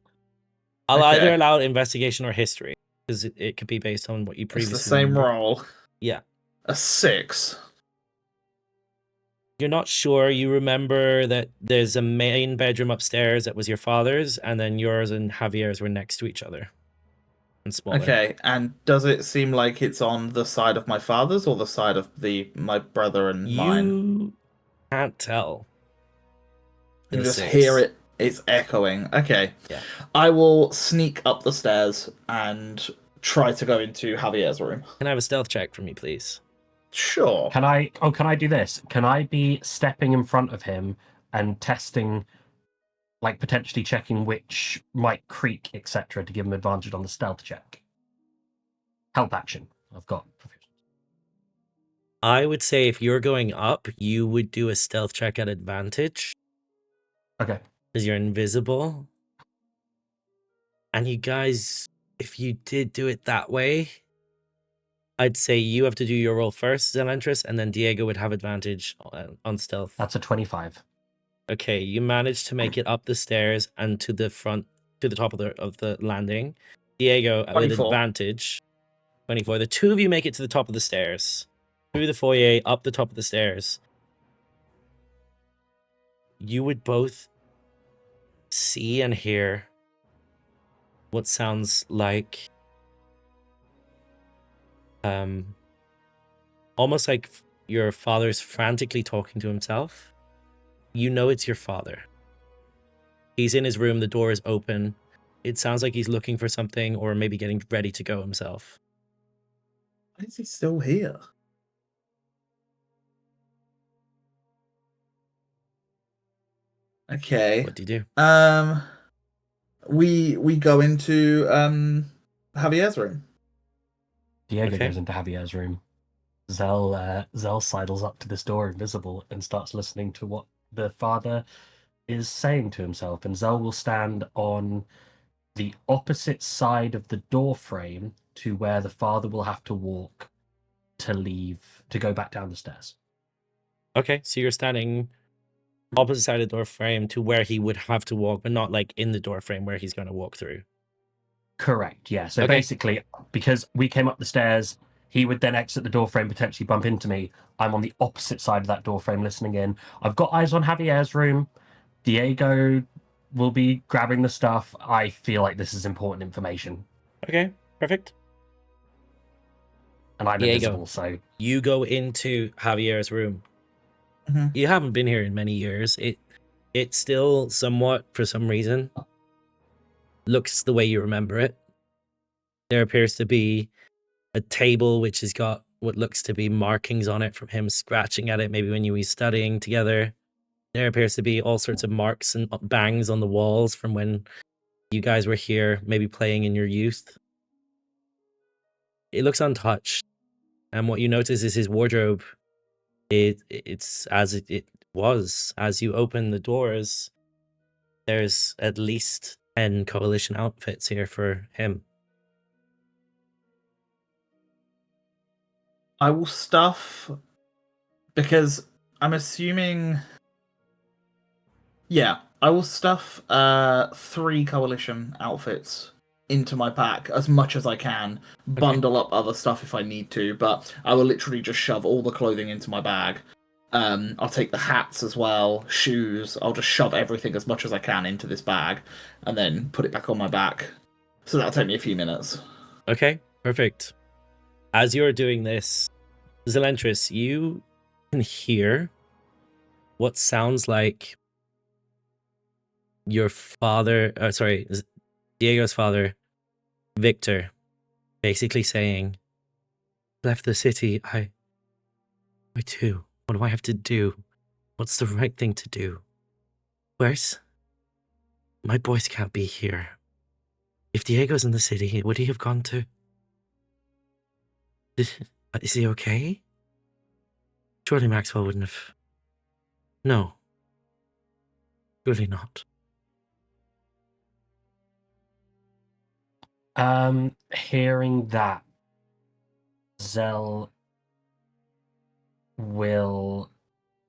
I'll Okay. either allow investigation or history, because it could be based on what you It's previously the same remember. roll. Yeah. A 6. You're not sure. You remember that there's a main bedroom upstairs that was your father's, and then yours and Javier's were next to each other. And smaller. Okay, and does it seem like it's on the side of my father's or the side of my brother and mine? You can't tell. You The just six. hear it. It's echoing. Okay. Yeah. I will sneak up the stairs and try to go into Javier's room. Can I have a stealth check from me, please? Sure. Can I do this? Can I be stepping in front of him and testing, like potentially checking which might creak, etc., to give him advantage on the stealth check? Help action. I've got proficiency. I would say if you're going up, you would do a stealth check at advantage. Okay. Because you're invisible. And you guys, if you did do it that way, I'd say you have to do your roll first, Zelentrus, and then Diego would have advantage on stealth. That's a 25. Okay, you managed to make it up the stairs and to the front, to the top of the landing. Diego, with 24. advantage, 24. The two of you make it to the top of the stairs. Through the foyer, up the top of the stairs. You would both see and hear what sounds like almost like your father's frantically talking to himself. You know it's your father. He's in his room, the door is open. It sounds like he's looking for something or maybe getting ready to go himself. Why is he still here? Okay. What do you do? We go into Javier's room. Diego Okay. goes into Javier's room. Zell sidles up to this door invisible and starts listening to what the father is saying to himself. And Zell will stand on the opposite side of the door frame to where the father will have to walk to leave, to go back down the stairs. Okay, so you're standing opposite side of the door frame to where he would have to walk, but not like in the door frame where he's going to walk through. Correct, yeah. So Okay. basically, because we came up the stairs, he would then exit the door frame, potentially bump into me. I'm on the opposite side of that door frame listening in. I've got eyes on Javier's room. Diego will be grabbing the stuff. I feel like this is important information. Okay, perfect. And I'm Diego. invisible, so... You go into Javier's room. Mhm. You haven't been here in many years. It still somewhat, for some reason, looks the way you remember it. There appears to be a table which has got what looks to be markings on it from him scratching at it, maybe when you were studying together. There appears to be all sorts of marks and bangs on the walls from when you guys were here, maybe playing in your youth. It looks untouched. And what you notice is his wardrobe, it's as it was. As you open the doors, there's at least 10 coalition outfits here for him. I will stuff because I'm assuming. Yeah, I will stuff 3 coalition outfits into my pack as much as I can. Bundle up other stuff if I need to, but I will literally just shove all the clothing into my bag. I'll take the hats as well, shoes. I'll just shove everything as much as I can into this bag, and then put it back on my back. So that'll take me a few minutes. Okay, perfect. As you're doing this, Zelentrus, you can hear what sounds like your father, Diego's father, Victor, basically saying, left the city, I too. What do I have to do? What's the right thing to do? Where's... My boys can't be here. If Diego's in the city, would he have gone to... Is he okay? Surely Maxwell wouldn't have... No. Surely not. Hearing that, Zell will...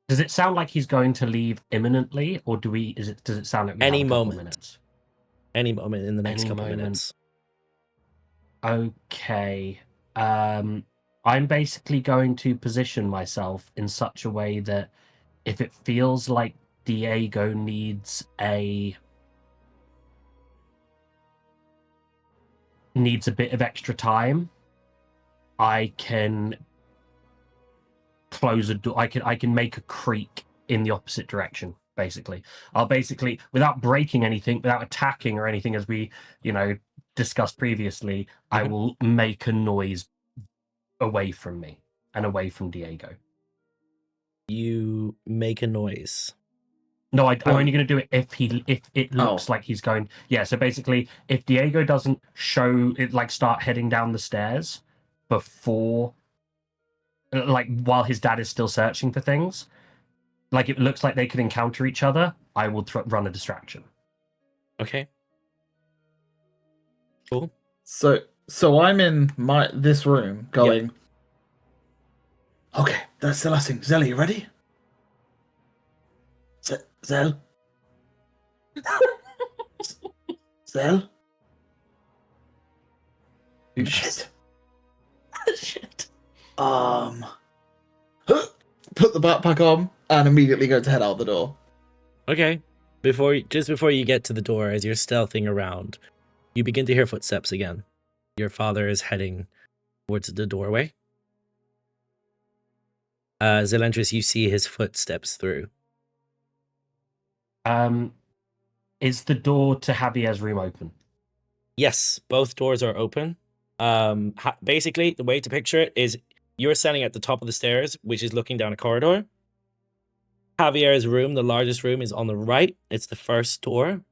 Does it sound like he's going to leave imminently, or does it sound like we Any have a couple moment. minutes? Any moment in the next Any couple moment. minutes. Okay. I'm basically going to position myself in such a way that if it feels like Diego needs a bit of extra time, I can close a door. I can make a creak in the opposite direction. Basically, I'll without breaking anything, without attacking or anything, as we discussed previously, I will make a noise away from me and away from Diego. You make a noise. No, I'm only going to do it if it looks like he's going. Yeah, so basically, if Diego doesn't show it, like start heading down the stairs before, like while his dad is still searching for things, like it looks like they could encounter each other, I will run a distraction. Okay. Cool. So I'm in this room going. Okay, that's the last thing. Zel, you ready? Zel? Zel? Shit. Shit. Put the backpack on and immediately go to head out the door. Okay. Before you get to the door, as you're stealthing around, you begin to hear footsteps again. Your father is heading towards the doorway. Zelentrus, you see his footsteps through. Is the door to Javier's room open? Yes, both doors are open. Basically, the way to picture it is you're standing at the top of the stairs, which is looking down a corridor. Javier's room, the largest room, is on the right. It's the first door.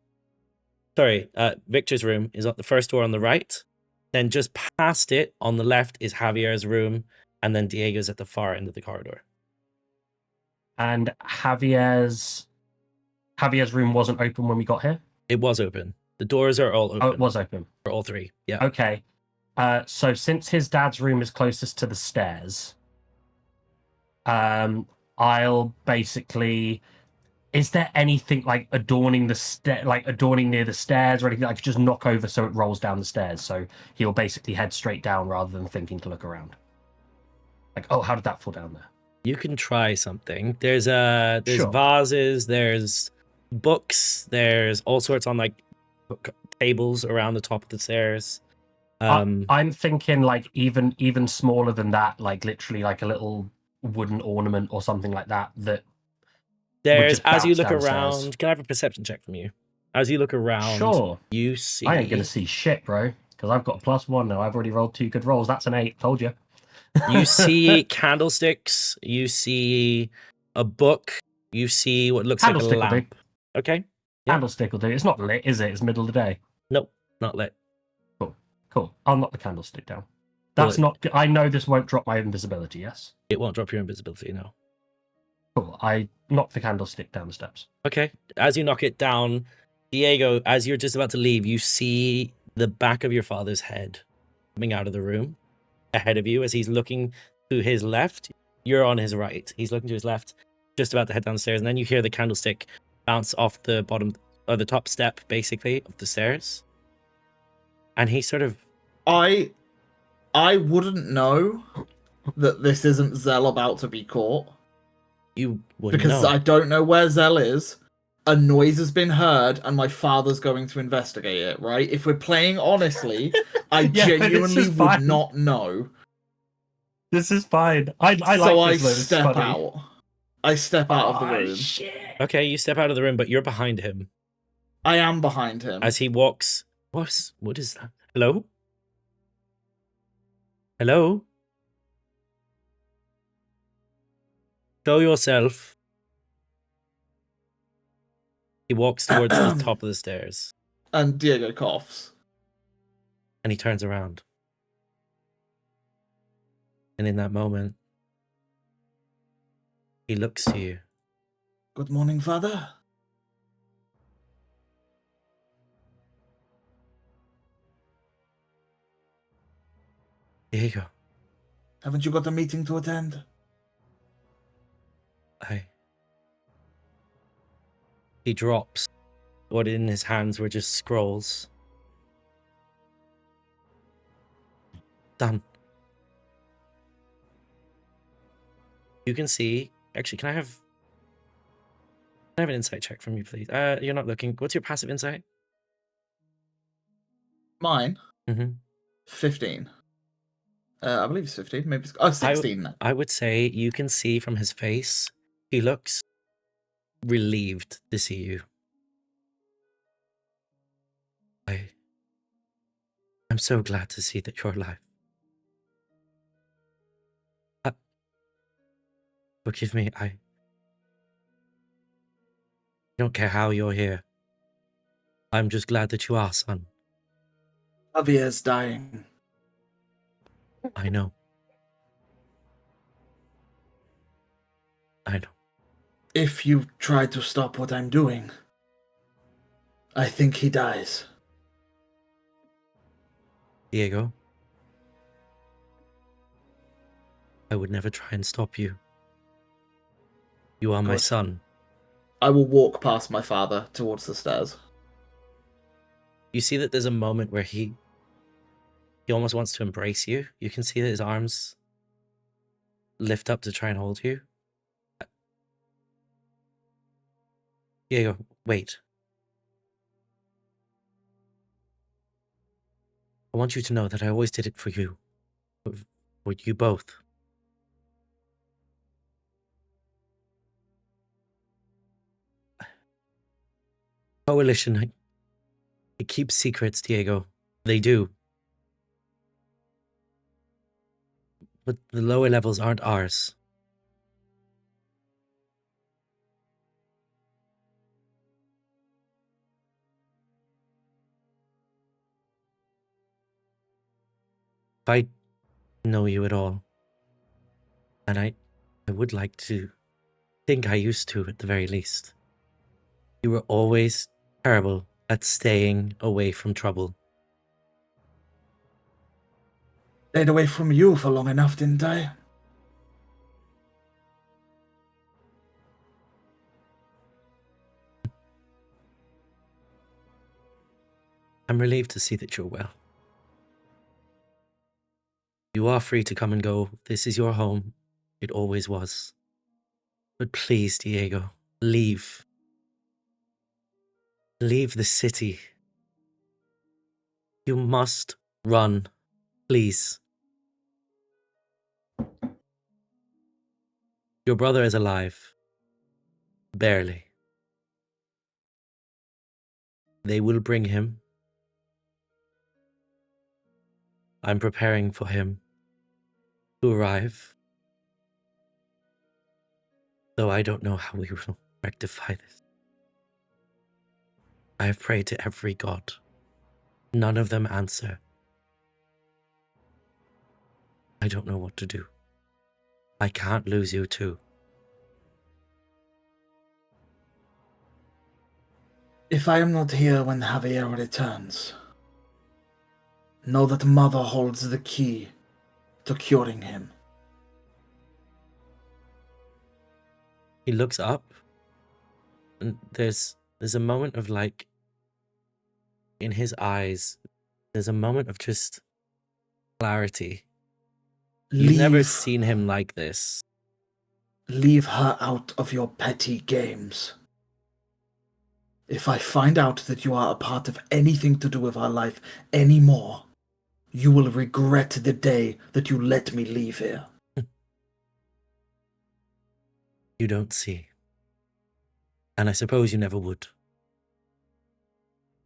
Sorry, Victor's room is at the first door on the right. Then just past it, on the left, is Javier's room, and then Diego's at the far end of the corridor. And Javier's room wasn't open when we got here? It was open. The doors are all open. Oh, it was open. For all three, yeah. Okay. So since his dad's room is closest to the stairs, I'll basically... Is there anything like adorning near the stairs or anything I could just knock over so it rolls down the stairs? So he'll basically head straight down rather than thinking to look around. Like, oh, how did that fall down there? You can try something. There's Sure. vases, there's books, there's all sorts on like tables around the top of the stairs. I'm thinking like even smaller than that, like literally like a little wooden ornament or something like that. There's, as you bounce look downstairs. around, can I have a perception check from you? As you look around, Sure. you see... I ain't gonna see shit, bro, because I've got a +1 now. I've already rolled 2 good rolls. That's an 8. Told you. You see candlesticks. You see a book. You see what looks like a Candlestick will do. lamp. Okay. Yeah. Candlestick will do. It's not lit, is it? It's middle of the day. Nope, not lit. Cool. I'll knock the candlestick down. Well, That's not. I know this won't drop my invisibility. Yes. It won't drop your invisibility, no. Cool. I knock the candlestick down the steps. Okay. As you knock it down, Diego, as you're just about to leave, you see the back of your father's head coming out of the room ahead of you as he's looking to his left. You're on his right. He's looking to his left, just about to head downstairs, and then you hear the candlestick bounce off the bottom or the top step, basically, of the stairs. And he sort of... I wouldn't know that this isn't Zell about to be caught. You wouldn't Because know. I don't know where Zell is. A noise has been heard, and my father's going to investigate it, right? If we're playing honestly, I Yeah, this genuinely is would fine. not know. This is fine. I like So I this. Though. It's step funny. out. I step out of the room. Shit. Okay, you step out of the room, but you're behind him. I am behind him. As he walks... What is that? Hello? Hello? Show yourself. He walks towards the top of the stairs. And Diego coughs. And he turns around. And in that moment, he looks to you. Good morning, father. Diego, Haven't you got a meeting to attend? He drops. What in his hands were just scrolls. Done. You can see... Actually, can I have I have an insight check from you, please. You're not looking. What's your passive insight? Mine, Mm-hmm. 15. I believe it's 15. Maybe it's 16 now. I would say you can see from his face, he looks relieved to see you. I'm so glad to see that you're alive. Forgive me, I don't care how you're here. I'm just glad that you are, son. Javier's dying. I know. I know. If you try to stop what I'm doing, I think he dies. Diego, I would never try and stop you. You are my Good. son. I will walk past my father towards the stairs. You see that there's a moment where he almost wants to embrace you. You can see that his arms lift up to try and hold you. Diego, wait. I want you to know that I always did it for you. For you both. Coalition, it keeps secrets, Diego. They do. But the lower levels aren't ours. If I know you at all, and I would like to think I used to at the very least, you were always terrible at staying away from trouble. Stayed away from you for long enough, didn't I? I'm relieved to see that you're well. You are free to come and go. This is your home. It always was. But please, Diego, leave. Leave the city. You must run. Please. Your brother is alive. Barely. They will bring him. I'm preparing for him to arrive. Though I don't know how we will rectify this. I have prayed to every god. None of them answer. I don't know what to do. I can't lose you too. If I am not here when Javier returns, know that Mother holds the key to curing him. He looks up, and there's a moment of like, in his eyes, there's a moment of just clarity. You've never seen him like this. Leave her out of your petty games. If I find out that you are a part of anything to do with her life anymore, you will regret the day that you let me leave here. You don't see. And I suppose you never would.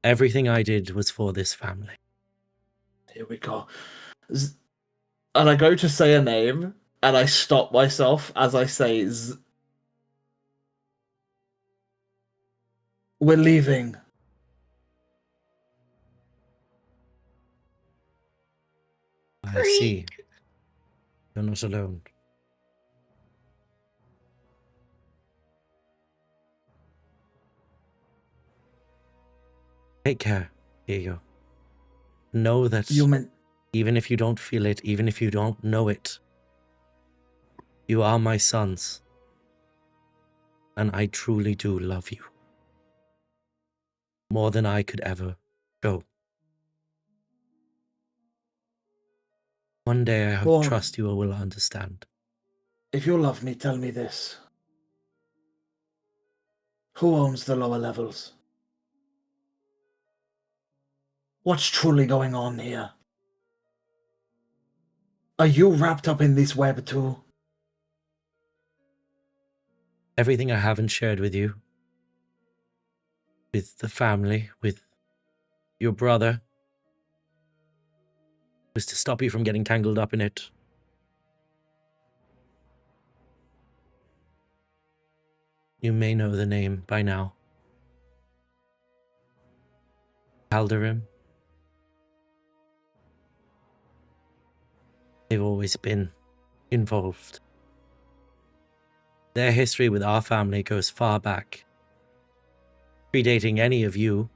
Everything I did was for this family. Here we go. And I go to say a name, and I stop myself as I say We're leaving. I see. You're not alone. Take care, Diego. Know that even if you don't feel it, even if you don't know it, you are my sons. And I truly do love you. More than I could ever show. One day I trust you will understand. If you love me, tell me this. Who owns the lower levels? What's truly going on here? Are you wrapped up in this web too? Everything I haven't shared with you, with the family, with your brother, was to stop you from getting tangled up in it. You may know the name by now. Alderim. They've always been involved. Their history with our family goes far back, predating any of you.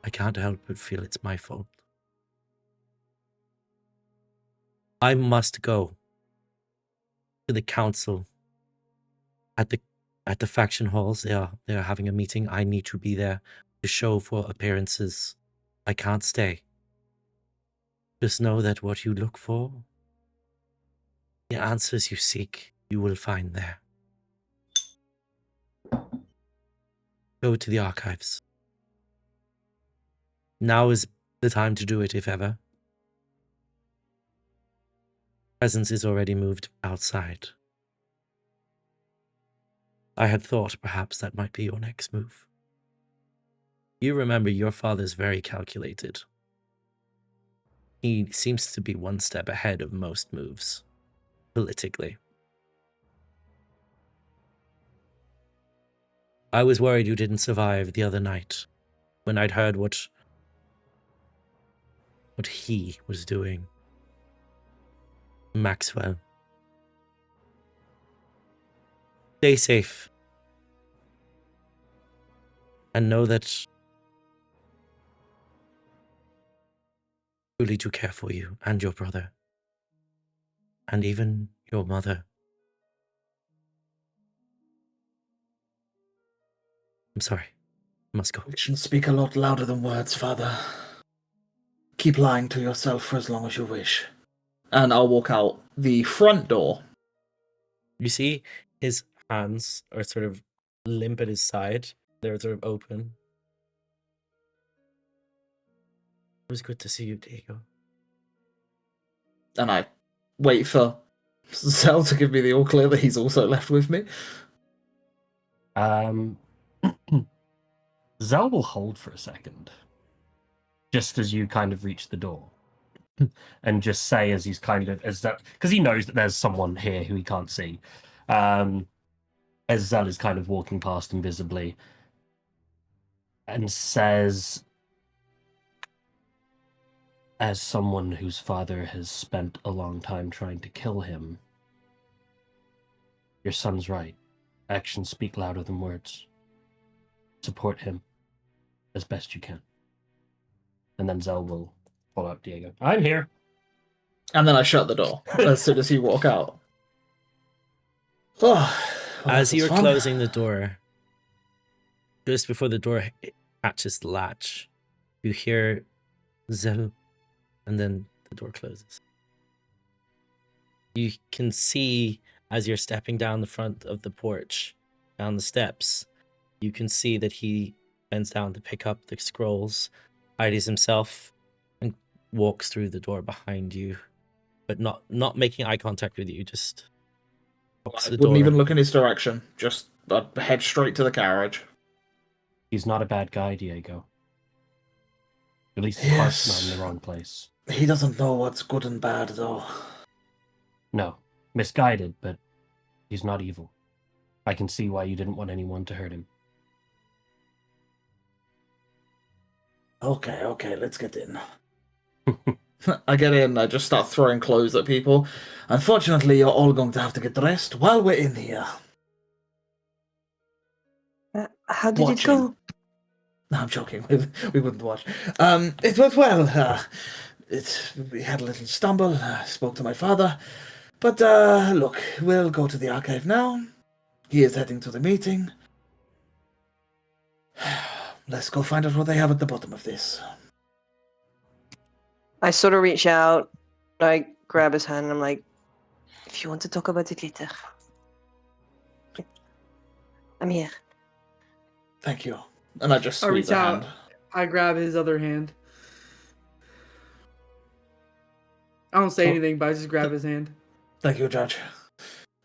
I can't help but feel it's my fault. I must go to the council at the faction halls. They are having a meeting. I need to be there to show for appearances. I can't stay. Just know that what you look for, the answers you seek, you will find there. Go to the archives. Now is the time to do it, if ever. Presence is already moved outside. I had thought perhaps that might be your next move. You remember your father's very calculated. He seems to be one step ahead of most moves, politically. I was worried you didn't survive the other night, when I'd heard what he was doing. Maxwell. Stay safe. And know that I really do care for you and your brother. And even your mother. I'm sorry. I must go. Actions speak a lot louder than words, Father. Keep lying to yourself for as long as you wish. And I'll walk out the front door. You see his hands are sort of limp at his side. They're sort of open. It was good to see you, Diego. And I wait for Zell to give me the all clear that he's also left with me. Zell will hold for a second, just as you kind of reach the door, and just say as he's kind of because he knows that there's someone here who he can't see. As Zell is kind of walking past invisibly, and says, as someone whose father has spent a long time trying to kill him, your son's right. Actions speak louder than words. Support him as best you can. And then Zell will follow up Diego. I'm here. And then I shut the door as soon as you walk out. Oh, well, As this you're was fun. closing the door, just before the door catches the latch, you hear Zell, and then the door closes. You can see as you're stepping down the front of the porch, down the steps, you can see that he bends down to pick up the scrolls, tidies himself, and walks through the door behind you, but not making eye contact with you, just walks I the wouldn't door. even look in his direction. Just head straight to the carriage. He's not a bad guy, Diego. At least his heart's not in the wrong place. He doesn't know what's good and bad, though. No, misguided, but he's not evil. I can see why you didn't want anyone to hurt him. Okay, let's get in. I get in, I just start throwing clothes at people. Unfortunately, you're all going to have to get dressed while we're in here. How did it go? No, I'm joking. We wouldn't watch. It went well. We had a little stumble. Spoke to my father. But look, we'll go to the archive now. He is heading to the meeting. Let's go find out what they have at the bottom of this. I sort of reach out, I grab his hand, and I'm like, if you want to talk about it later. I'm here. Thank you. And I just I squeeze reach a out. hand. I grab his other hand. I don't say anything, but I just grab his hand. Thank you, Judge.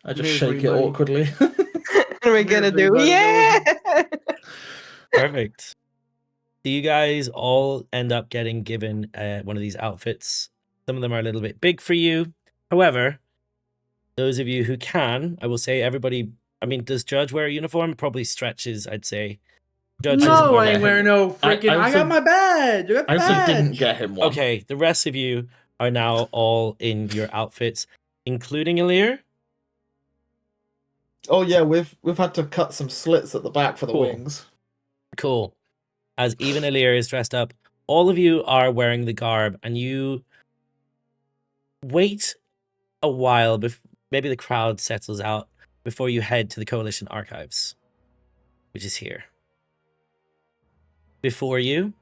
I just Here's shake it everybody. awkwardly. What are we gonna do? Everybody Yeah! Perfect. So you guys all end up getting given one of these outfits. Some of them are a little bit big for you. However, those of you who can, I will say everybody, I mean, does Judge wear a uniform? Probably stretches, I'd say. Judge doesn't No, wear I ain't that. wearing no freaking. I, also- got my badge. I got the I also didn't badge. get him one. Okay, the rest of you are now all in your outfits, including Elirr. Oh yeah, we've had to cut some slits at the back for the Cool. wings. Cool. As even Elirr is dressed up, all of you are wearing the garb, and you wait a while before maybe the crowd settles out before you head to the Coalition Archives, which is here. Before you,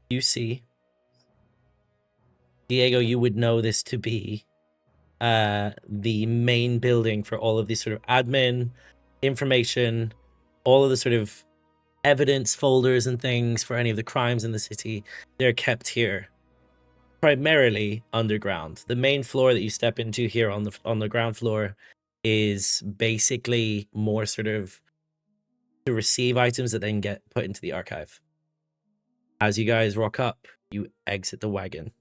you see Diego. You would know this to be the main building for all of these sort of admin information, all of the sort of evidence folders and things for any of the crimes in the city. They're kept here, primarily underground. The main floor that you step into here on the ground floor is basically more sort of to receive items that then get put into the archive. As you guys rock up, you exit the wagon.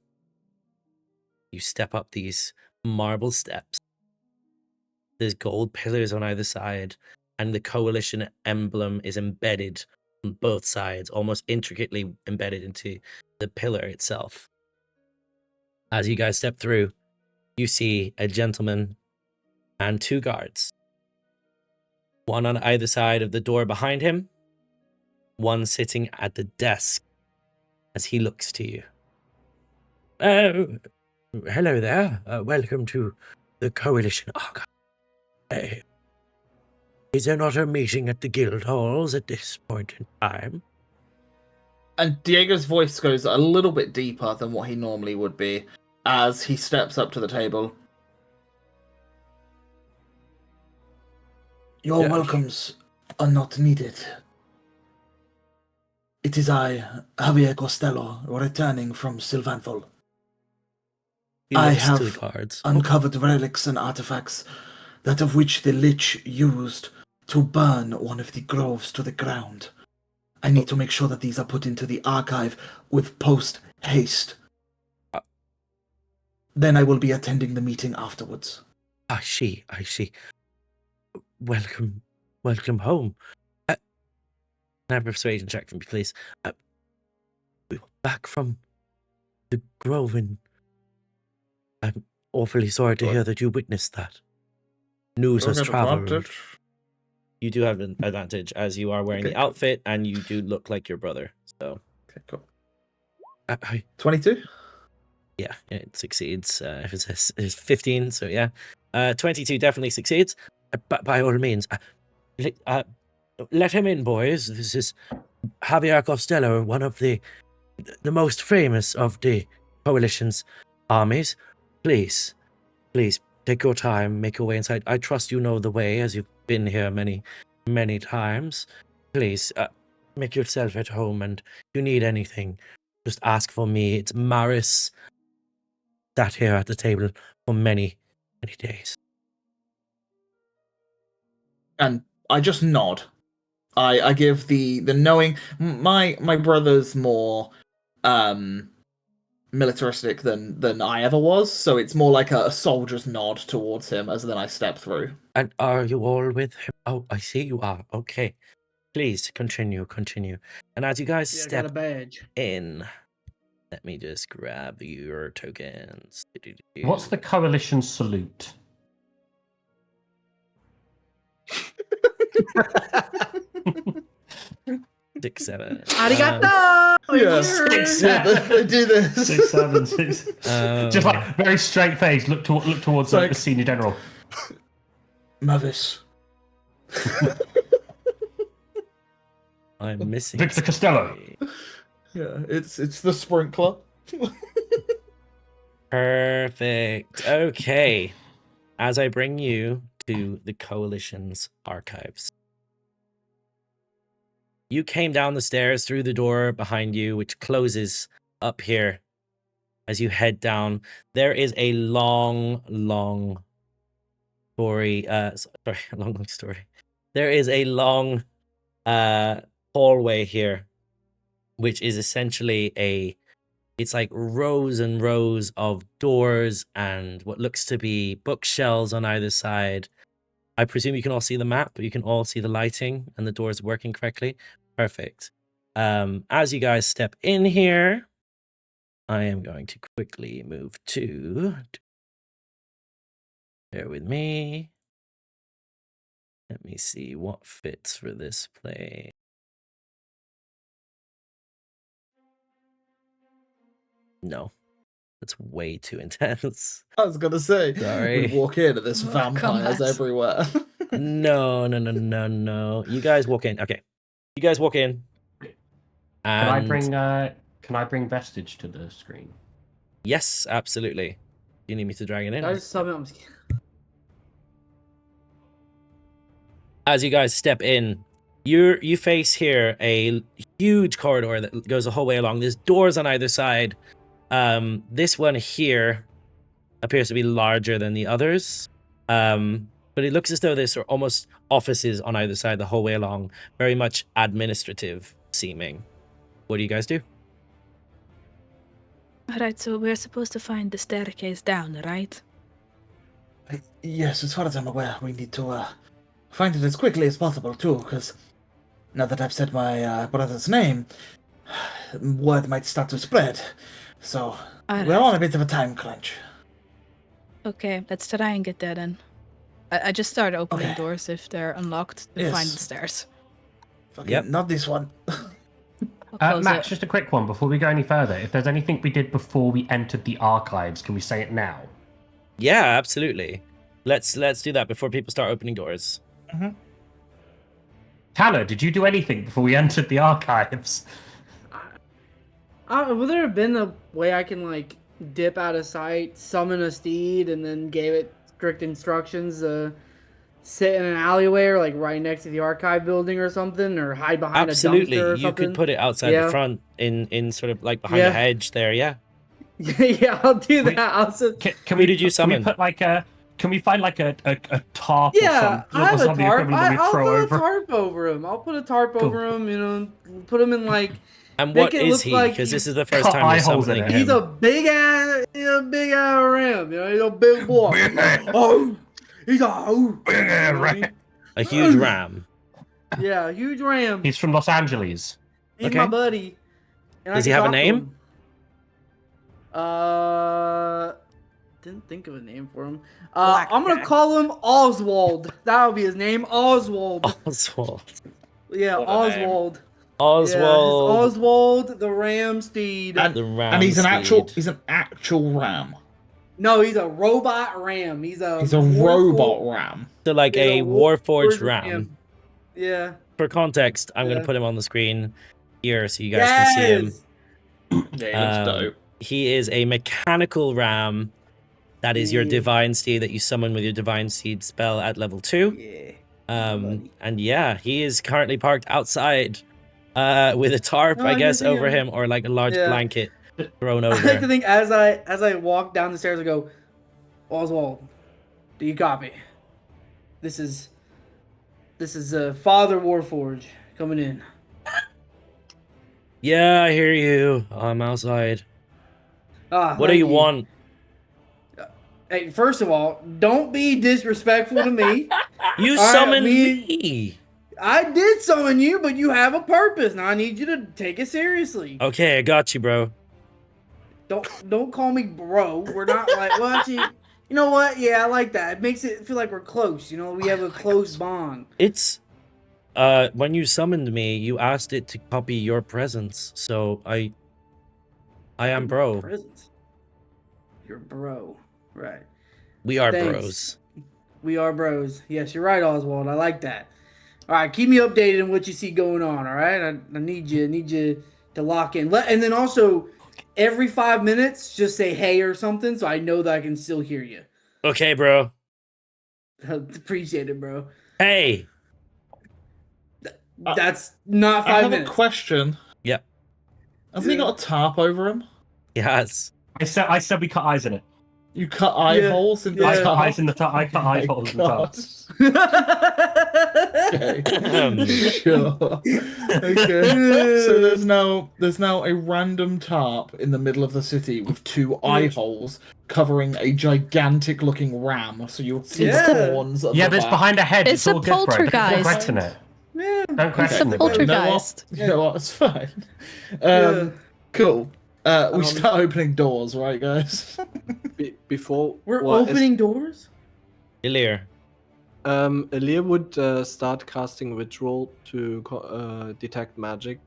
You step up these marble steps. There's gold pillars on either side, and the Coalition emblem is embedded on both sides, almost intricately embedded into the pillar itself. As you guys step through, you see a gentleman and two guards. One on either side of the door behind him, one sitting at the desk as he looks to you. Hello there. Welcome to the Coalition Archive. Is there not a meeting at the guild halls at this point in time? And Diego's voice goes a little bit deeper than what he normally would be as he steps up to the table. Your Yes. welcomes are not needed. It is I, Javier Costello, returning from Sylvanfol. He I looks to have the guards. uncovered relics and artifacts, that of which the Lich used to burn one of the groves to the ground. I need to make sure that these are put into the archive with post haste. Then I will be attending the meeting afterwards. I see. Welcome home. Can I have a persuasion check from you, please? We were back from the Grove, and I'm awfully sorry to hear that you witnessed that. News has traveled. You do have an advantage as you are wearing Okay, the cool. outfit, and you do look like your brother. So, Okay, cool. 22? Yeah, it succeeds. If it says it's 15, so yeah. 22 definitely succeeds. By all means, let him in, boys. This is Javier Costello, one of the most famous of the Coalition's armies. Please, take your time, make your way inside. I trust you know the way, as you've been here many, many times. Please, make yourself at home, and if you need anything, just ask for me. It's Maris, sat here at the table for many, many days. And I just nod. I give the knowing. My brother's more militaristic than I ever was, so it's more like a soldier's nod towards him as then I step through. And are you all with him? Oh, I see you are. Okay. Please continue. And as you guys Yeah, I got step a badge. in, let me just grab your tokens. What's the Coalition salute? 6, 7. Arigato! Yeah. Elirr! They do this. 6, 7, 6. Just like very straight face. Look towards Like- the senior general. Mavis. I'm missing. Victor Costello. somebody. Yeah, it's the sprinkler. Perfect. Okay. As I bring you to the Coalition's archives, You came down the stairs through the door behind you, which closes up here. As you head down, there is a long story. Sorry, long story. There is a long hallway here, which is essentially it's like rows and rows of doors and what looks to be bookshelves on either side. I presume you can all see the map, but you can all see the lighting and the doors working correctly. Perfect. As you guys step in here, I am going to quickly move to... Bear with me. Let me see what fits for this play. No, that's way too intense. I was gonna say, Sorry. we walk in and there's vampires combat. everywhere. No. You guys walk in. Okay. You guys walk in. Can I bring Vestige to the screen? Yes, absolutely. You need me to drag it in? I just summon. As you guys step in, you face here a huge corridor that goes the whole way along. There's doors on either side. This one here appears to be larger than the others. But it looks as though there's almost offices on either side the whole way along. Very much administrative seeming. What do you guys do? Alright, so we're supposed to find the staircase down, right? Yes, as far as I'm aware, we need to find it as quickly as possible, too, because now that I've said my brother's name, word might start to spread. So, we're on a bit of a time crunch. Okay, let's try and get there then. I just started opening Okay. doors if they're unlocked to Yes. find the stairs. Fucking Yep. Not this one. I'll close Max, it. just a quick one before we go any further. If there's anything we did before we entered the archives, can we say it now? Yeah, absolutely. Let's do that before people start opening doors. Tanner, did you do anything before we entered the archives? Would there have been a way I can like dip out of sight, summon a steed, and then gave it strict instructions to sit in an alleyway or like right next to the archive building or something, or hide behind Absolutely. a dumpster or You something? could put it outside Yeah. the front in sort of like behind Yeah. the hedge there, yeah. Yeah, I'll do that. I'll sit... Can Who did you summon? Can we put like a? Can we find like a tarp Yeah, or, I have or a something tarp. equivalent that we I'll throw put over? a tarp over him. I'll put a tarp Cool. over him. You know, put him in like. And Make what it is look he? like Because this he's is the first got time you're eye holes in summoning it. him. He's a big ass ram. You know, he's a big boy. Oh, he's a A huge ram. Yeah, huge ram. He's from Los Angeles. He's Okay. my buddy. And I Does he can have a talk to name? him. Didn't think of a name for him. I'm gonna call him Oswald. That'll be his name, Oswald. Oswald. Yeah, What a name. Oswald. Oswald. Yeah, it's Oswald the Ram Steed. And, the ram and he's an steed. actual ram. No, he's a robot ram. He's a Robot ram. So like He's a Warforged ram. ram. Yeah. For context, I'm going Yeah. to put him on the screen here so you guys can see him. Yes. Yeah, he looks dope. He is a mechanical ram. That is your Yeah. divine steed that you summon with your divine steed spell at level 2. Yeah. And yeah, he is currently parked outside with a tarp, Oh, I I guess, can see over him. him, or like a large Yeah. blanket thrown I like to over. think as I walk down the stairs, I go, Oswald, do you copy? This is Father Warforge coming in. Yeah, I hear you. I'm outside. Ah, What do thank you want? Hey, first of all, don't be disrespectful to me. You All right, summoned me- me. I did summon you, but you have a purpose. Now I need you to take it seriously. Okay, I got you, bro. Don't call me bro. We're not like, well, actually, you know what? Yeah, I like that. It makes it feel like we're close. You know, we have a close bond. It's when you summoned me, you asked it to copy your presence. So I am bro. Presence. You're bro. Right. We are Thanks. bros. We are bros. Yes, you're right, Oswald. I like that. All right, keep me updated on what you see going on. All right, I need you to lock in. And then also, every 5 minutes, just say hey or something, so I know that I can still hear you. Okay, bro. Appreciate it, bro. Hey. That's not I 5 have minutes. a question. Yep. Hasn't he got a tarp over him? Yes. I said we cut eyes in it. You cut eye Yeah, holes in the yeah. I cut tarp? eyes in the top. I cut eye Oh my holes in the top. God. Okay. Sure. Okay. So there's now a random tarp in the middle of the city with 2 eye holes covering a gigantic looking ram. So you'll see Yeah. the horns at Yeah, the but it's back. behind a hedge. It's It's all a good, bro. Don't poltergeist. question it. Yeah. Don't question a it, bro. poltergeist. You know what? It's fine. Yeah. Cool. We start opening doors, right, guys? Before We're well, opening doors? Elirr. Elirr would start casting ritual to detect magic,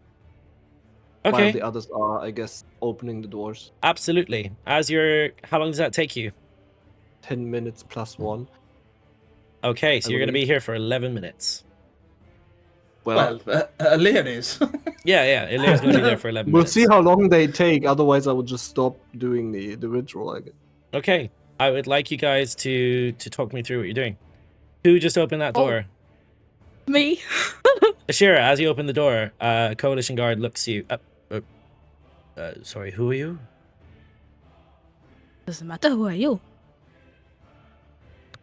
while Okay. the others are, I guess, opening the doors. Absolutely. How long does that take you? 10 minutes plus 1. Okay, so I you're going to believe. be here for 11 minutes. Well, Elirr is. Yeah, Elirr's going to be there for 11 we'll minutes. see how long they take. Otherwise, I would just stop doing the ritual, I guess. Okay, I would like you guys to talk me through what you're doing. Who just opened that door? Me. Ashira, as you open the door, Coalition Guard looks you up. Sorry, who are you? Doesn't matter. Who are you?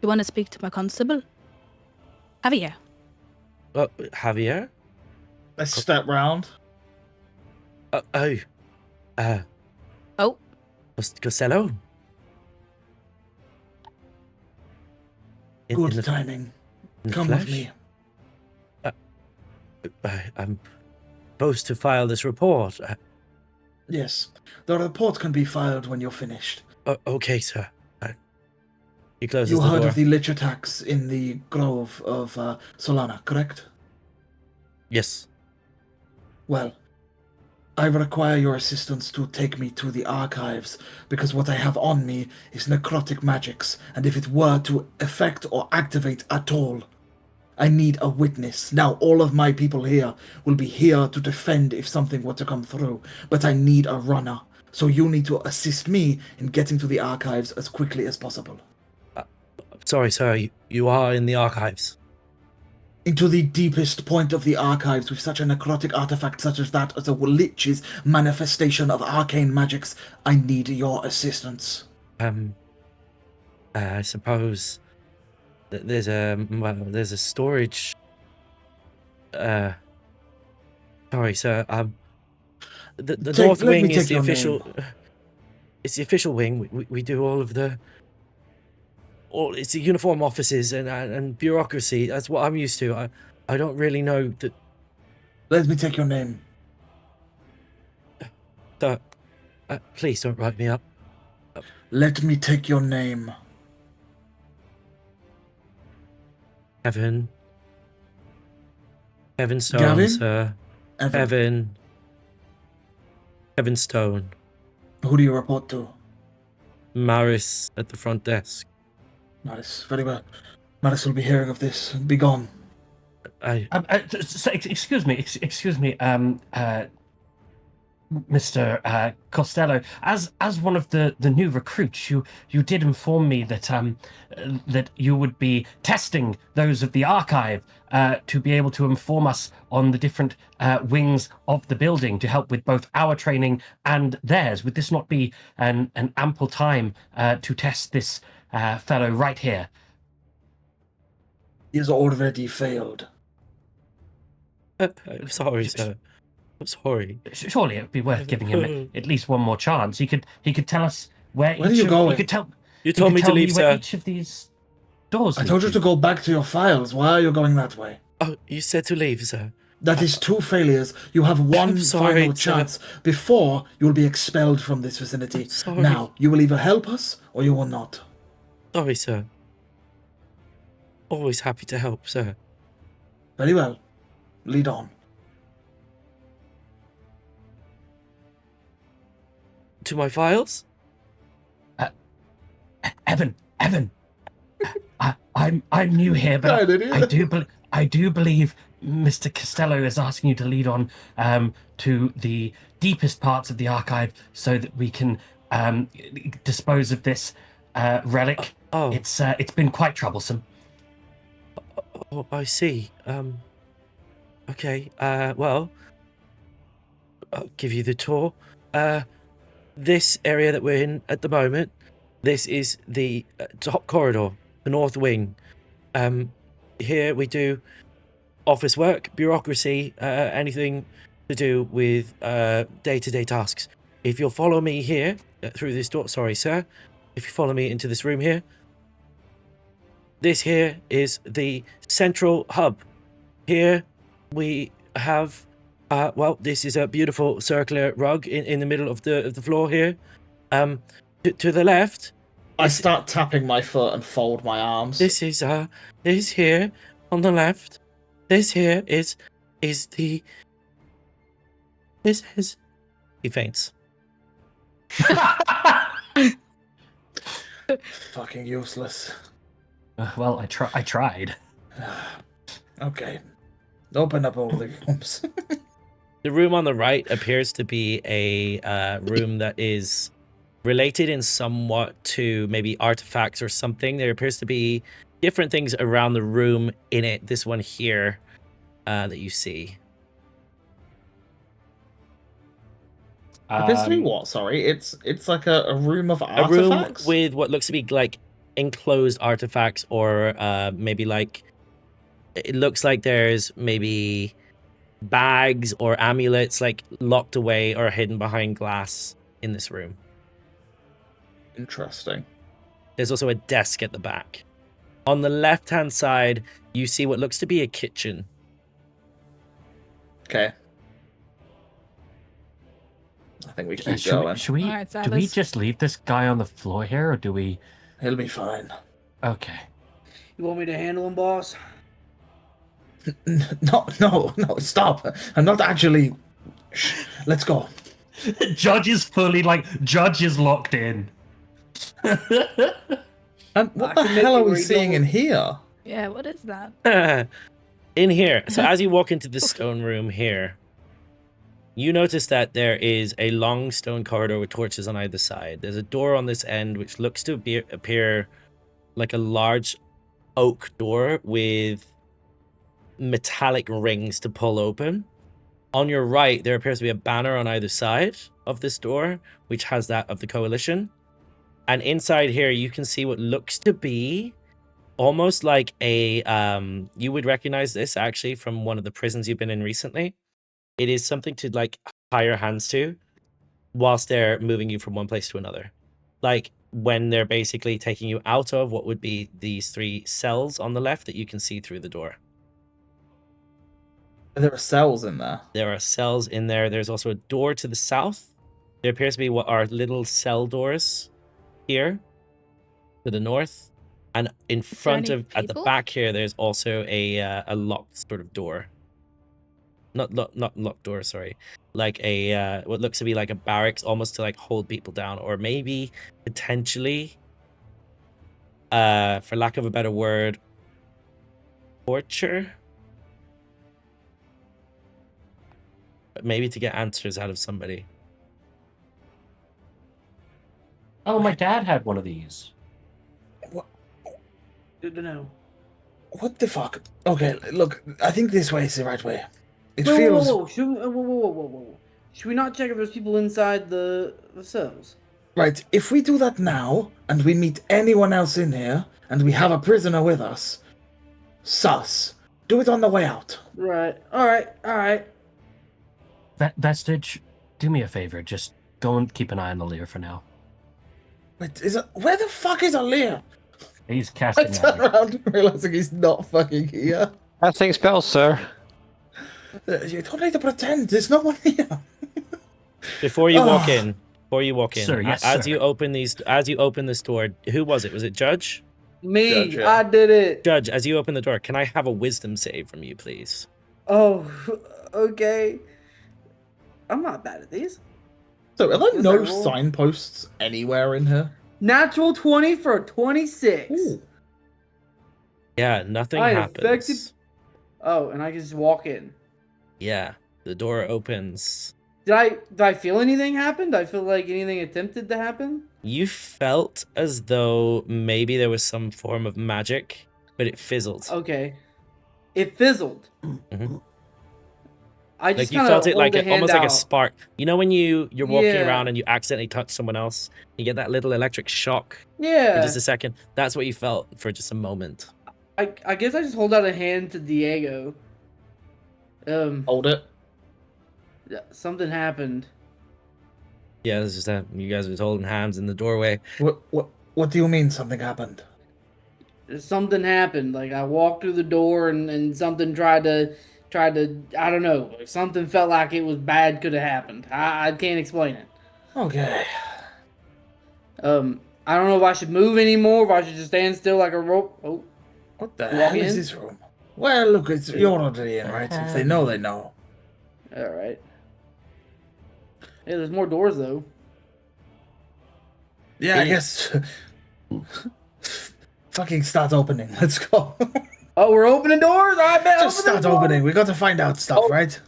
You want to speak to my constable? Javier. Javier? Let's step round. Oh. Costello? In Good the- timing. in the Come with flesh? me. I'm supposed to file this report. Yes. The report can be filed when you're finished. Okay, sir. He closes You the heard door. of the lich attacks in the grove of Solana, correct? Yes. Well, I require your assistance to take me to the archives, because what I have on me is necrotic magics, and if it were to affect or activate at all, I need a witness. Now, all of my people here will be here to defend if something were to come through, but I need a runner. So you need to assist me in getting to the archives as quickly as possible. Sorry, sir. You are in the archives. Into the deepest point of the archives with such a necrotic artifact such as that as a lich's manifestation of arcane magics, I need your assistance. I suppose that there's a storage. Sorry, sir. The North let me Wing is take the your official. It's the official wing. We do all of the. It's the uniform offices and bureaucracy. That's what I'm used to. I don't really know that. Let me take your name. Sir, please don't write me up. Let me take your name. Kevin Stone, Gavin? sir. Evan. Kevin Stone. Who do you report to? Maris at the front desk. Maris, very well. Maris will be hearing of this. Be gone. Excuse me, Mr. Costello. As one of the new recruits, you did inform me that that you would be testing those of the archive to be able to inform us on the different wings of the building to help with both our training and theirs. Would this not be an ample time to test this fellow right here? He has already failed. I'm sorry, sir. I'm sorry. Surely it would be worth giving him at least one more chance. He could tell us where. Where are you going? You told me to leave, where sir. each of these doors. I told you to go back to your files. Why are you going that way? Oh, you said to leave, sir. That is 2 failures. You have one I'm sorry, final sir. chance before you will be expelled from this vicinity. I'm sorry. Now, you will either help us or you will not. Sorry, sir. Always happy to help, sir. Very well. Lead on. To my files? Evan. I'm new here, but I do believe Mr. Costello is asking you to lead on to the deepest parts of the archive so that we can dispose of this relic. It's been quite troublesome. Oh, I see. Okay. Well, I'll give you the tour. This area that we're in at the moment, this is the top corridor, the north wing. Here we do office work, bureaucracy, anything to do with day-to-day tasks. If you'll follow me here through this door, sorry, sir. If you follow me into this room here, this here is the central hub. Here we have, this is a beautiful circular rug in the middle of the floor here. To the left, I start tapping my foot and fold my arms. this here on the left. This here is the. This is. He faints. Fucking useless. Well, I tried. Okay. Open up all the rooms. The room on the right appears to be a room that is related in somewhat to maybe artifacts or something. There appears to be different things around the room in it. This one here that you see. Appears to be what? Sorry, it's like a room of A artifacts. room with what looks to be like enclosed artifacts, or maybe like it looks like there's maybe bags or amulets like locked away or hidden behind glass in this room. Interesting. There's also a desk at the back. On the left-hand side, you see what looks to be a kitchen. Okay. I think we keep Should going. we All right, do we Silas. just leave this guy on the floor here, or do we? He'll be fine. Okay. You want me to handle him, boss? No, stop. I'm not actually. Shh, let's go. Judge is fully Judge is locked in. And I what the can make hell it are we where you seeing don't- in here? Yeah, what is that? In here. So as you walk into the stone room here, you notice that there is a long stone corridor with torches on either side. There's a door on this end which looks to appear like a large oak door with metallic rings to pull open. On your right, there appears to be a banner on either side of this door, which has that of the Coalition. And inside here, you can see what looks to be almost like a, you would recognize this actually from one of the prisons you've been in recently. It is something to like tie your hands to whilst they're moving you from one place to another. Like when they're basically taking you out of what would be these 3 cells on the left that you can see through the door. There are cells in there. There are cells in there. There's also a door to the south. There appears to be what are little cell doors here to the north. And in front any of, at the people? back here, there's also a locked sort of door. Not locked door, sorry. Like a, what looks to be like a barracks almost to like hold people down. Or maybe potentially, for lack of a better word, torture? Maybe to get answers out of somebody. Oh, my dad had one of these. Good to know. What the fuck? Okay, look, I think this way is the right way. It Whoa, feels. whoa, whoa. Whoa. Should we not check if there's people inside the cells? Right, if we do that now, and we meet anyone else in here, and we have a prisoner with us, sus. Do it on the way out. Right. Alright. Vestige, do me a favor. Just go and keep an eye on Elirr for now. Wait, where the fuck is Elirr? He's I casting turn magic. around realizing he's not fucking here. Casting spells, sir. You don't need to pretend, there's no one here. Before you walk Oh. in, Sir, yes, as sir. you open this door, who was it? Was it Judge? Me, Judge, yeah. I did it. Judge, as you open the door, can I have a wisdom save from you, please? Oh, okay. I'm not bad at these. So, are there Yes, no I will. signposts anywhere in here? Natural 20 for a 26. Ooh. Yeah, nothing I happens. affected- Oh, and I can just walk in. Yeah, the door opens. Did I feel anything happen? Did I feel like anything attempted to happen? You felt as though maybe there was some form of magic, but it fizzled. Okay. It fizzled. Mhm. I just Like you kind felt of it like hold the almost hand like a out. spark. You know when you're walking Yeah. around and you accidentally touch someone else, you get that little electric shock for Yeah. just a second. That's what you felt for just a moment. I guess I just hold out a hand to Diego. Hold it. Something happened. Yeah, this is that you guys were holding hands in the doorway. What do you mean something happened? Something happened. Like I walked through the door and something tried to I don't know. Like, something felt like it was bad could have happened. I can't explain it. Okay. I don't know if I should move anymore, if I should just stand still like a rope. Oh, What the Walk hell is in? this room? Well, look, you're already in, right? If they know, they know. all right. Yeah, there's more doors though. Yeah, I guess. Fucking start opening. Let's go. Oh, we're opening doors. I bet. Just start opening. We got to find out stuff, Oh. right?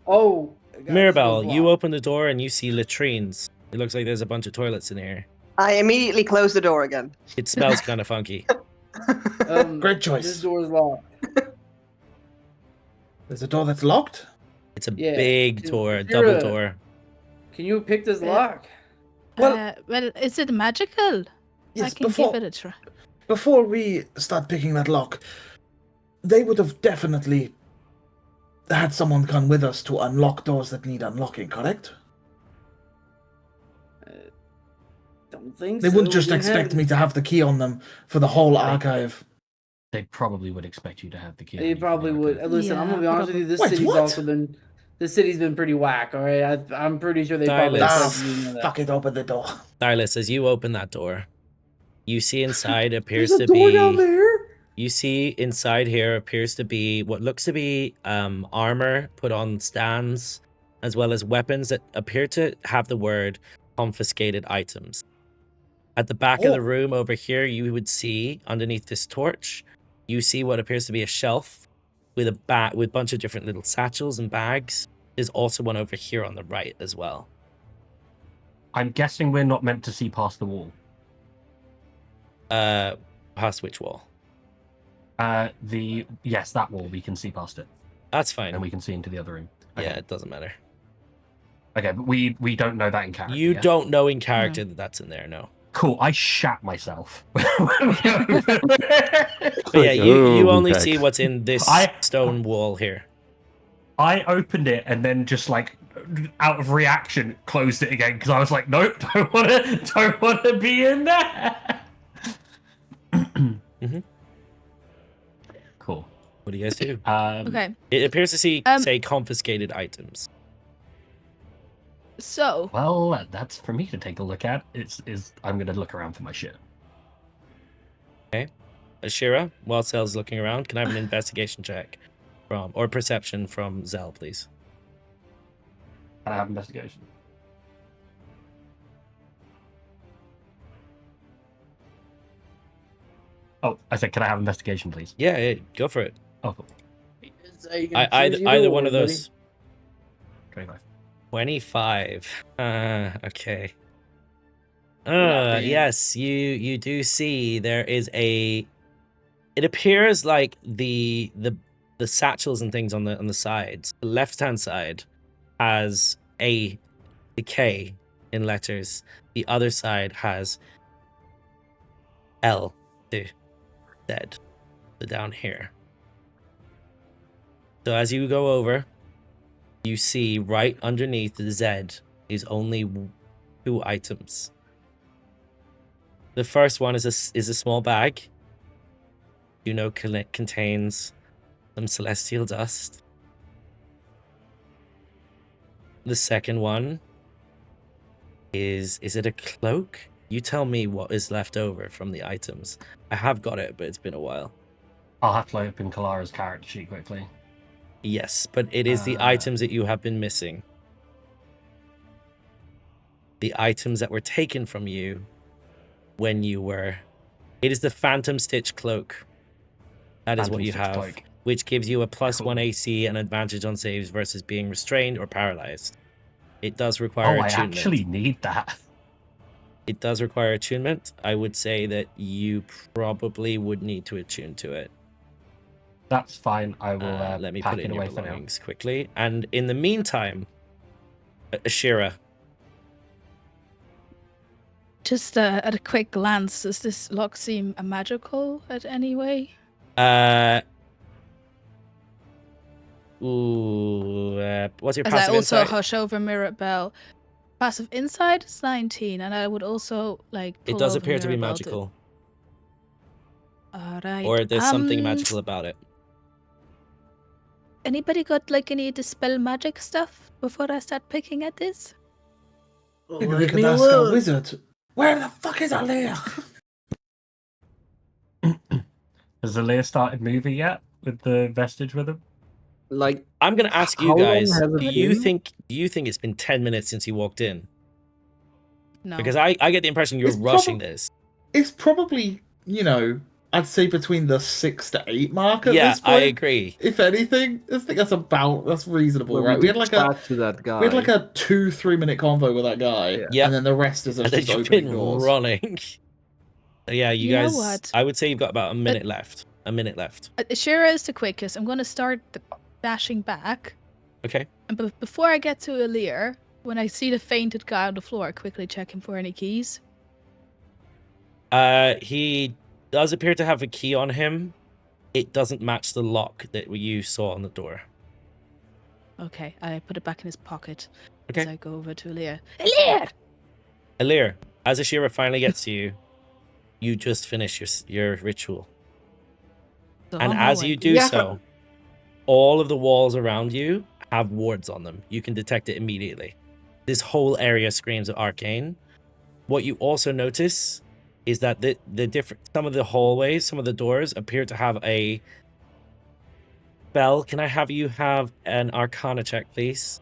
Oh, God, Mirabelle, this you door's open the door and you see latrines. It looks like there's a bunch of toilets in here. I immediately close the door again. It smells kind of funky. locked. Great choice. This door's locked. There's a door that's locked? It's a Yeah. big Dude, door, you're double a- door. Can you pick this Yeah. lock? Well, is it magical? Yes, I can before, give it a try. before we start picking that lock, they would have definitely had someone come with us to unlock doors that need unlocking, correct? Don't think They so. wouldn't We just didn't expect have- me to have the key on them for the whole archive. They probably would expect you to have the key. They probably would. Listen, I'm gonna be Yeah, honest with you. This Wait, city's what? also been. This city's been pretty whack. All right, I'm pretty sure they probably. Silas. Ah, expect you to know that. fuck it, open the door. Silas, as you open that door, you see inside appears There's a to door down be. there. You see inside here appears to be what looks to be armor put on stands, as well as weapons that appear to have the word confiscated items. At the back of the room over here, you would see underneath this torch, you see what appears to be a shelf with with a bunch of different little satchels and bags. There's also one over here on the right as well. I'm guessing we're not meant to see past the wall. Past which wall? Yes, that wall. We can see past it, That's fine. and we can see into the other room. Okay. Yeah, it doesn't matter. Okay, but we don't know that in character. You yeah? don't know in character that that's in there, no. Cool. I shat myself. But yeah, you only Okay. see what's in this stone wall here. I opened it and then just like out of reaction closed it again because I was like, nope, don't want to be in there. Mhm. Cool. What do you guys do? Okay, It appears to say confiscated items. so Well, that's for me to take a look at. I'm gonna look around for my shit. Ashira, while Zell's looking around, can I have an investigation check or perception from Zell, please? Can I have investigation? Oh, I said, can I have investigation, please? Yeah, go for it. Oh, cool. So you can choose Either one of buddy. those. 25. 25. Okay. Not bad. Yes, you do see there is a. It appears like the satchels and things on the sides. The left hand side has a K in letters. The other side has L to Z. So down here. So as you go over, you see right underneath the Z is only 2 items. The first one is a small bag. You know, contains some celestial dust. The second one is it a cloak? You tell me what is left over from the items. I have got it, but it's been a while. I'll have to open Kalara's character sheet quickly. Yes, but it is the items that you have been missing. The items that were taken from you when you were... It is the Phantom Stitch Cloak. That is Phantom what you Stitch have, Cloak. which gives you a +1 Cool. AC and advantage on saves versus being restrained or paralyzed. It does require Oh, I attunement. actually need that. It does require attunement. I would say that you probably would need to attune to it. That's fine. I will let me pack put it in your away for now. belongings quickly. And in the meantime, Ashira. Just at a quick glance, does this lock seem magical at any way? What's your As passive I also insight? hush over Mirabelle. Passive insight is 19, and I would also like. It pull does over appear to be Mirabelle magical, All right. or there's something magical about it. Anybody got like any dispel magic stuff before I start picking at this? Maybe Let we could me ask our look. wizard. Where the fuck is Elirr? Has Elirr started moving yet with the vestige with him? Like, I'm gonna ask you how long guys. has it Do you been? think it's been 10 minutes since you walked in? No. Because I get the impression you're It's rushing probab- this. It's probably, I'd say between the 6 to 8 mark at Yeah, this point. I agree. If anything, I think that's reasonable, well, right? we We did had chat to that guy. we had like a 2-3 minute convo with that guy, Yeah. and then the rest is us And then just you've opening been doors. running. Yeah, you You know guys. what? I would say you've got about a minute left. A minute left. Ashira is the quickest. I'm going to start dashing back. Okay. And before I get to Elirr, when I see the fainted guy on the floor, I quickly check him for any keys. He does appear to have a key on him. It doesn't match the lock that you saw on the door. Okay, I put it back in his pocket Okay. as I go over to Elirr. Elirr! Elirr, as Ashira finally gets to you, you just finish your ritual. So And I'm as going. you do so, all of the walls around you have wards on them. You can detect it immediately. This whole area screams of arcane. What you also notice is that the different, some of the hallways, some of the doors appear to have a spell. Can I have you have an Arcana check, please?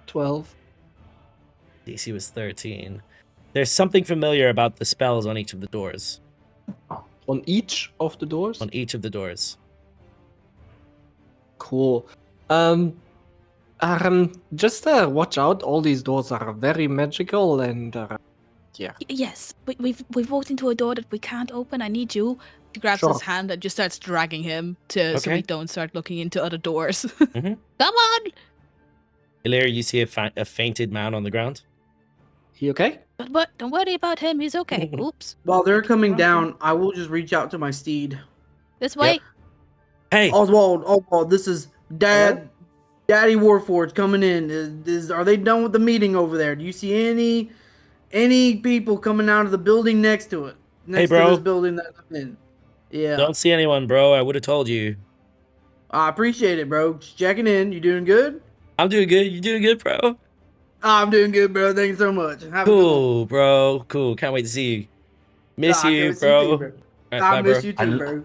12. DC was 13. There's something familiar about the spells on each of the doors. On each of the doors? On each of the doors. Cool. Just watch out. All these doors are very magical, and Yes, we've walked into a door that we can't open. I need you. She grabs Sure. his hand and just starts dragging him so Okay. we don't start looking into other doors. Mhm. Come on! Elirr, you see a fainted man on the ground. he okay? But don't worry about him. He's okay. Oops. While they're coming down, I will just reach out to my steed. This way. Hey, Oswald, this is Daddy Warforged coming in. Are they done with the meeting over there? Do you see any people coming out of the building next to it? Next bro. to this building that I'm in. Yeah. don't see anyone, bro. I would have told you. I appreciate it, bro. Just checking in. You doing good? I'm doing good. You doing good, bro? I'm doing good, bro. Thank you so much. Have a good one. Cool, bro. Cool. Can't wait to see you. Miss I you, can't see you bro. too, bro. Right, I bye, miss bro. you too, bro.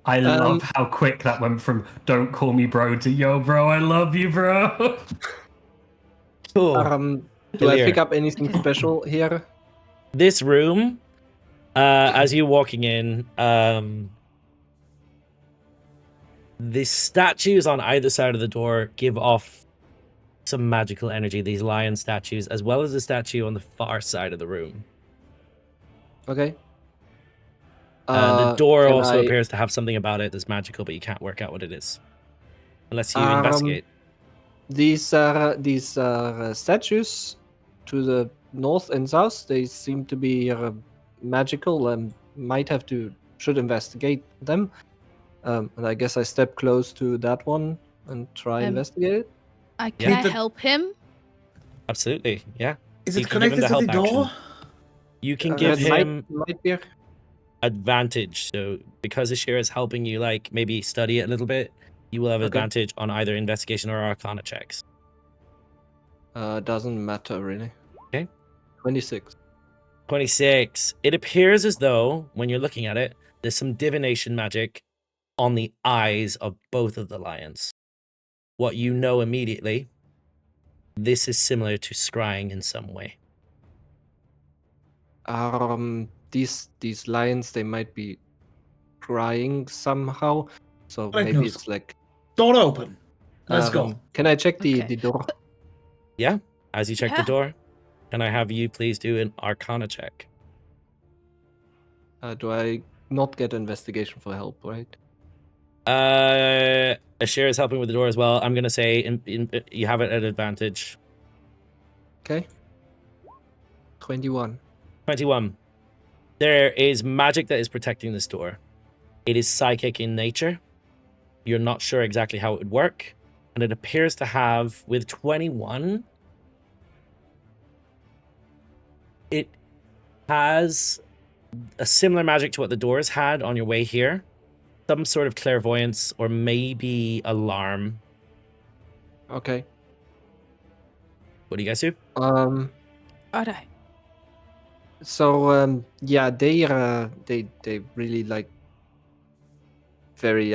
I love how quick that went from "Don't call me bro" to "Yo, bro, I love you, bro." Cool. Do I Elirr. pick up anything special here? This room, as you're walking in, the statues on either side of the door give off some magical energy. These lion statues, as well as the statue on the far side of the room. Okay. The door can also I- appears to have something about it that's magical, but you can't work out what it is unless you Um, investigate. These statues to the north and south, they seem to be magical and should investigate them. And I guess I step close to that one and try investigate it. Can I Yeah. help him? Absolutely, yeah. Is You it can give him connected the to the help door? action. You can give It him might be. advantage. So because Ashira is helping you, like maybe study it a little bit, you will have Okay. advantage on either investigation or Arcana checks. Doesn't matter really. Okay. 26. 26. It appears as though when you're looking at it, there's some divination magic on the eyes of both of the lions. What you know immediately, this is similar to scrying in some way. These lions, they might be crying somehow. So Right, maybe no, it's like. Door open. Let's go. Can I check the Okay. door? Yeah. As you check the Yeah. door, can I have you please do an Arcana check? Do I not get investigation for help, right? Ashira is helping with the door as well. I'm gonna say you have it at advantage. Okay. 21. 21. There is magic that is protecting this door. It is psychic in nature. You're not sure exactly how it would work. And it appears to have, with 21, it has a similar magic to what the doors had on your way here. Some sort of clairvoyance or maybe alarm. Okay. What do you guys do? Alright. So yeah, they really like very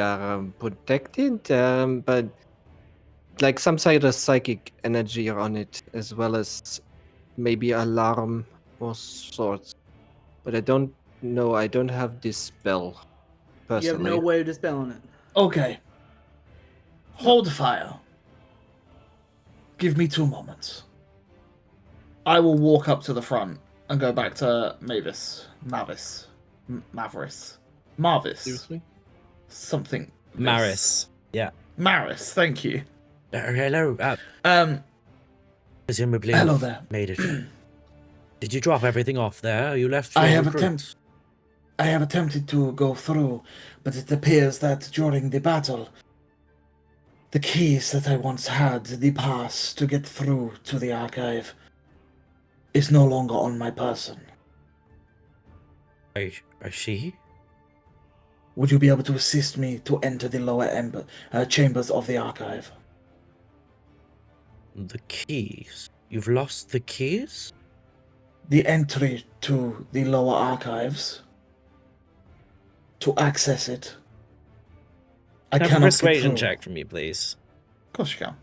protected, but like some sort of psychic energy on it, as well as maybe alarm or sorts. But I don't know. I don't have this spell You have personally. no way of dispelling it. Okay. Hold fire. Give me 2 moments. I will walk up to the front and go back to Mavis. Seriously? Something. Maris. Yeah. Maris, thank you. Hello. Presumably Hello you've there. made it. Did you drop everything off there? You left I your have recruits? I have attempted to go through, but it appears that during the battle, the keys that I once had, the pass to get through to the archive, is no longer on my person. I see. Would you be able to assist me to enter the lower chambers of the archive? The keys. You've lost the keys? The entry to the lower archives. To access it. I Have a cannot get persuasion through. check from you, please. Of course you can.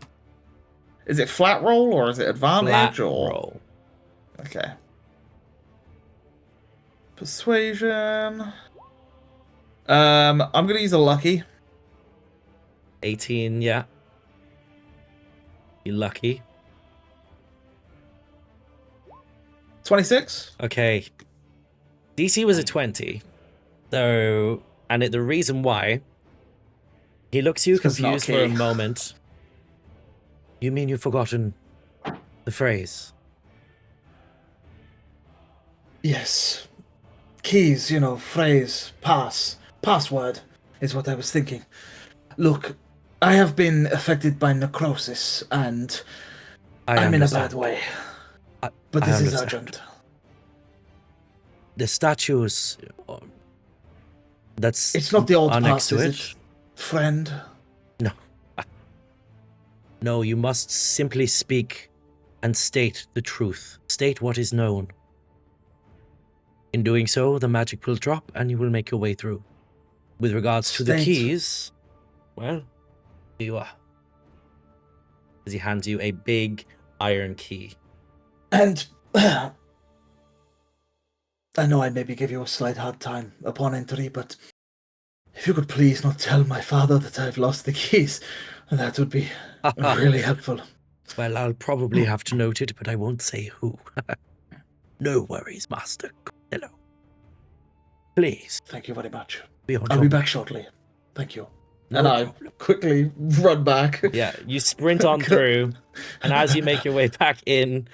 Is it flat roll or is it advantage Flat or roll. Okay. Persuasion. I'm gonna use a lucky. 18, yeah. You lucky. 26. Okay. DC was a 20. So, and the reason why, he looks you It's not confused for a key. moment. You mean you've forgotten the phrase? Yes. Keys, phrase, password is what I was thinking. Look, I have been affected by necrosis and I'm in a bad way. But I this is understand. urgent. The statues. That's. It's not the old are next pass, to is it. it? Friend? No, you must simply speak and state the truth. State what is known. In doing so, the magic will drop and you will make your way through. With regards to the State. keys, well, here you are. As he hands you a big iron key. And I know I maybe give you a slight hard time upon entry, but if you could please not tell my father that I've lost the keys, that would be really helpful. Well, I'll probably have to note it, but I won't say who. No worries, Master. Hello. Please, Thank you very much. be on I'll your be way. back shortly. Thank you. No and I problem. quickly run back. Yeah, you sprint on through, and as you make your way back in,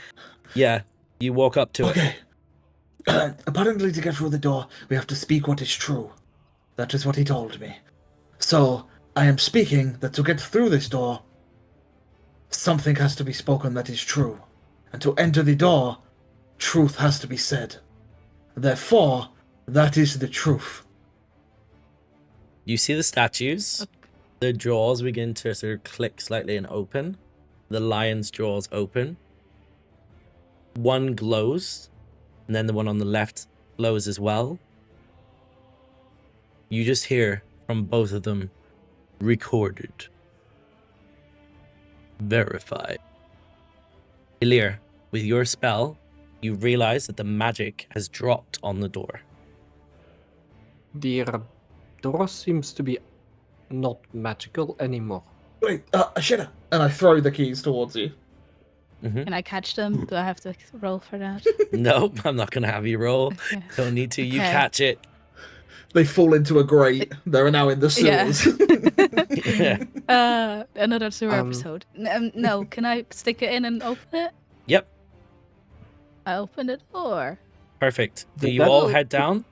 yeah, you walk up to it. Okay. Apparently, to get through the door, we have to speak what is true. That is what he told me. So, I am speaking that to get through this door, something has to be spoken that is true. And to enter the door, truth has to be said. Therefore, that is the truth. You see the statues. The jaws begin to sort of click slightly and open. The lion's jaws open. One glows, and then the one on the left glows as well. You just hear from both of them, recorded. Verified. Elirr, with your spell, you realize that the magic has dropped on the door. The door seems to be not magical anymore. Wait, Ashira. And I throw the keys towards you. Can I catch them? Do I have to roll for that? Nope, I'm not going to have you roll. Okay. Don't need to. You Okay. catch it. They fall into a grate. They're now in the Yeah. sewers. Yeah. Another sewer episode. No, can I stick it in and open it? Yep. I open the door. Perfect. Do Did you that- all head down?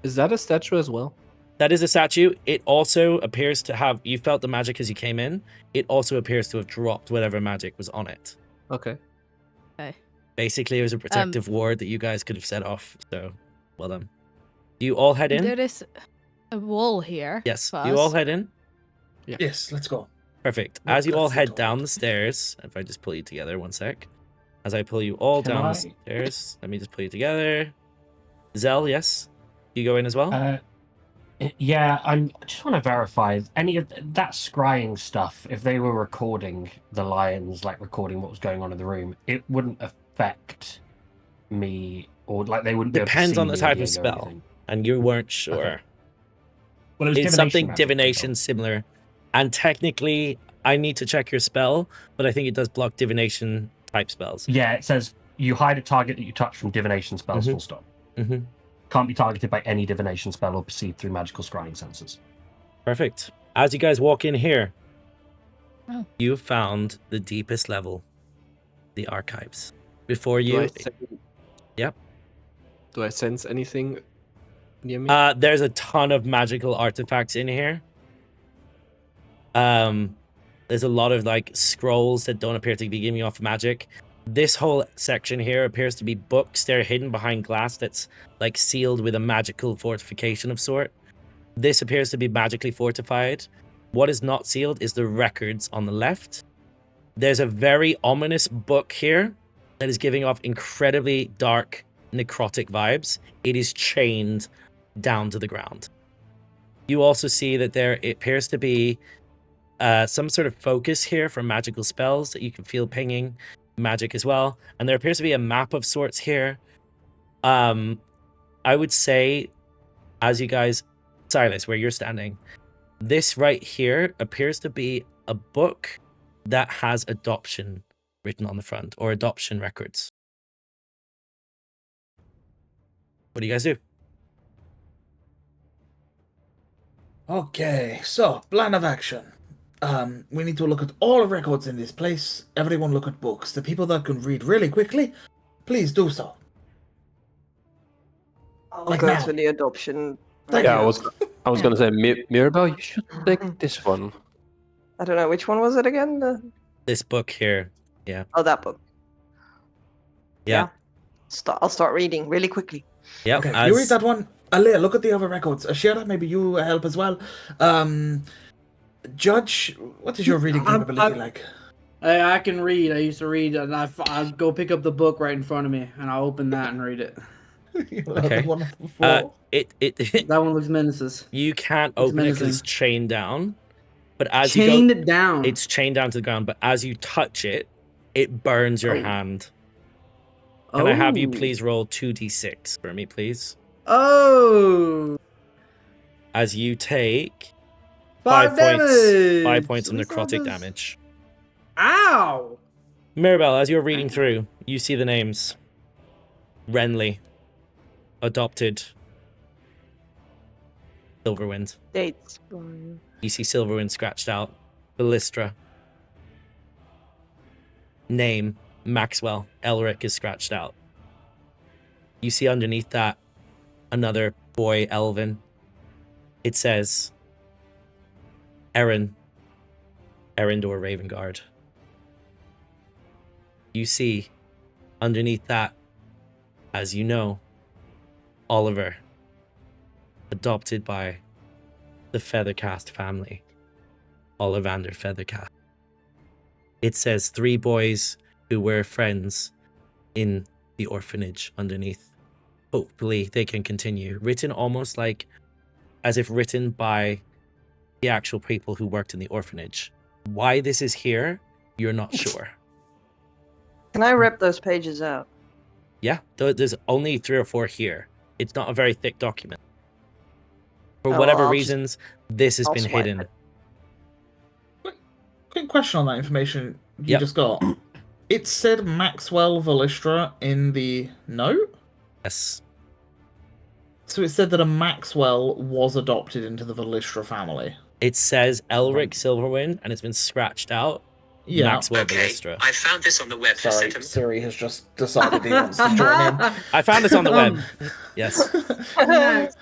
Is that a statue as well? That is a statue. It also appears to have. You felt the magic as you came in. It also appears to have dropped whatever magic was on it. Okay. Basically, it was a protective ward that you guys could have set off. So, well done. Do you all head in? There is a wall here. Yes. for Do you all us. head in? Yes, let's go. Perfect. Well, As you all that's head it. down the stairs, if I just pull you together, one sec. As I pull you all Can down I- the stairs, let me just pull you together. Zell, yes? You go in as well? Yeah, I just want to verify any of that scrying stuff. If they were recording the lions, like recording what was going on in the room, it wouldn't affect me, or like they wouldn't. be able to Depends see on the me or type of Diego or spell. anything. And you weren't sure. Okay. Well, it was It's something magic, divination similar. And technically, I need to check your spell, but I think it does block divination type spells. Yeah, it says you hide a target that you touch from divination spells. Mhm. Full stop. Hmm. Can't be targeted by any divination spell or perceived through magical scrying senses. Perfect. As you guys walk in here, Oh. you found the deepest level, the archives. Before Do you, I sen- Yep. Do I sense anything near me? There's a ton of magical artifacts in here. There's a lot of like scrolls that don't appear to be giving off magic. This whole section here appears to be books. They're hidden behind glass that's like sealed with a magical fortification of sort. This appears to be magically fortified. What is not sealed is the records on the left. There's a very ominous book here that is giving off incredibly dark necrotic vibes. It is chained down to the ground. You also see that there appears to be some sort of focus here for magical spells that you can feel pinging magic as well. And there appears to be a map of sorts here. I would say, as you guys, Sylas, where you're standing, this right here appears to be a book that has adoption written on the front, or adoption records. What do you guys do? Okay, so plan of action. We need to look at all records in this place. Everyone look at books. The people that can read really quickly, please do so. I'll Like go now. to the adoption. Thank Yeah, you. I was gonna say Mirabelle, you should take this one. I don't know which one was it again. This book here. Oh, that book. Yeah. I'll start reading really quickly. Yeah. Okay, you read that one. Alea, look at the other records. Ashira, maybe you help as well. Judge, what is your reading capability like? I can read. I used to read, and I go pick up the book right in front of me, and I'll open that and read it. Okay. The one before. That one looks menaces. You can't It's open it because it's menacing. chained down. But as Chained you go, it down. it's chained down to the ground. But as you touch it, it burns your Oh. hand. Can I have you Oh. please roll 2d6 for me, please? Oh. As you take 5 5 points, damage. 5 points of What's all necrotic this? damage. Ow. Mirabelle, as you're reading through, you see the names: Renly, adopted, Silverwind. Dates. You see Silverwind scratched out. Ballistra. Name, Maxwell. Elric is scratched out. You see underneath that another boy, Elvin. It says Erendor Ravengard. You see underneath that, as you know, Oliver, adopted by the Feathercast family, Ollivander Feathercast. It says 3 boys who were friends in the orphanage underneath. Hopefully they can continue. Written almost like as if written by the actual people who worked in the orphanage. Why this is here, you're not sure. Can I rip those pages out? Yeah, there's only 3 or 4 here. It's not a very thick document. For Oh, whatever I'll just- reasons, this has I'll been swipe hidden. it. Quick question on that information you Yep. just got. It said Maxwell Ballistra in the note? Yes. So it said that a Maxwell was adopted into the Velistra family. It says Elric Silverwind, and it's been scratched out. Yeah. Maxwell Ballistra. I found this on the web. Sorry, Siri has just decided he wants to join in. I found this on the web. Yes.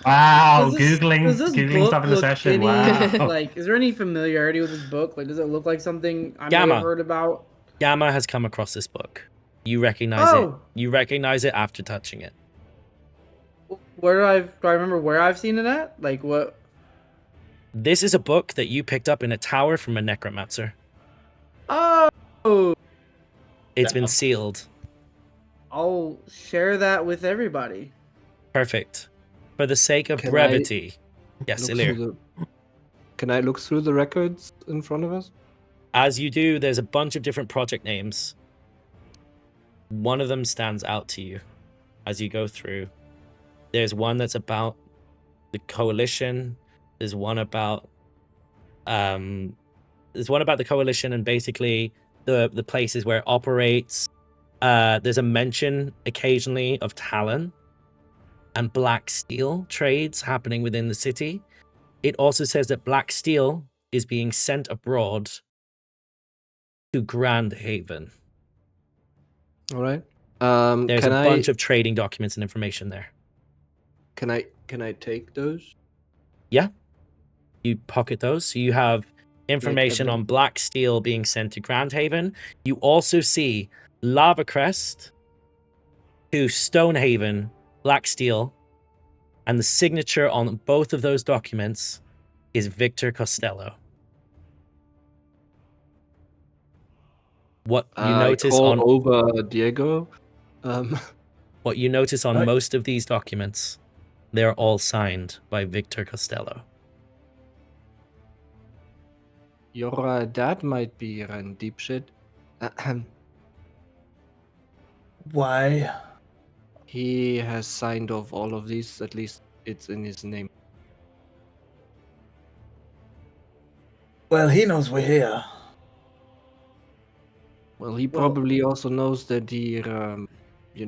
Wow, Does this Googling book stuff in the look session. any- Wow. Like, is there any familiarity with this book? Like, does it look like something I may Gamma. have heard about? Gamma has come across this book. You recognize it. Oh. You recognize it after touching it. Where do I remember where I've seen it at? Like, what? This is a book that you picked up in a tower from a necromancer. Oh, It's been sealed. I'll share that with everybody. Perfect. For the sake of Can I brevity. Yes, Look Elirr. through Can I look through the records in front of us? As you do, there's a bunch of different project names. One of them stands out to you as you go through. There's one that's about the coalition. There's one about the coalition and basically the places where it operates. There's a mention occasionally of Talon and Black Steel trades happening within the city. It also says that Black Steel is being sent abroad to Grand Haven. All right. There's can a bunch of trading documents and information there. Can I take those? Yeah. You pocket those. So you have information them. on Black Steel being sent to Grand Haven. You also see Lava Crest to Stonehaven, Black Steel, and the signature on both of those documents is Victor Costello. What you notice call on over Diego. what you notice on I- most of these documents, they're all signed by Victor Costello. Your dad might be in deep shit. Why? He has signed off all of these. At least it's in his name. Well, he knows we're here. Well, he probably also knows that he, he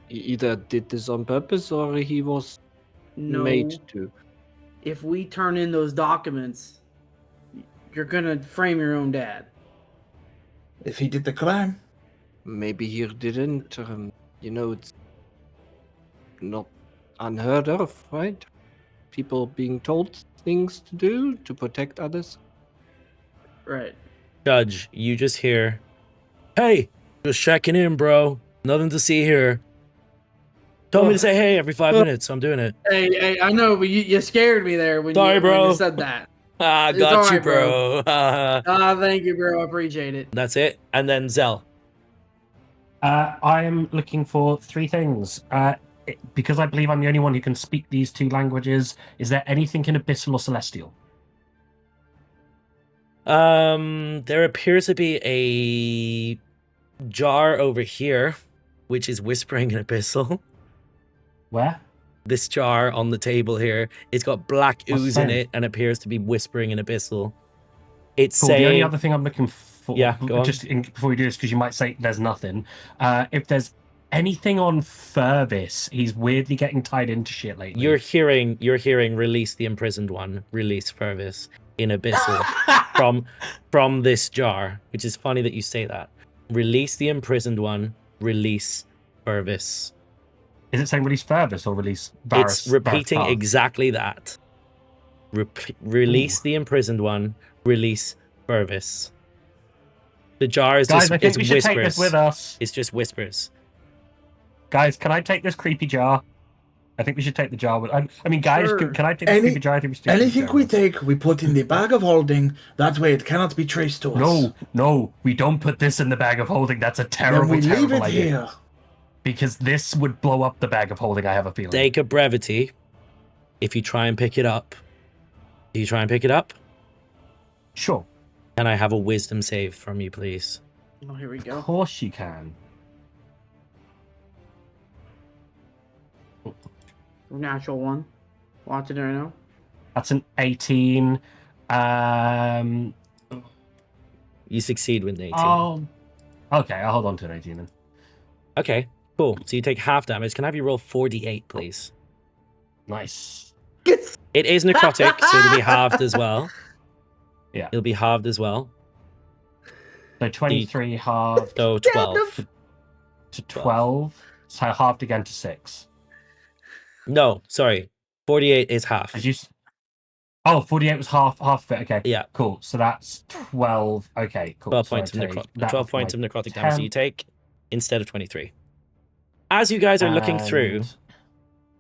either did this on purpose or he was No. made to. If we turn in those documents, you're gonna frame your own dad. If he did the crime. Maybe he didn't. It's not unheard of, right? People being told things to do to protect others. Right. Judge, you just hear, "Hey, just checking in, bro. Nothing to see here. Told me to say hey every 5 minutes. I'm doing it." Hey, I know, but you scared me there when, Sorry, when bro. you said that. Ah, It's got you, alright, bro. Thank you, bro. I appreciate it. That's it. And then Zell. I am looking for three things. Because I believe I'm the only one who can speak these two languages, is there anything in Abyssal or Celestial? There appears to be a jar over here, which is whispering in Abyssal. Where? This jar on the table here, it's got black What's ooze the in name? it and appears to be whispering in Abyssal. It's Cool. The only saying, other thing I'm looking for, Yeah, go on. before we do this, because you might say there's nothing. If there's anything on Furvis, he's weirdly getting tied into shit lately. you're hearing release the imprisoned one, release Furvis in Abyssal from this jar, which is funny that you say that. Release the imprisoned one, release Furvis. Is it saying release Furvis or release Varus? It's repeating Varus Path? exactly that. Release the imprisoned one, release Furvis. The jar is Guys, just I think it's we should whispers. take this with us. It's just whispers. Guys, can I take this creepy jar? I think we should take the jar with. I mean, guys, Sure. can I take this creepy jar? I think we should take Anything the jar we with us. take, we put in the bag of holding. That way it cannot be traced to us. No, we don't put this in the bag of holding. That's a Then terrible, we leave terrible it idea. here. Because this would blow up the bag of holding, I have a feeling. Sake of brevity, if you try and pick it up, do you try and pick it up? Sure. Can I have a wisdom save from you, please? Oh, here we Of go. course you can. Natural one. Watching it right now. That's an 18. You succeed with an 18. Oh. Okay, I'll hold on to an 18 then. Okay, cool. So you take half damage. Can I have you roll 4d8, please? Nice. It is necrotic, so it'll be halved as well. Yeah. It'll be halved as well. So 23 halved So 12. to 12. So halved again to 6. No, sorry. 48 is half. Did you... Oh, 48 was half of it. Okay. Yeah. Cool. So that's 12. Okay, cool. 12 So points, I of, take that 12 off points my of necrotic damage 10. you take instead of 23. As you guys are looking through, And-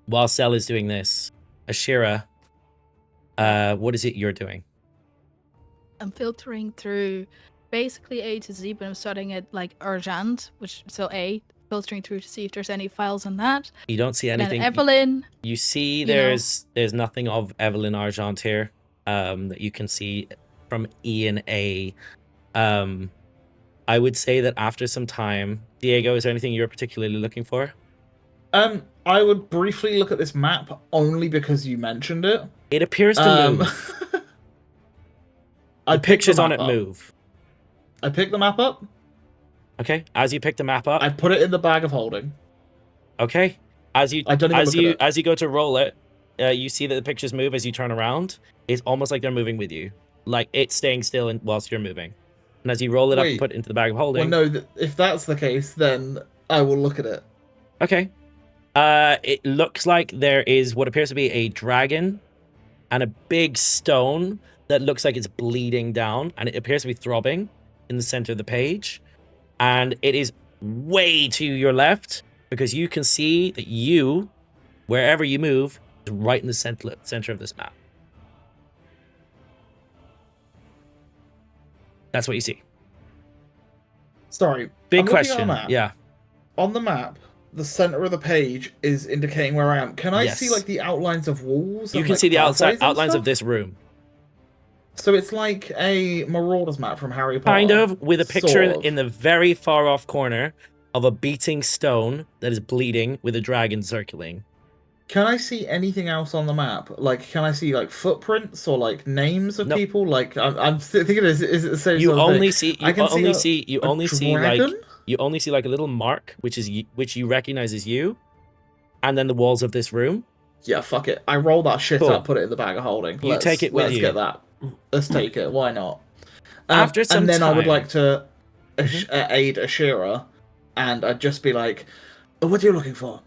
while Cell is doing this, Ashira, what is it you're doing? I'm filtering through basically A to Z, but I'm starting at like Argent, so A, filtering through to see if there's any files on that. You don't see anything. And Evelyn. You see you know. there's nothing of Evelyn Argent here that you can see from E and A. I would say that after some time, Diego, is there anything you're particularly looking for? I would briefly look at this map only because you mentioned it. It appears to move. The pictures on it move. I pick the map up. Okay. As you pick the map up, I put it in the bag of holding. okay. As you I don't even look at it. as you go to roll it, you see that the pictures move as you turn around. It's almost like they're moving with you, like it's staying still whilst you're moving. And as you roll it up and Wait. put it into the bag of holding. Well, no. If that's the case, then I will look at it. Okay. It looks like there is what appears to be a dragon and a big stone that looks like it's bleeding down, and it appears to be throbbing in the center of the page. And it is way to your left because you can see that you, wherever you move, is right in the center of this map. That's what you see. Sorry. Big I'm looking at a question. map. Yeah. On the map, the center of the page is indicating where I am. Can I see Yes. like the outlines of walls? You and, can like, see the pathways and outlines of stuff? this room. So it's like a Marauders map from Harry Potter. Kind of, with a picture Sort of. in the very far off corner of a beating stone that is bleeding with a dragon circling. Can I see anything else on the map? Like, can I see like footprints or like names of Nope. people? Like, I'm thinking, is it the same You sort of only thing? see I you can see only a- see you a only see like dragon? you only see like a little mark which you recognize as you, and then the walls of this room. Yeah, fuck it. I roll that shit Cool. up, put it in the bag of holding. You take it with let's you. get that. Let's take it. Why not? After some and then I would time- like to Mhm. aid Ashira, and I'd just be like, "Oh, what are you looking for?"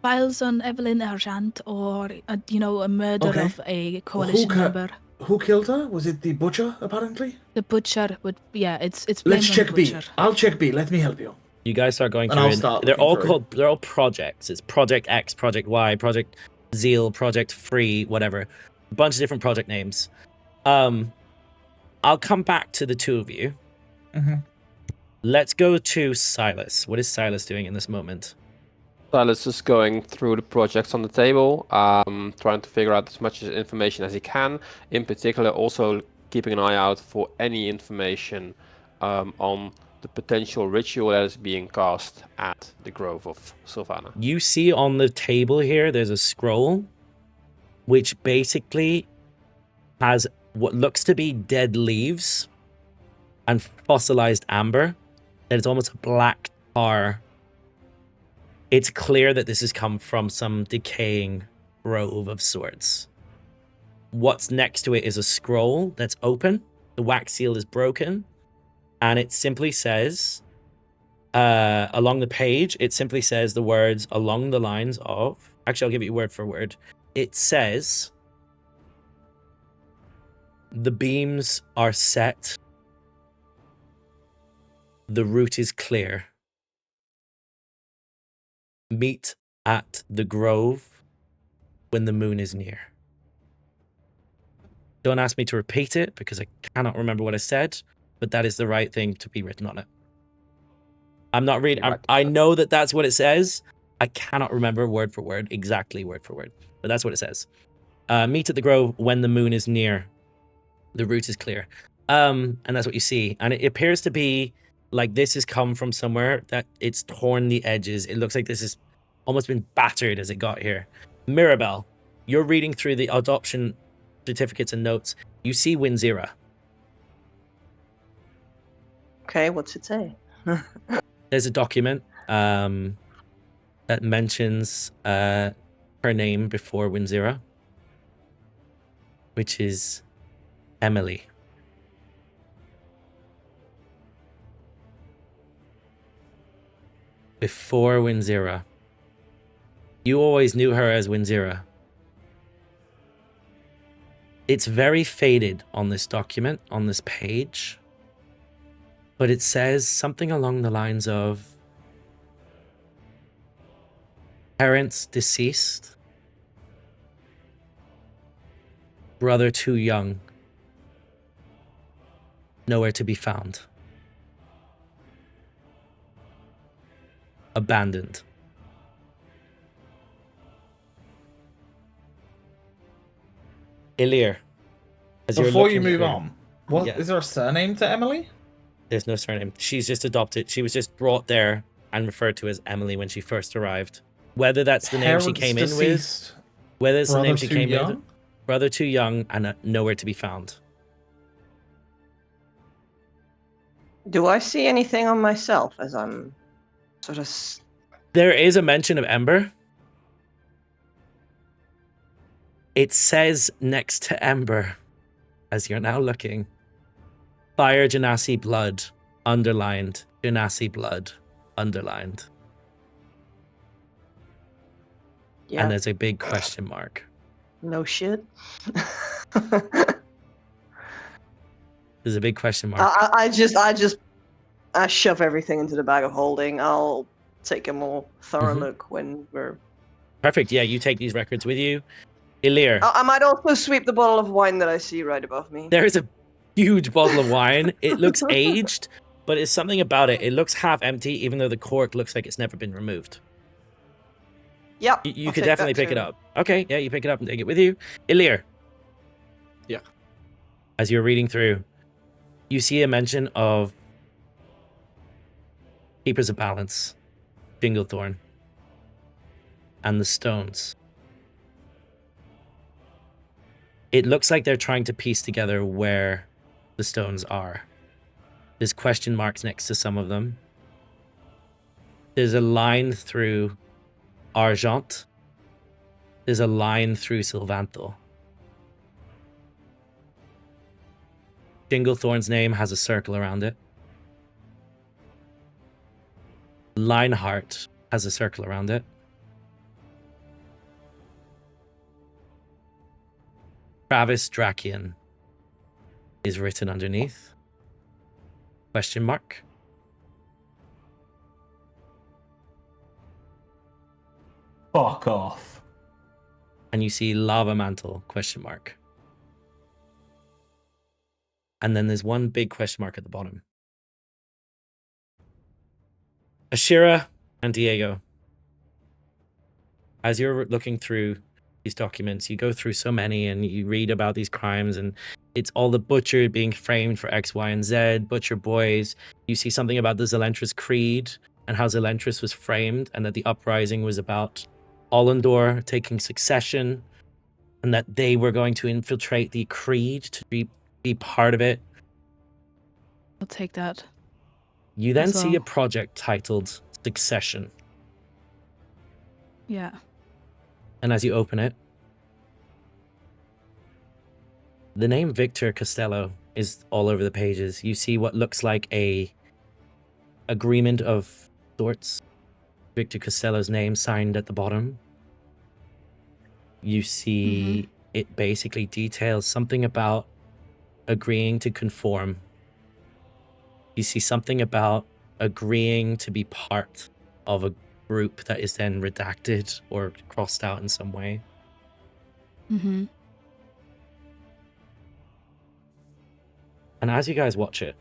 Files on Evelyn Argent or, a murder Okay. of a coalition ca- member. Who killed her? Was it the butcher? Apparently. The butcher would, it's Let's blamed on check the B. butcher. I'll check B. Let me help you. You guys start going And through. I'll and start they're looking all through. they're all projects. It's Project X, Project Y, Project Zeal, Project Free, whatever. A bunch of different project names. I'll come back to the two of you. Mhm. Let's go to Sylas. What is Sylas doing in this moment? Silas is going through the projects on the table, trying to figure out as much information as he can. In particular, also keeping an eye out for any information on the potential ritual that is being cast at the Grove of Sylvana. You see on the table here, there's a scroll, which basically has what looks to be dead leaves and fossilized amber. That is almost a black tar. It's clear that this has come from some decaying grove of sorts. What's next to it is a scroll that's open. The wax seal is broken. And it simply says, along the page, it simply says the words along the lines of... Actually, I'll give you word for word. It says, the beams are set. The route is clear. Meet at the grove when the moon is near. Don't ask me to repeat it because I cannot remember what I said, but that is the right thing to be written on it. I'm not reading. I know that that's what it says. I cannot remember word for word, exactly word for word, but that's what it says. Meet at the grove when the moon is near. The route is clear. And that's what you see. And it appears to be like this has come from somewhere that it's torn the edges. It looks like this has almost been battered as it got here. Mirabelle, you're reading through the adoption certificates and notes. You see Winzira. Okay, what's it say? There's a document that mentions her her name before Winzira, which is Emily. Before Winzira. You always knew her as Winzira. It's very faded on this document, on this page, but it says something along the lines of parents deceased, brother too young, nowhere to be found, abandoned. Elirr, as you're Before you looking move through- on, what Yeah. is there a surname to Emily? There's no surname. She's just adopted. She was just brought there and referred to as Emily when she first arrived. Whether that's the name she Parents came in with, deceased, whether it's the brother name she too came young? with, brother too young and nowhere to be found. Do I see anything on myself as I'm sort of... There is a mention of Ember. It says next to Ember, as you're now looking, Fire Genasi blood, underlined, Genasi blood, underlined. Yeah, And there's a big question mark. no shit. There's a big question mark. I shove everything into the bag of holding. I'll take a more thorough Mhm. look when we're... Perfect. Yeah, you take these records with you. Elirr, I might also sweep the bottle of wine that I see right above me. there is a huge bottle of wine. It looks aged, but it's something about it. It looks half empty, even though the cork looks like it's never been removed. Yep. You I'll could take definitely that pick it too. up. Okay, yeah, you pick it up and take it with you. Elirr. Yeah. As you're reading through, you see a mention of Keepers of Balance, Dinglethorn, and the stones. It looks like they're trying to piece together where the stones are. There's question marks next to some of them. There's a line through Argent. There's a line through Sylvanthal. Dinglethorn's name has a circle around it. Lionheart has a circle around it. Travis Drakian is written underneath. Question mark. Fuck off. And you see Lava Mantle, question mark. And then there's one big question mark at the bottom. Ashira and Diego, as you're looking through these documents, you go through so many and you read about these crimes, and it's all the butcher being framed for X, Y, and Z, butcher boys. You see something about the Zelentrus Creed and how Zelentrus was framed, and that the uprising was about Ollendor taking succession, and that they were going to infiltrate the Creed to be part of it. I'll take that. You then As see well. a project titled Succession. Yeah. And as you open it, the name Victor Costello is all over the pages. You see what looks like a agreement of sorts. Victor Costello's name signed at the bottom. You see it basically details something about agreeing to conform. You see something about agreeing to be part of a group that is then redacted or crossed out in some way. Mm-hmm. And as you guys watch it,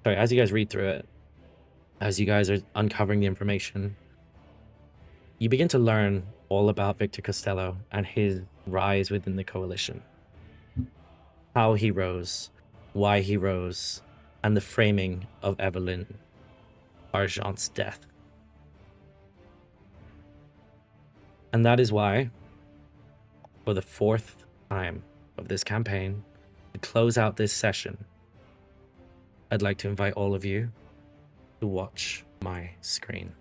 as you guys read through it, as you guys are uncovering the information, you begin to learn all about Victor Costello and his rise within the coalition. How he rose, why he rose, and the framing of Evelyn Argent's death. And that is why, for the fourth time of this campaign, to close out this session, I'd like to invite all of you to watch my screen.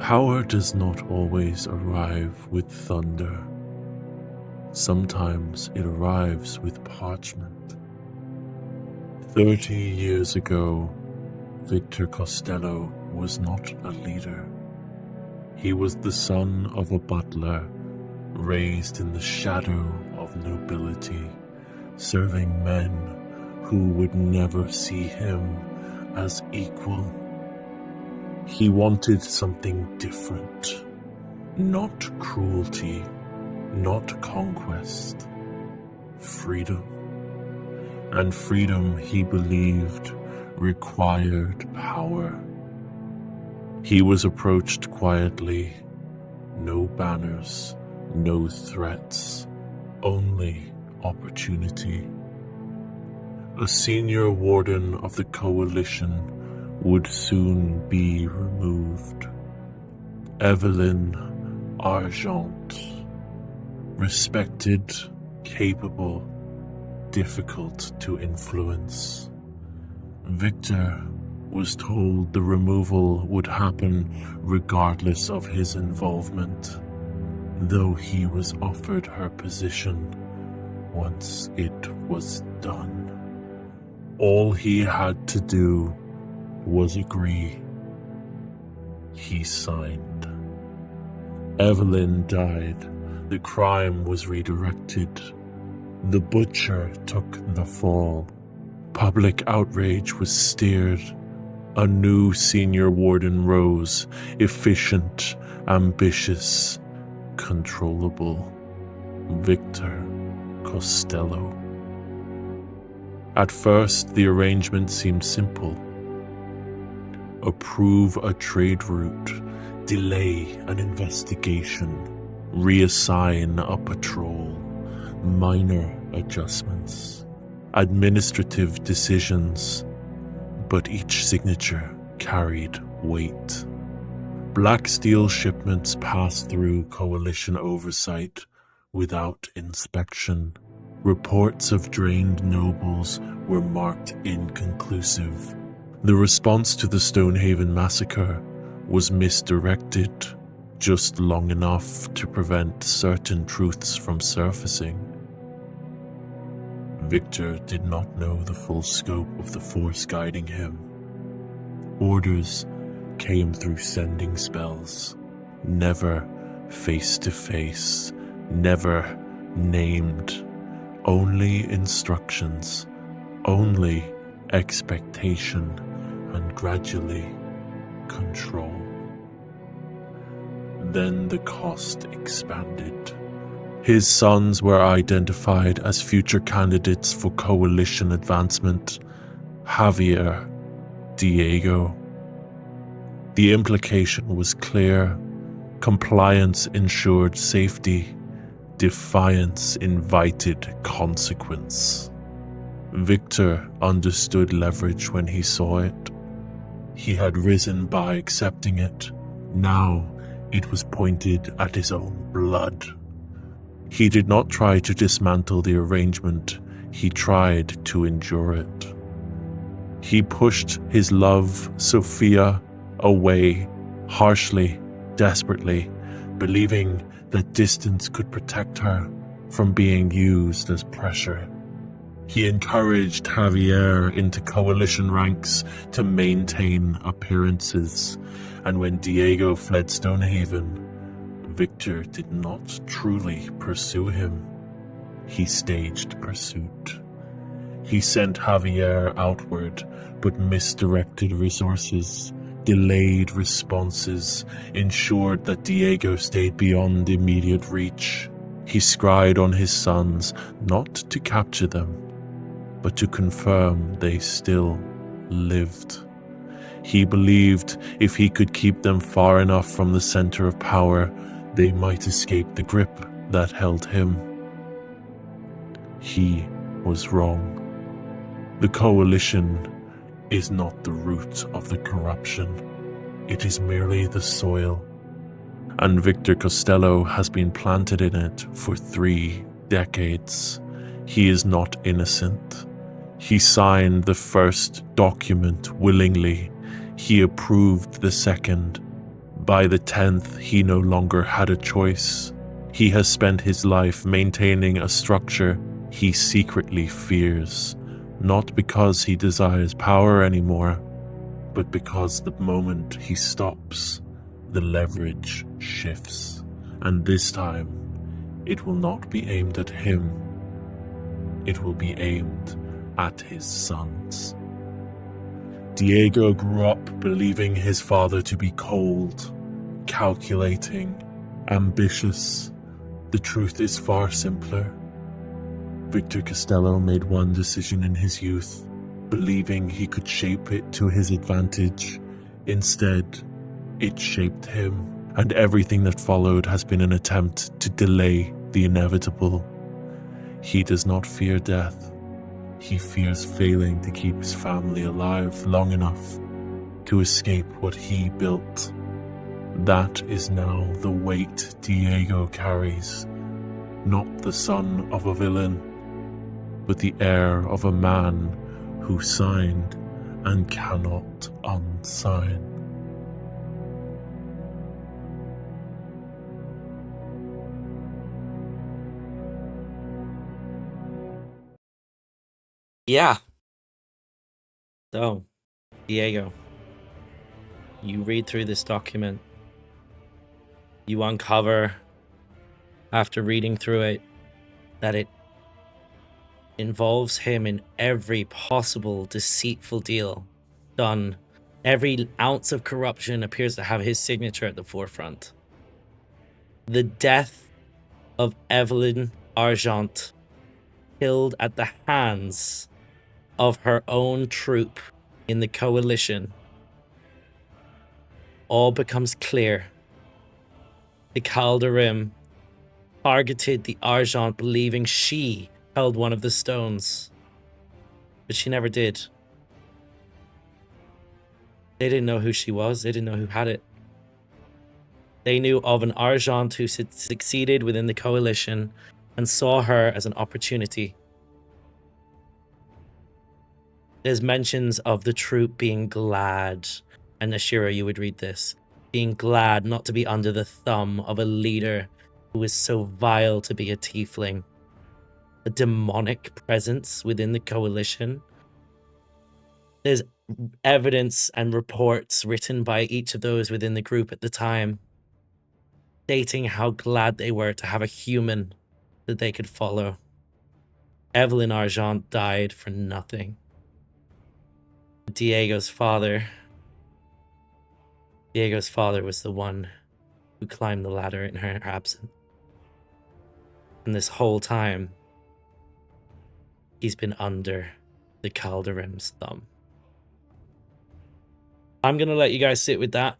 Power does not always arrive with thunder. Sometimes it arrives with parchment. 30 years ago, Victor Costello was not a leader. He was the son of a butler, raised in the shadow of nobility, serving men who would never see him as equal. He wanted something different, not cruelty, not conquest, freedom. And freedom, he believed, required power. He was approached quietly, no banners, no threats, only opportunity. A senior warden of the coalition would soon be removed. Evelyn Argent, respected, capable, difficult to influence. Victor was told the removal would happen regardless of his involvement, though he was offered her position once it was done. All he had to do was agree. He signed. Evelyn died. The crime was redirected. The butcher took the fall. Public outrage was steered. A new senior warden rose, efficient, ambitious, controllable. Victor Costello. At first, the arrangement seemed simple. Approve a trade route, delay an investigation, reassign a patrol, minor adjustments, administrative decisions, but each signature carried weight. Black steel shipments passed through coalition oversight without inspection. Reports of drained nobles were marked inconclusive. The response to the Stonehaven massacre was misdirected just long enough to prevent certain truths from surfacing. Victor did not know the full scope of the force guiding him. Orders came through sending spells, never face to face, never named, only instructions, only expectation, and gradually control. Then the cost expanded. His sons were identified as future candidates for coalition advancement. Javier, Diego. The implication was clear. Compliance ensured safety. Defiance invited consequence. Victor understood leverage when he saw it. He had risen by accepting it. Now it was pointed at his own blood. He did not try to dismantle the arrangement. He tried to endure it. He pushed his love, Sophia, away, harshly, desperately, believing that distance could protect her from being used as pressure. He encouraged Javier into coalition ranks to maintain appearances, and when Diego fled Stonehaven, Victor did not truly pursue him. He staged pursuit. He sent Javier outward, but misdirected resources, delayed responses, ensured that Diego stayed beyond immediate reach. He scryed on his sons, not to capture them, but to confirm they still lived. He believed if he could keep them far enough from the center of power, they might escape the grip that held him. He was wrong. The coalition is not the root of the corruption. It is merely the soil. And Victor Costello has been planted in it for 3 decades. He is not innocent. He signed the first document willingly. He approved the second, By the 10th, he no longer had a choice. He has spent his life maintaining a structure he secretly fears, not because he desires power anymore, but because the moment he stops, the leverage shifts. And this time, it will not be aimed at him. It will be aimed at his sons. Diego grew up believing his father to be cold, calculating, ambitious. The truth is far simpler. Victor Costello made one decision in his youth, believing he could shape it to his advantage. Instead, it shaped him, and everything that followed has been an attempt to delay the inevitable. He does not fear death. He fears failing to keep his family alive long enough to escape what he built. That is now the weight Diego carries, not the son of a villain, but the heir of a man who signed and cannot unsign. Yeah. So, Diego, you read through this document. You uncover, after reading through it, that it involves him in every possible deceitful deal done. Every ounce of corruption appears to have his signature at the forefront. The death of Evelyn Argent, killed at the hands of her own troop in the coalition, all becomes clear. The Calderim targeted the Argent, believing she held one of the stones, but she never did. They didn't know who she was. They didn't know who had it. They knew of an Argent who succeeded within the coalition and saw her as an opportunity. There's mentions of the troop being glad, and Ashira, you would read this, being glad not to be under the thumb of a leader who is so vile to be a tiefling. A demonic presence within the coalition. There's evidence and reports written by each of those within the group at the time, stating how glad they were to have a human that they could follow. Evelyn Argent died for nothing. Diego's father was the one who climbed the ladder in her absence. And this whole time, he's been under the Calderim's thumb. I'm going to let you guys sit with that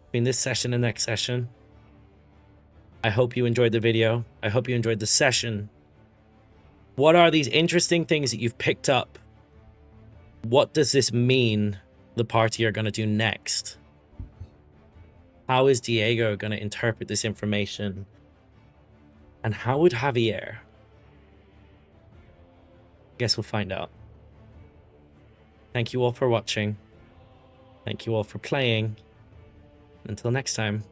between this session and next session. I hope you enjoyed the video. I hope you enjoyed the session. What are these interesting things that you've picked up? What does this mean the party are going to do next? How is Diego going to interpret this information? And how would Javier? Guess we'll find out. Thank you all for watching. Thank you all for playing. Until next time.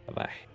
Bye-bye.